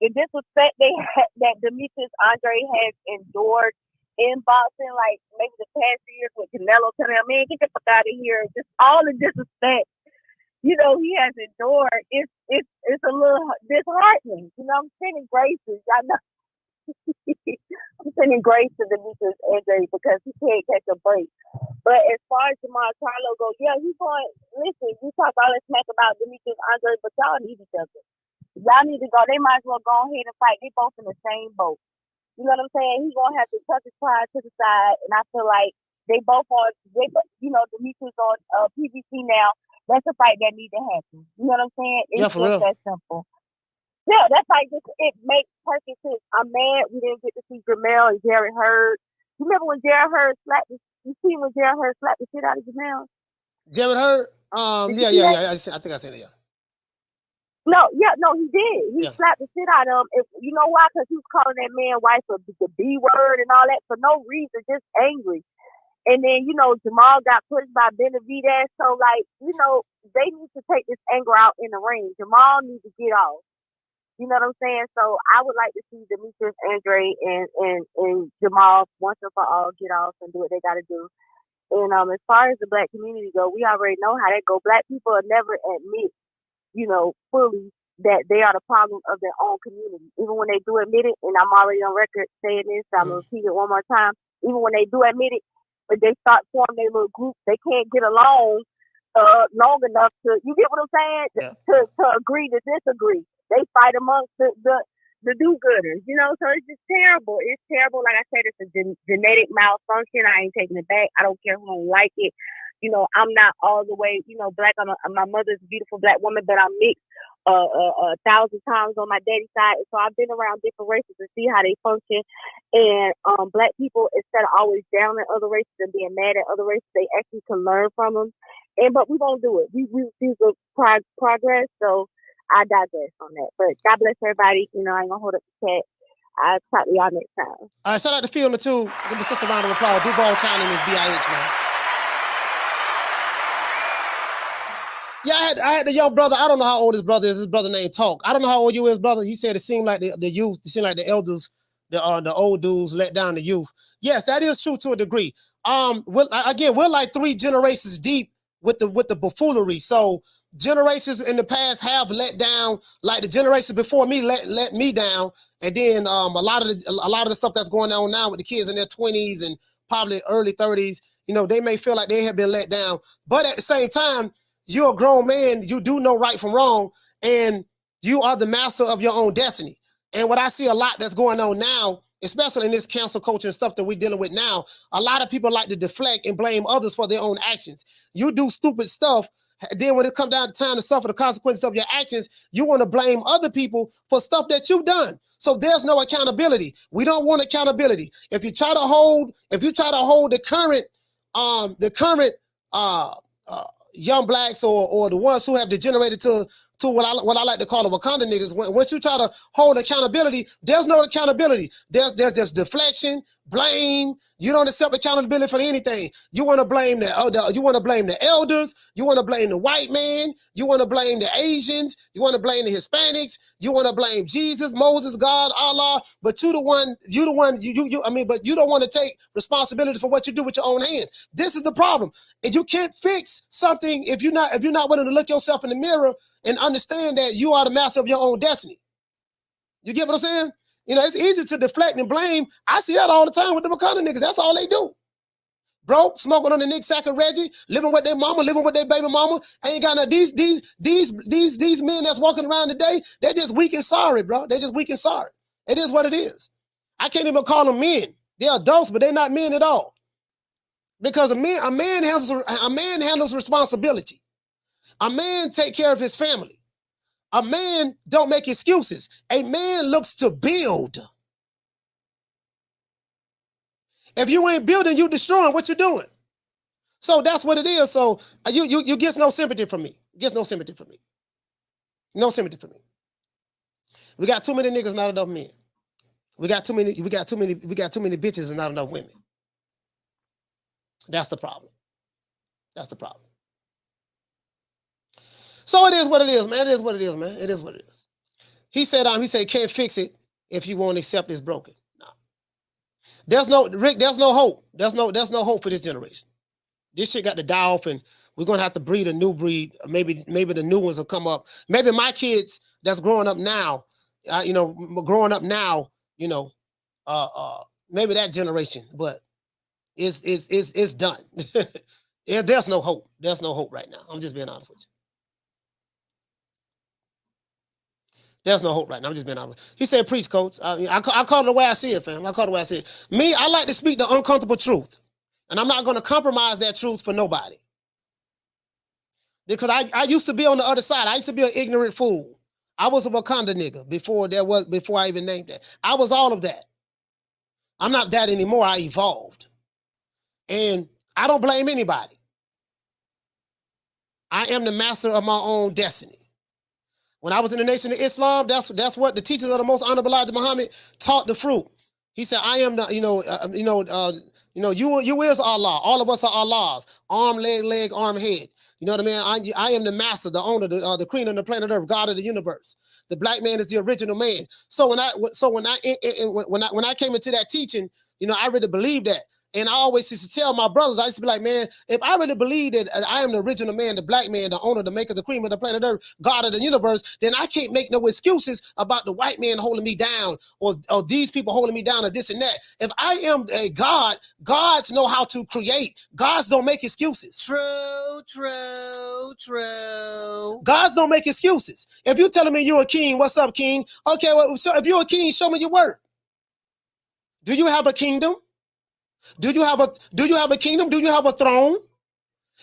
the disrespect that Demetrius Andrade has endured in boxing, like maybe the past years with Canelo telling him, man, get the fuck out of here. Just all the disrespect, he has endured. It's a little disheartening. I'm sending graces. I know. I'm sending grace to Demetrius Andrade because he can't catch a break. But as far as Jermall Charlo goes, yeah, he's going. Listen, you talk all this smack about Demetrius Andrade, but y'all need each other. Y'all need to go. They might as well go ahead and fight. They both in the same boat. You know what I'm saying? He's gonna have to tuck his pride to the side, and I feel like they both on. Demetrius on PBC now. That's a fight that needs to happen. You know what I'm saying? It's for real. That simple. Yeah, that's like it makes perfect sense. I'm mad we didn't get to see Jermall and Jarrett Hurd. You remember when Jarrett Hurd slapped the shit out of Jermall? Jarrett Hurd? Yeah. I think I said it, yeah. No, he did. He slapped the shit out of him. You know why? Because he was calling that man wife the B word and all that for no reason, just angry. And then, Jermall got pushed by Benavidez. So, they need to take this anger out in the ring. Jermall needs to get off. You know what I'm saying? So I would like to see Demetrius Andrade and Jermall once and for all get off and do what they got to do. And as far as the black community go, we already know how that go. Black people will never admit, fully that they are the problem of their own community. Even when they do admit it, and I'm already on record saying this, so I'm going to repeat it one more time. Even when they do admit it, but they start forming their little group, they can't get along long enough to, you get what I'm saying? Yeah. To agree to disagree. They fight amongst the do-gooders, so it's just terrible. It's terrible. Like I said, it's a genetic malfunction. I ain't taking it back. I don't care who don't like it. I'm not all the way, black. My mother's a beautiful black woman, but I'm mixed 1,000 times on my daddy's side. So I've been around different races to see how they function. And black people, instead of always down at other races and being mad at other races, they actually can learn from them. But we won't do it. We refuse to progress. So I digress on that. But God bless everybody. I ain't gonna hold up the chat. I'll talk to y'all next time. All right, shout out to Field too. Give me just a round of applause. Duval County is BIH, man. Yeah, I had the young brother. I don't know how old his brother is. His brother named Talk. I don't know how old you is, brother. He said it seemed like the youth, it seemed like the elders, the old dudes let down the youth. Yes, that is true to a degree. We're like 3 generations deep with the buffoonery. So generations in the past have let down, like the generations before me let me down, and then a lot of the stuff that's going on now with the kids in their 20s and probably early 30s, they may feel like they have been let down, but at the same time, you're a grown man, you do know right from wrong, and you are the master of your own destiny. And what I see a lot that's going on now, especially in this cancel culture and stuff that we're dealing with now, a lot of people like to deflect and blame others for their own actions. You do stupid stuff, then when it comes down to time to suffer the consequences of your actions, you want to blame other people for stuff that you've done. So there's no accountability. We don't want accountability. If you try to hold the current young blacks or the ones who have degenerated to what I like to call the Wakanda niggas, once you try to hold accountability, there's no accountability. There's just deflection, blame. You don't accept accountability for anything. You want to blame the elders. You want to blame the white man. You want to blame the Asians. You want to blame the Hispanics. You want to blame Jesus, Moses, God, Allah. But but you don't want to take responsibility for what you do with your own hands. This is the problem. And you can't fix something if you're not willing to look yourself in the mirror and understand that you are the master of your own destiny. You get what I'm saying? It's easy to deflect and blame. I see that all the time with the Wakanda niggas. That's all they do. Broke, smoking on the Nick Sack of Reggie, living with their mama, living with their baby mama. Ain't got no these men that's walking around today. They're just weak and sorry, bro. They're just weak and sorry. It is what it is. I can't even call them men. They're adults, but they're not men at all. Because a man handles responsibility. A man take care of his family. A man don't make excuses. A man looks to build. If you ain't building, you destroying. What you doing? So that's what it is. So you get no sympathy from me. Gets no sympathy from me. No sympathy from me. We got too many niggas, not enough men. We got too many bitches and not enough women. That's the problem. That's the problem. So it is what it is, man. It is what it is, man. It is what it is. He said, can't fix it if you won't accept it's broken. No. There's no hope. There's no hope for this generation. This shit got to die off, and we're gonna have to breed a new breed. Maybe the new ones will come up. Maybe my kids that's growing up now, maybe that generation, but it's done. Yeah, there's no hope. There's no hope right now. I'm just being honest with you. There's no hope right now. I'm just being honest. He said, preach, coach. I call it the way I see it, fam. I call it the way I see it. Me, I like to speak the uncomfortable truth. And I'm not going to compromise that truth for nobody. Because I used to be on the other side. I used to be an ignorant fool. I was a Wakanda nigga before I even named that. I was all of that. I'm not that anymore. I evolved. And I don't blame anybody. I am the master of my own destiny. When I was in the Nation of Islam, that's what the teachers of the Most Honorable Elijah Muhammad taught the fruit. He said, I am the, you is Allah. All of us are Allahs. Arm, leg, arm, head. You know what I mean? I am the master, the owner, the queen of the planet Earth, God of the universe. The black man is the original man. So when I came into that teaching, I really believed that. And I always used to tell my brothers, I used to be like, man, if I really believe that I am the original man, the black man, the owner, the maker, the cream of the planet Earth, God of the universe, then I can't make no excuses about the white man holding me down or these people holding me down or this and that. If I am a God, gods know how to create. Gods don't make excuses. True. Gods don't make excuses. If you're telling me you're a king, what's up, king? Okay, well, so if you're a king, show me your work. Do you have a kingdom? Do you have a kingdom? Do you have a throne?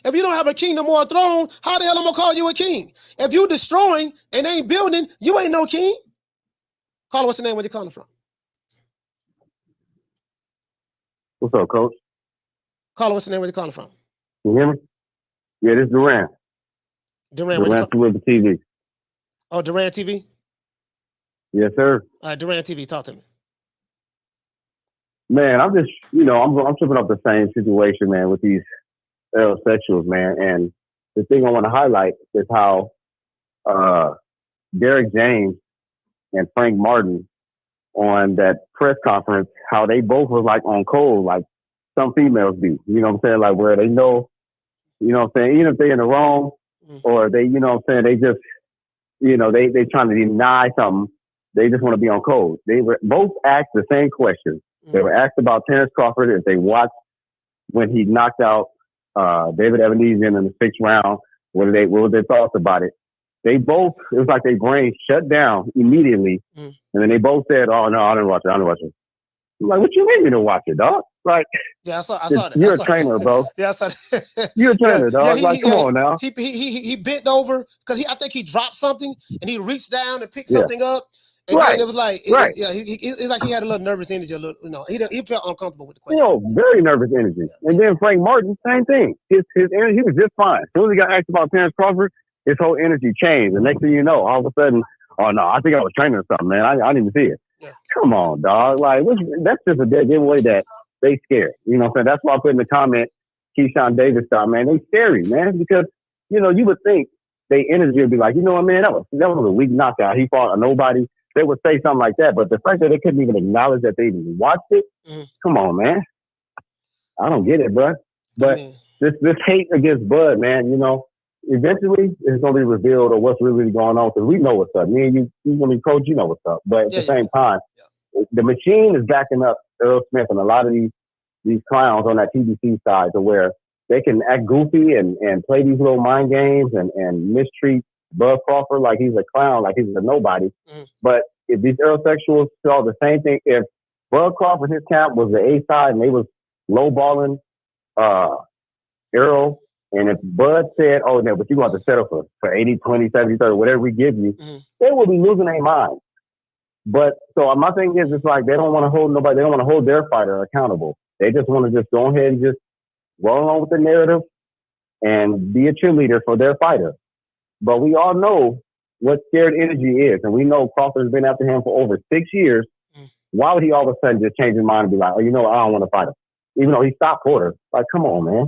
If you don't have a kingdom or a throne, how the hell am I gonna call you a king? If you destroying and ain't building, you ain't no king. Caller, what's your name? Where you calling from? What's up, coach? Caller, what's your name? Where you calling from? You hear me? Yeah, this is Duran. Duran TV. Oh, Duran TV? Yes, sir. All right, Duran TV, talk to me. Man, I'm just, I'm tripping up the same situation, man, with these heterosexuals, man. And the thing I want to highlight is how Derek James and Frank Martin on that press conference, how they both was like on cold, like some females do. You know what I'm saying? Like where they know, you know what I'm saying? Even if they're in the wrong or they, you know what I'm saying? They just, they trying to deny something. They just want to be on cold. They were both asked the same question. They were asked about Terrence Crawford if they watched when he knocked out David Benavidez in the 6th round. What were their thoughts about it? They both, it was like their brain shut down immediately. And then they both said, oh, no, I didn't watch it. I'm like, what you mean you didn't watch it, dog? Like, yeah, I saw that. You're a trainer, bro. Yeah, I saw that. You're a trainer, dog. Come on now. He bent over because I think he dropped something and he reached down and picked something up. And then it was like, it's like he had a little nervous energy, he felt uncomfortable with the question. Very nervous energy. And then Frank Martin, same thing. His energy, he was just fine. As soon as he got asked about Terrence Crawford, his whole energy changed. And next thing you know, all of a sudden, oh no, I think I was training or something, man. I didn't even see it. Yeah. Come on, dog. Like, that's just a dead giveaway that they scared. You know what I'm saying? That's why I put in the comment, Keyshawn Davis style, man. They scary, man, because, you would think their energy would be like, you know what, man, that was a weak knockout. He fought a nobody. They would say something like that, but the fact that they couldn't even acknowledge that they even watched it, come on, man. I don't get it, bro. But this hate against Bud, man, eventually it's going to be revealed of what's really going on because we know what's up. Me and you, coach, you know what's up. But at the same time, the machine is backing up Earl Smith and a lot of these clowns on that TBC side to where they can act goofy and play these little mind games and mistreat Bud Crawford like he's a clown, like he's a nobody. But if these heterosexuals saw the same thing, if Bud Crawford, his camp was the A side and they was lowballing Errol, and if Bud said, "Oh, no, but you want to settle for 80, 20, 70, 30, whatever we give you," they will be losing their mind. But so my thing is, it's like they don't want to hold nobody. They don't want to hold their fighter accountable. They just want to just go ahead and just roll along with the narrative and be a cheerleader for their fighter. But we all know what scared energy is, and we know Crawford has been after him for over 6 years. Why would he all of a sudden just change his mind and be like, "Oh, you know what? I don't want to fight him," even though he stopped Porter? Like, come on, man.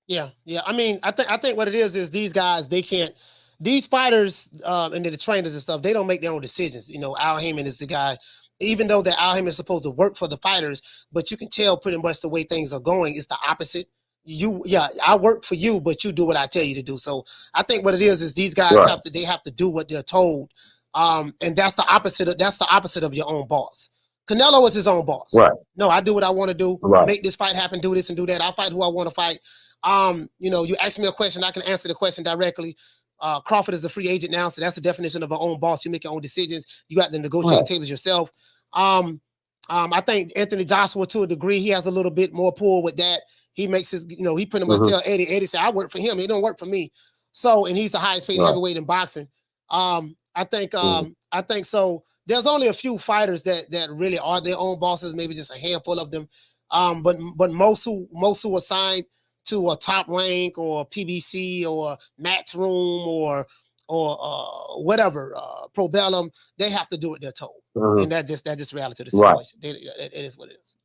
Yeah. I mean, I think what it is these guys, they can't. These fighters and the trainers and stuff, they don't make their own decisions. You know, Al Heyman is the guy. Even though that Al Heyman is supposed to work for the fighters, but you can tell pretty much the way things are going, it's the opposite. I work for you, but you do what I tell you to do. So I think what it is these guys have to do what they're told. And that's the opposite of your own boss. Canelo is his own boss. Right. No, I do what I want to do. Right. Make this fight happen, do this and do that. I fight who I want to fight. You know, you ask me a question, I can answer the question directly. Crawford is the free agent now, so that's the definition of an own boss. You make your own decisions. You got the negotiating tables yourself. I think Anthony Joshua, to a degree, he has a little bit more pull with that. He makes his, you know, he pretty much tell Eddie. Eddie said, "I work for him. He don't work for me." So, and he's the highest paid heavyweight in boxing. I think so. There's only a few fighters that really are their own bosses. Maybe just a handful of them. But most who are signed to a Top Rank or PBC or Matchroom or whatever, Probellum, they have to do what they're told, and that's just reality of the situation. It is what it is.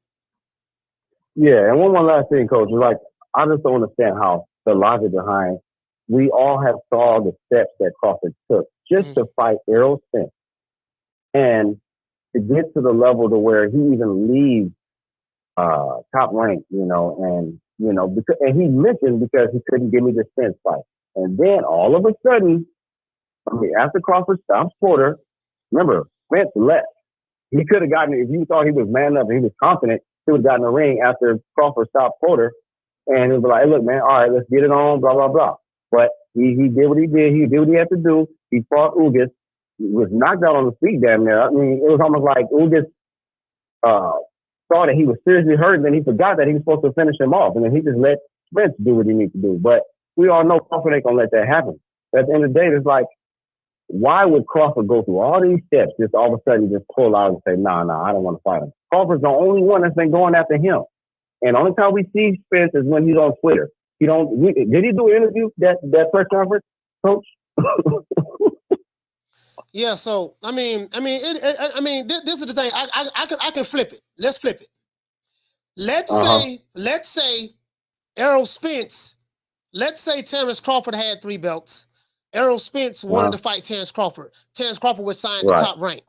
Yeah, and one last thing, Coach, is like I just don't understand how the logic behind. We all have saw the steps that Crawford took just to fight Errol Spence, and to get to the level to where he even leaves Top Rank, you know, and you know, and he mentioned because he couldn't give me the Spence fight. And then all of a sudden, I mean, after Crawford stops Porter, remember, Spence left. He could have gotten, if you thought he was man up and he was confident, he would have gotten the ring after Crawford stopped Porter. And he'd be like, "Hey, look, man, all right, let's get it on, blah, blah, blah." But he did what he did. He did what he had to do. He fought Ugas. He was knocked out on the feet damn near. I mean, it was almost like Ugas saw that he was seriously hurt, and then he forgot that he was supposed to finish him off, and then he just let Spence do what he needs to do. But we all know Crawford ain't gonna let that happen. At the end of the day, it's like, why would Crawford go through all these steps just all of a sudden just pull out and say, nah, I don't want to fight him? Crawford's the only one that's been going after him, and the only time we see Spence is when he's on Twitter. Did he do an interview that press conference, Coach? Yeah, so I mean, this is the thing. I can flip it. Let's flip it. Let's say Errol Spence. Let's say Terrence Crawford had 3 belts. Errol Spence wanted to fight Terrence Crawford. Terrence Crawford was signed to Top Rank,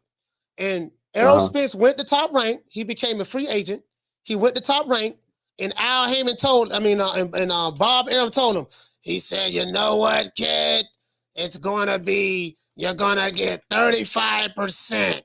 and Errol Spence went to Top Rank. He became a free agent. He went to Top Rank, and Al Heyman Bob Arum told him. He said, "You know what, kid? It's gonna be." You're going to get 35%,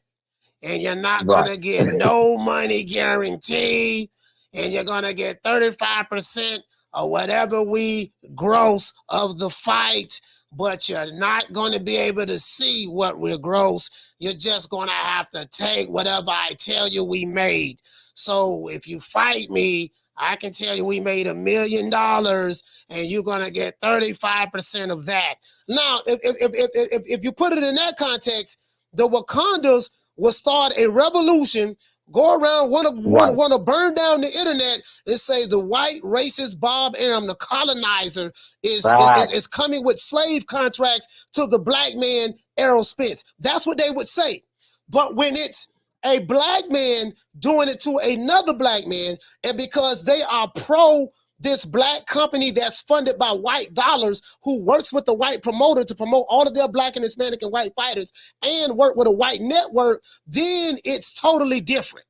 and you're not going to get no money guarantee, and you're going to get 35% of whatever we gross of the fight, but you're not going to be able to see what we're gross. You're just going to have to take whatever I tell you we made. So if you fight me, I can tell you we made $1 million, and you're going to get 35% of that. Now, if you put it in that context, the Wakandas will start a revolution, go around, want to burn down the internet and say the white racist Bob Arum, the colonizer, is coming with slave contracts to the black man, Errol Spence. That's what they would say. But when it's a black man doing it to another black man, and because they are pro this black company that's funded by white dollars, who works with the white promoter to promote all of their black and Hispanic and white fighters, and work with a white network, then it's totally different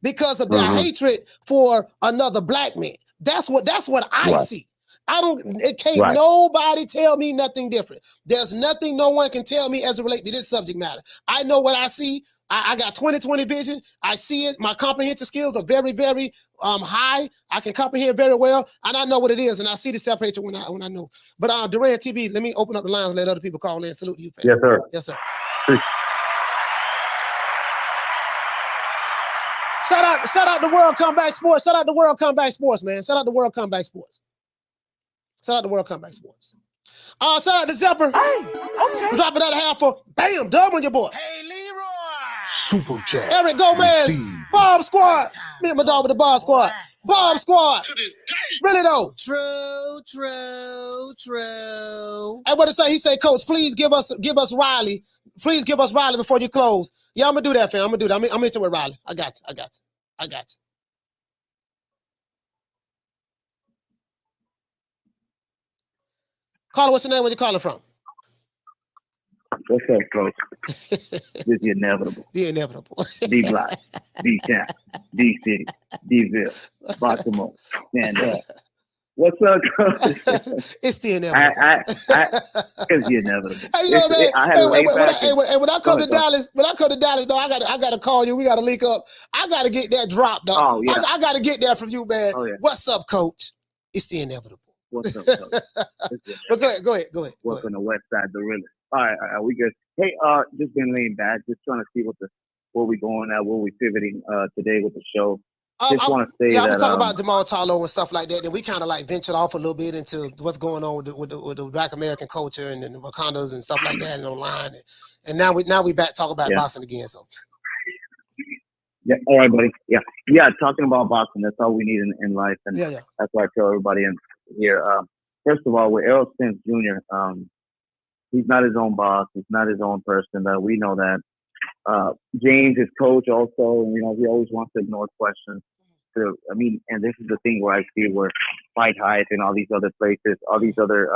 because of their hatred for another black man. That's what I see. Nobody tell me nothing different. There's nothing no one can tell me as it relates to this subject matter. I know what I see. I got 20/20 vision. I see it. My comprehensive skills are very, very high. I can comprehend very well, and I know what it is, and I see the separation when I know. But Durant TV, let me open up the lines and let other people call in. Salute you, fam. Yes, sir. Yes, sir. Shout out to World Comeback Sports. Shout out to World Comeback Sports, man. Shout out to World Comeback Sports. Shout out to World Comeback Sports. Shout out to Zepper. Hey, okay. Dropping that half for bam, dub on your boy. Hey, Leroy. Super chat. Eric Gomez, Bomb Squad. Me and my dog with the Bomb Squad. Bomb Squad. To this day. Really though. True. Hey, what to say? He said, Coach, please give us Riley. Please give us Riley before you close. Yeah, I'm gonna do that, fam. I'm gonna do that. I'm into it, Riley. I got you. Caller, what's your name? Where you calling from? What's up, Coach? This is the inevitable. The inevitable. D Block, D Town, D City, D-Ville, Baltimore, stand up. What's up, Coach? It's the inevitable. It's the inevitable. Hey, you know, man. When I come to Dallas, though, I gotta call you. We gotta link up. I gotta get that drop, though. Oh, yeah. I gotta get that from you, man. Oh, yeah. What's up, Coach? It's the inevitable. What's up, Coach? But go ahead. Welcome to West Side, the realest. All right, we good. Hey, just been laying back, just trying to see where we going at, where we pivoting today with the show. Just want to say that. I'm talking about Jermall Charlo and stuff like that. Then we kind of like ventured off a little bit into what's going on with the Black American culture and the Wakandas and stuff like that and online. And now we back talking about boxing again. So. Yeah. All right, buddy. Yeah. Talking about boxing, that's all we need in life, and that's why I tell everybody in here. First of all, with Errol Spence Jr., he's not his own boss. He's not his own person. We know that. James, his coach, also, he always wants to ignore questions. And this is the thing where I see where Fight Hype and all these other places, all these other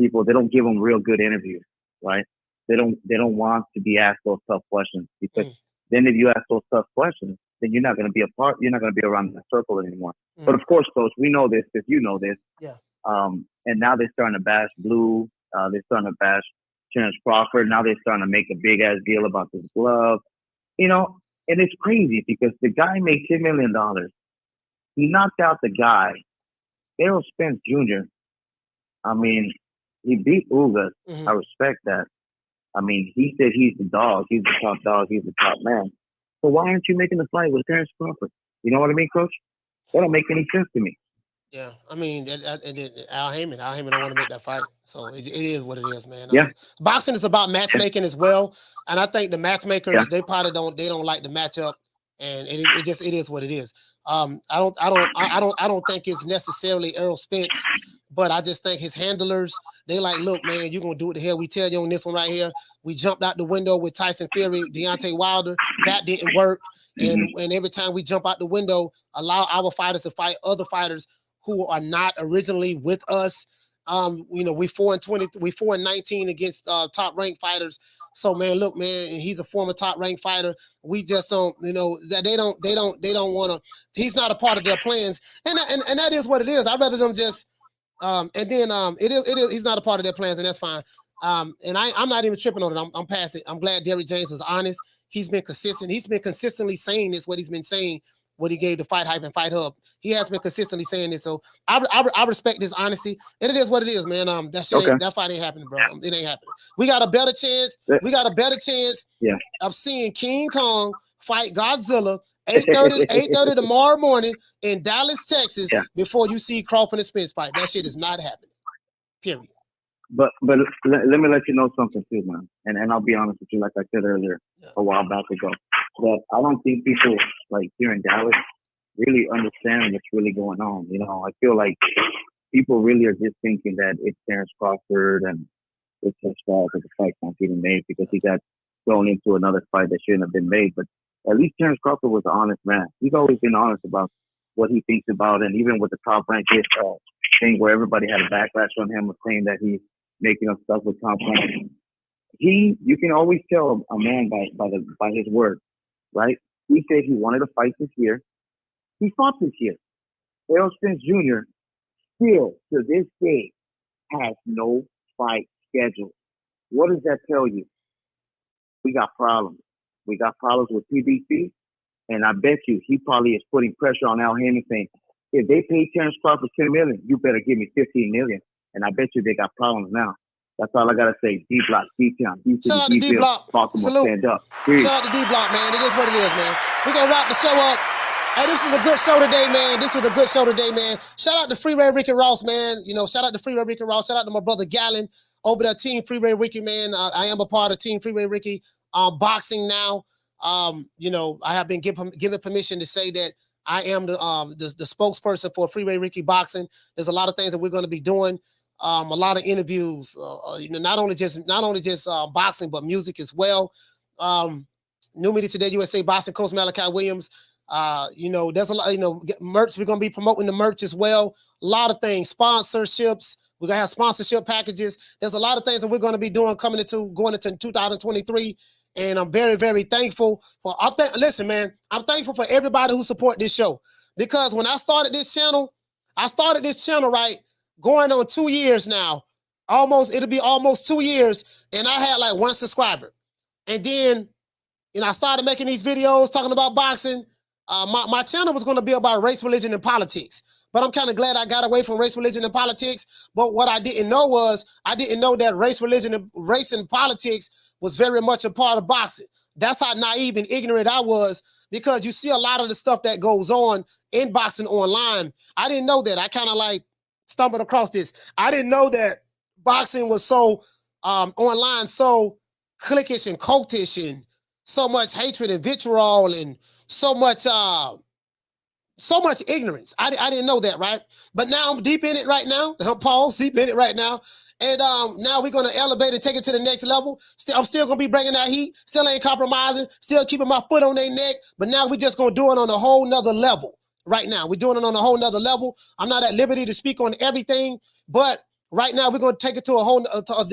people, they don't give them real good interviews, right? They don't want to be asked those tough questions, because then if you ask those tough questions, then you're not going to be you're not going to be around that circle anymore. But of course, Coach, we know this, because you know this. Yeah. And now they're starting to bash Blue. They're starting to bash Terrence Crawford. Now they're starting to make a big ass deal about this glove. And it's crazy because the guy made $10 million. He knocked out the guy, Errol Spence Jr. I mean, he beat Ugas. I respect that. I mean, he said he's the dog. He's the top dog. He's the top man. So why aren't you making the fight with Terrence Crawford? You know what I mean, Coach? That don't make any sense to me. Yeah, I mean, Al Heyman don't want to make that fight, so it is what it is, man. Yeah, boxing is about matchmaking as well, and I think the matchmakers they probably don't like the matchup, and it is what it is. I don't think it's necessarily Errol Spence, but I just think his handlers, they like, look, man, you're gonna do what the hell we tell you on this one right here. We jumped out the window with Tyson Fury, Deontay Wilder, that didn't work, and every time we jump out the window, allow our fighters to fight other fighters who are not originally with us. We 4-20, we 4-19 against top ranked fighters. So man, look, man, he's a former top ranked fighter. We just don't, that they don't want to. He's not a part of their plans, and that is what it is. I'd rather them just, it is. He's not a part of their plans, and that's fine. And I'm not even tripping on it. I'm past it. I'm glad Derrick James was honest. He's been consistent. He's been consistently saying this. What he's been saying. What he gave to Fight Hype and Fight Hub. He has been consistently saying this. So I respect his honesty. And it is what it is, man. That fight ain't happening, bro. It ain't happening. We got a better chance. Of seeing King Kong fight Godzilla 8:30 tomorrow morning in Dallas, Texas, before you see Crawford and Spence fight. That shit is not happening. Period. But let me let you know something too, man. And I'll be honest with you, like I said earlier, a while back ago, that I don't think people like here in Dallas really understand what's really going on. I feel like people really are just thinking that it's Terrence Crawford and it's his fault that the fight's not getting made because he got thrown into another fight that shouldn't have been made. But at least Terrence Crawford was an honest man. He's always been honest about what he thinks about, and even with the top ranked thing where everybody had a backlash on him of saying that he's making up stuff with top rank. You can always tell a man by his word, right? He said he wanted to fight this year. He fought this year. Errol Spence Jr. still to this day has no fight scheduled. What does that tell you? We got problems. We got problems with PBC, and I bet you he probably is putting pressure on Al Heyman saying, if they pay Terrence Crawford $10 million, you better give me $15 million. And I bet you they got problems now. That's all I gotta say. D Block, D Town, D City, Shout out to D Block. Baltimore, Salute. stand up. Shout out to D Block, man. It is what it is, man. We're gonna wrap the show up. Hey, this is a good show today, man. This was a good show today, man. Shout out to Freeway Ricky Ross, man. You know, shout out to Freeway Ricky Ross. Shout out to my brother Gallon over there, Team Freeway Ricky, man. I am a part of Team Freeway Ricky boxing now. You know, I have been given permission to say that I am the spokesperson for Freeway Ricky Boxing. There's a lot of things that we're going to be doing. A lot of interviews. You know, not only just boxing, but music as well. New Media Today USA boxing coach Malachi Williams. You know, there's a lot, you know, merch. We're going to be promoting the merch as well. A lot of things, sponsorships. We're going to have sponsorship packages. There's a lot of things that we're going to be doing going into 2023. And I'm very, very thankful for, listen, man, I'm thankful for everybody who support this show. Because when I started this channel, right, going on 2 years now. It'll be almost 2 years. And I had like 1 subscriber. And then, you know, I started making these videos talking about boxing. My channel was going to be about race, religion, and politics. But I'm kind of glad I got away from race, religion, and politics. But what I didn't know was, I didn't know that race, and politics was very much a part of boxing. That's how naive and ignorant I was, because you see a lot of the stuff that goes on in boxing online. I didn't know that. I kind of like stumbled across this. I didn't know that boxing was so online, so cliquish and cultish, and so much hatred and vitriol, and so much ignorance. I didn't know that, right? But now I'm deep in it right now. Paul's deep in it right now. And now we're going to elevate and take it to the next level. I'm still going to be bringing that heat. Still ain't compromising. Still keeping my foot on their neck. But now we're just going to do it on a whole nother level right now. We're doing it on a whole nother level. I'm not at liberty to speak on everything. But right now we're going to take it to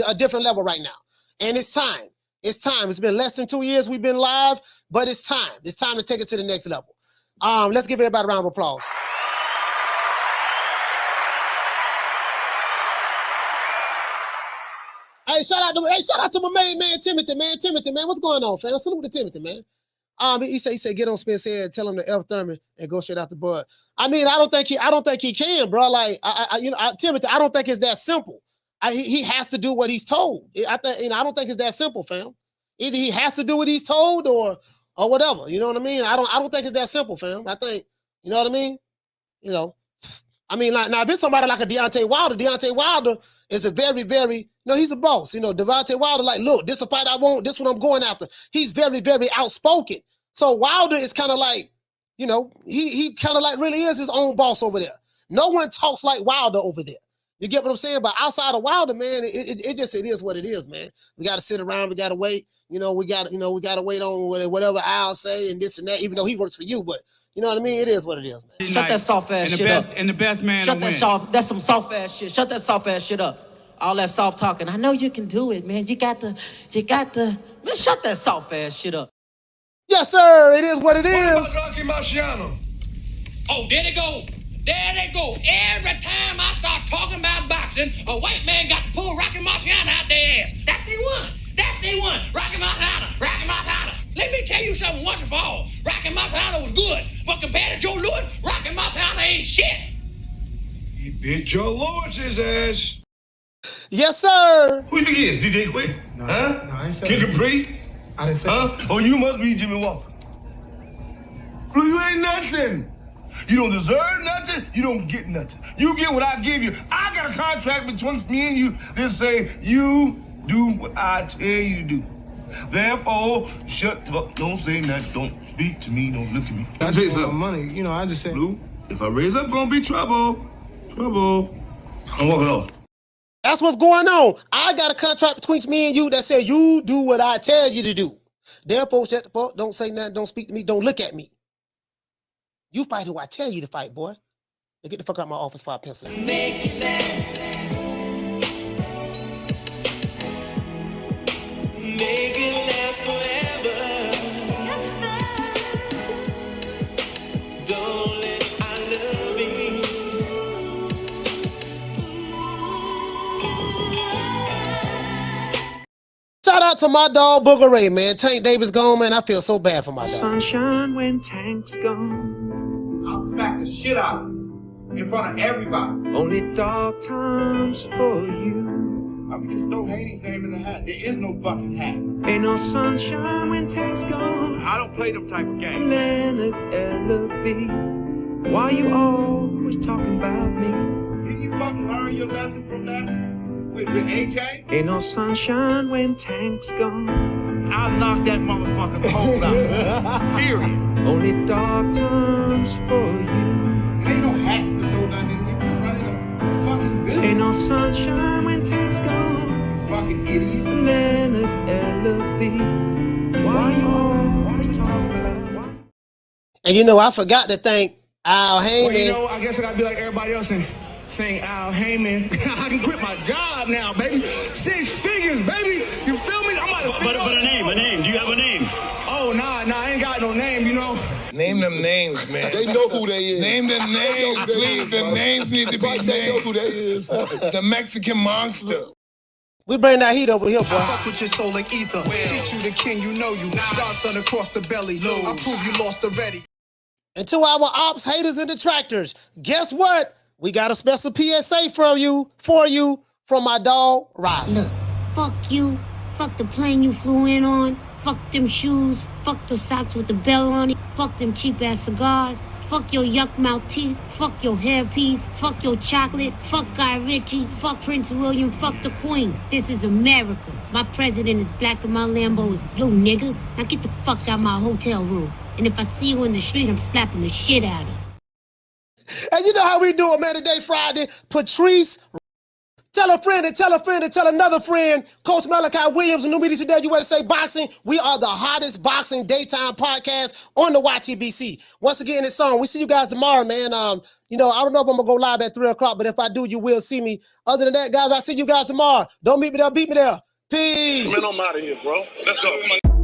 a different level right now. And it's time. It's time. It's been less than 2 years we've been live. But it's time. It's time to take it to the next level. Let's give everybody a round of applause. Hey, shout out to my main man, Timothy, man. Timothy, man, what's going on, fam? Salute to Timothy, man. He said, get on Spence head, tell him to F Thurman and go straight out the bud. I mean, I don't think he can, bro. Like, Timothy, I don't think it's that simple. He has to do what he's told. I don't think it's that simple, fam. Either he has to do what he's told or whatever. You know what I mean? I don't think it's that simple, fam. I think, you know what I mean? You know, I mean, like, now if it's somebody like a Deontay Wilder is a very, very, he's a boss. You know, Deontay Wilder, like, look, this is the fight I want. This is what I'm going after. He's very, very outspoken. So Wilder is kind of like, you know, he kind of like really is his own boss over there. No one talks like Wilder over there. You get what I'm saying? But outside of Wilder, man, it is what it is, man. We got to sit around. We got to wait. You know, we got to wait on whatever I'll say and this and that, even though he works for you. But you know what I mean? It is what it is, man. Shut that soft ass shit up. And the best man will win. That's some soft ass shit. Shut that soft ass shit up. All that soft talking. I know you can do it, man. You got to, man, shut that soft ass shit up. Yes, sir. It is what it is. What about Rocky Marciano? Oh, there they go. There they go. Every time I start talking about boxing, a white man got to pull Rocky Marciano out their ass. That's the one. That's the one. Rocky Marciano. Rocky Marciano. Let me tell you something once and for all. Rocky Marciano was good, but compared to Joe Louis, Rocky Marciano ain't shit. He beat Joe Louis's ass. Yes, sir. Who you think he is? DJ Quick? No, huh? No, I ain't Kid Capri? I didn't say that. Oh, you must be Jimmy Walker. Blue, you ain't nothing. You don't deserve nothing. You don't get nothing. You get what I give you. I got a contract between me and you that say you do what I tell you to do. Therefore, shut the fuck. Don't say nothing. Don't speak to me. Don't look at me. I tell you something. Money, you know, I just said. Blue, if I raise up, gonna be trouble. Trouble. I'm walking off. That's what's going on. I got a contract between me and you that said you do what I tell you to do. Therefore, shut the fuck. Don't say nothing. Don't speak to me. Don't look at me. You fight who I tell you to fight, boy. Now get the fuck out of my office for a pencil. Make it last. Make it last forever. Don't let I love me. Shout out to my dog Booger Ray, man. Tank Davis gone, man. I feel so bad for my dog. Sunshine when Tank's gone. I'll smack the shit out in front of everybody. Only dark times for you. I would just throw Haney's name in the hat. There is no fucking hat. Ain't no sunshine when Tank's gone. I don't play them type of games. Leonard L.B. Why you always talking about me? Didn't you fucking learn your lesson from that? With AJ? Ain't no sunshine when Tank's gone. I'll knock that motherfucker's hole out. Period. Only dark times for you. Ain't no hats to throw nothing in here. We're running a fucking business. Ain't no sunshine when Tank's gone. You fucking idiot. Leonard L.B. Why you always talking about? And you know, I forgot to thank Al Heyman. Well, you know, I guess I gotta be like everybody else and thank Al Heyman. I can quit my job now, baby. 6 figures, baby. You feel me? I'm about to But a name. Do you have a name? Oh, nah, I ain't got no name, you know. Name them names, man. They know who they is. Name them names, please. The names need to be named. They know who they is. The Mexican monster. We bring that heat over here, boy. Fuck with your soul like ether. Teach you the king, you know you. Godson across the belly. I prove you lost already. And to our ops, haters, and detractors, guess what? We got a special PSA for you from my dog, Riley. Look, fuck you. Fuck the plane you flew in on. Fuck them shoes. Fuck those socks with the bell on it. Fuck them cheap-ass cigars. Fuck your yuck mouth teeth. Fuck your hairpiece. Fuck your chocolate. Fuck Guy Ritchie. Fuck Prince William. Fuck the Queen. This is America. My president is black and my Lambo is blue, nigga. Now get the fuck out of my hotel room. And if I see you in the street, I'm slapping the shit out of you. And you know how we do it, man. Today, Friday, Patrice, tell a friend and tell a friend and tell another friend. Coach Malachi Williams and New Media Today USA Boxing. We are the hottest boxing daytime podcast on the YTBC. Once again, it's on. We see you guys tomorrow, man. You know, I don't know if I'm going to go live at 3 o'clock, but if I do, you will see me. Other than that, guys, I'll see you guys tomorrow. Don't meet me there, beat me there. Peace. Man, I'm out of here, bro. Let's go. Come on.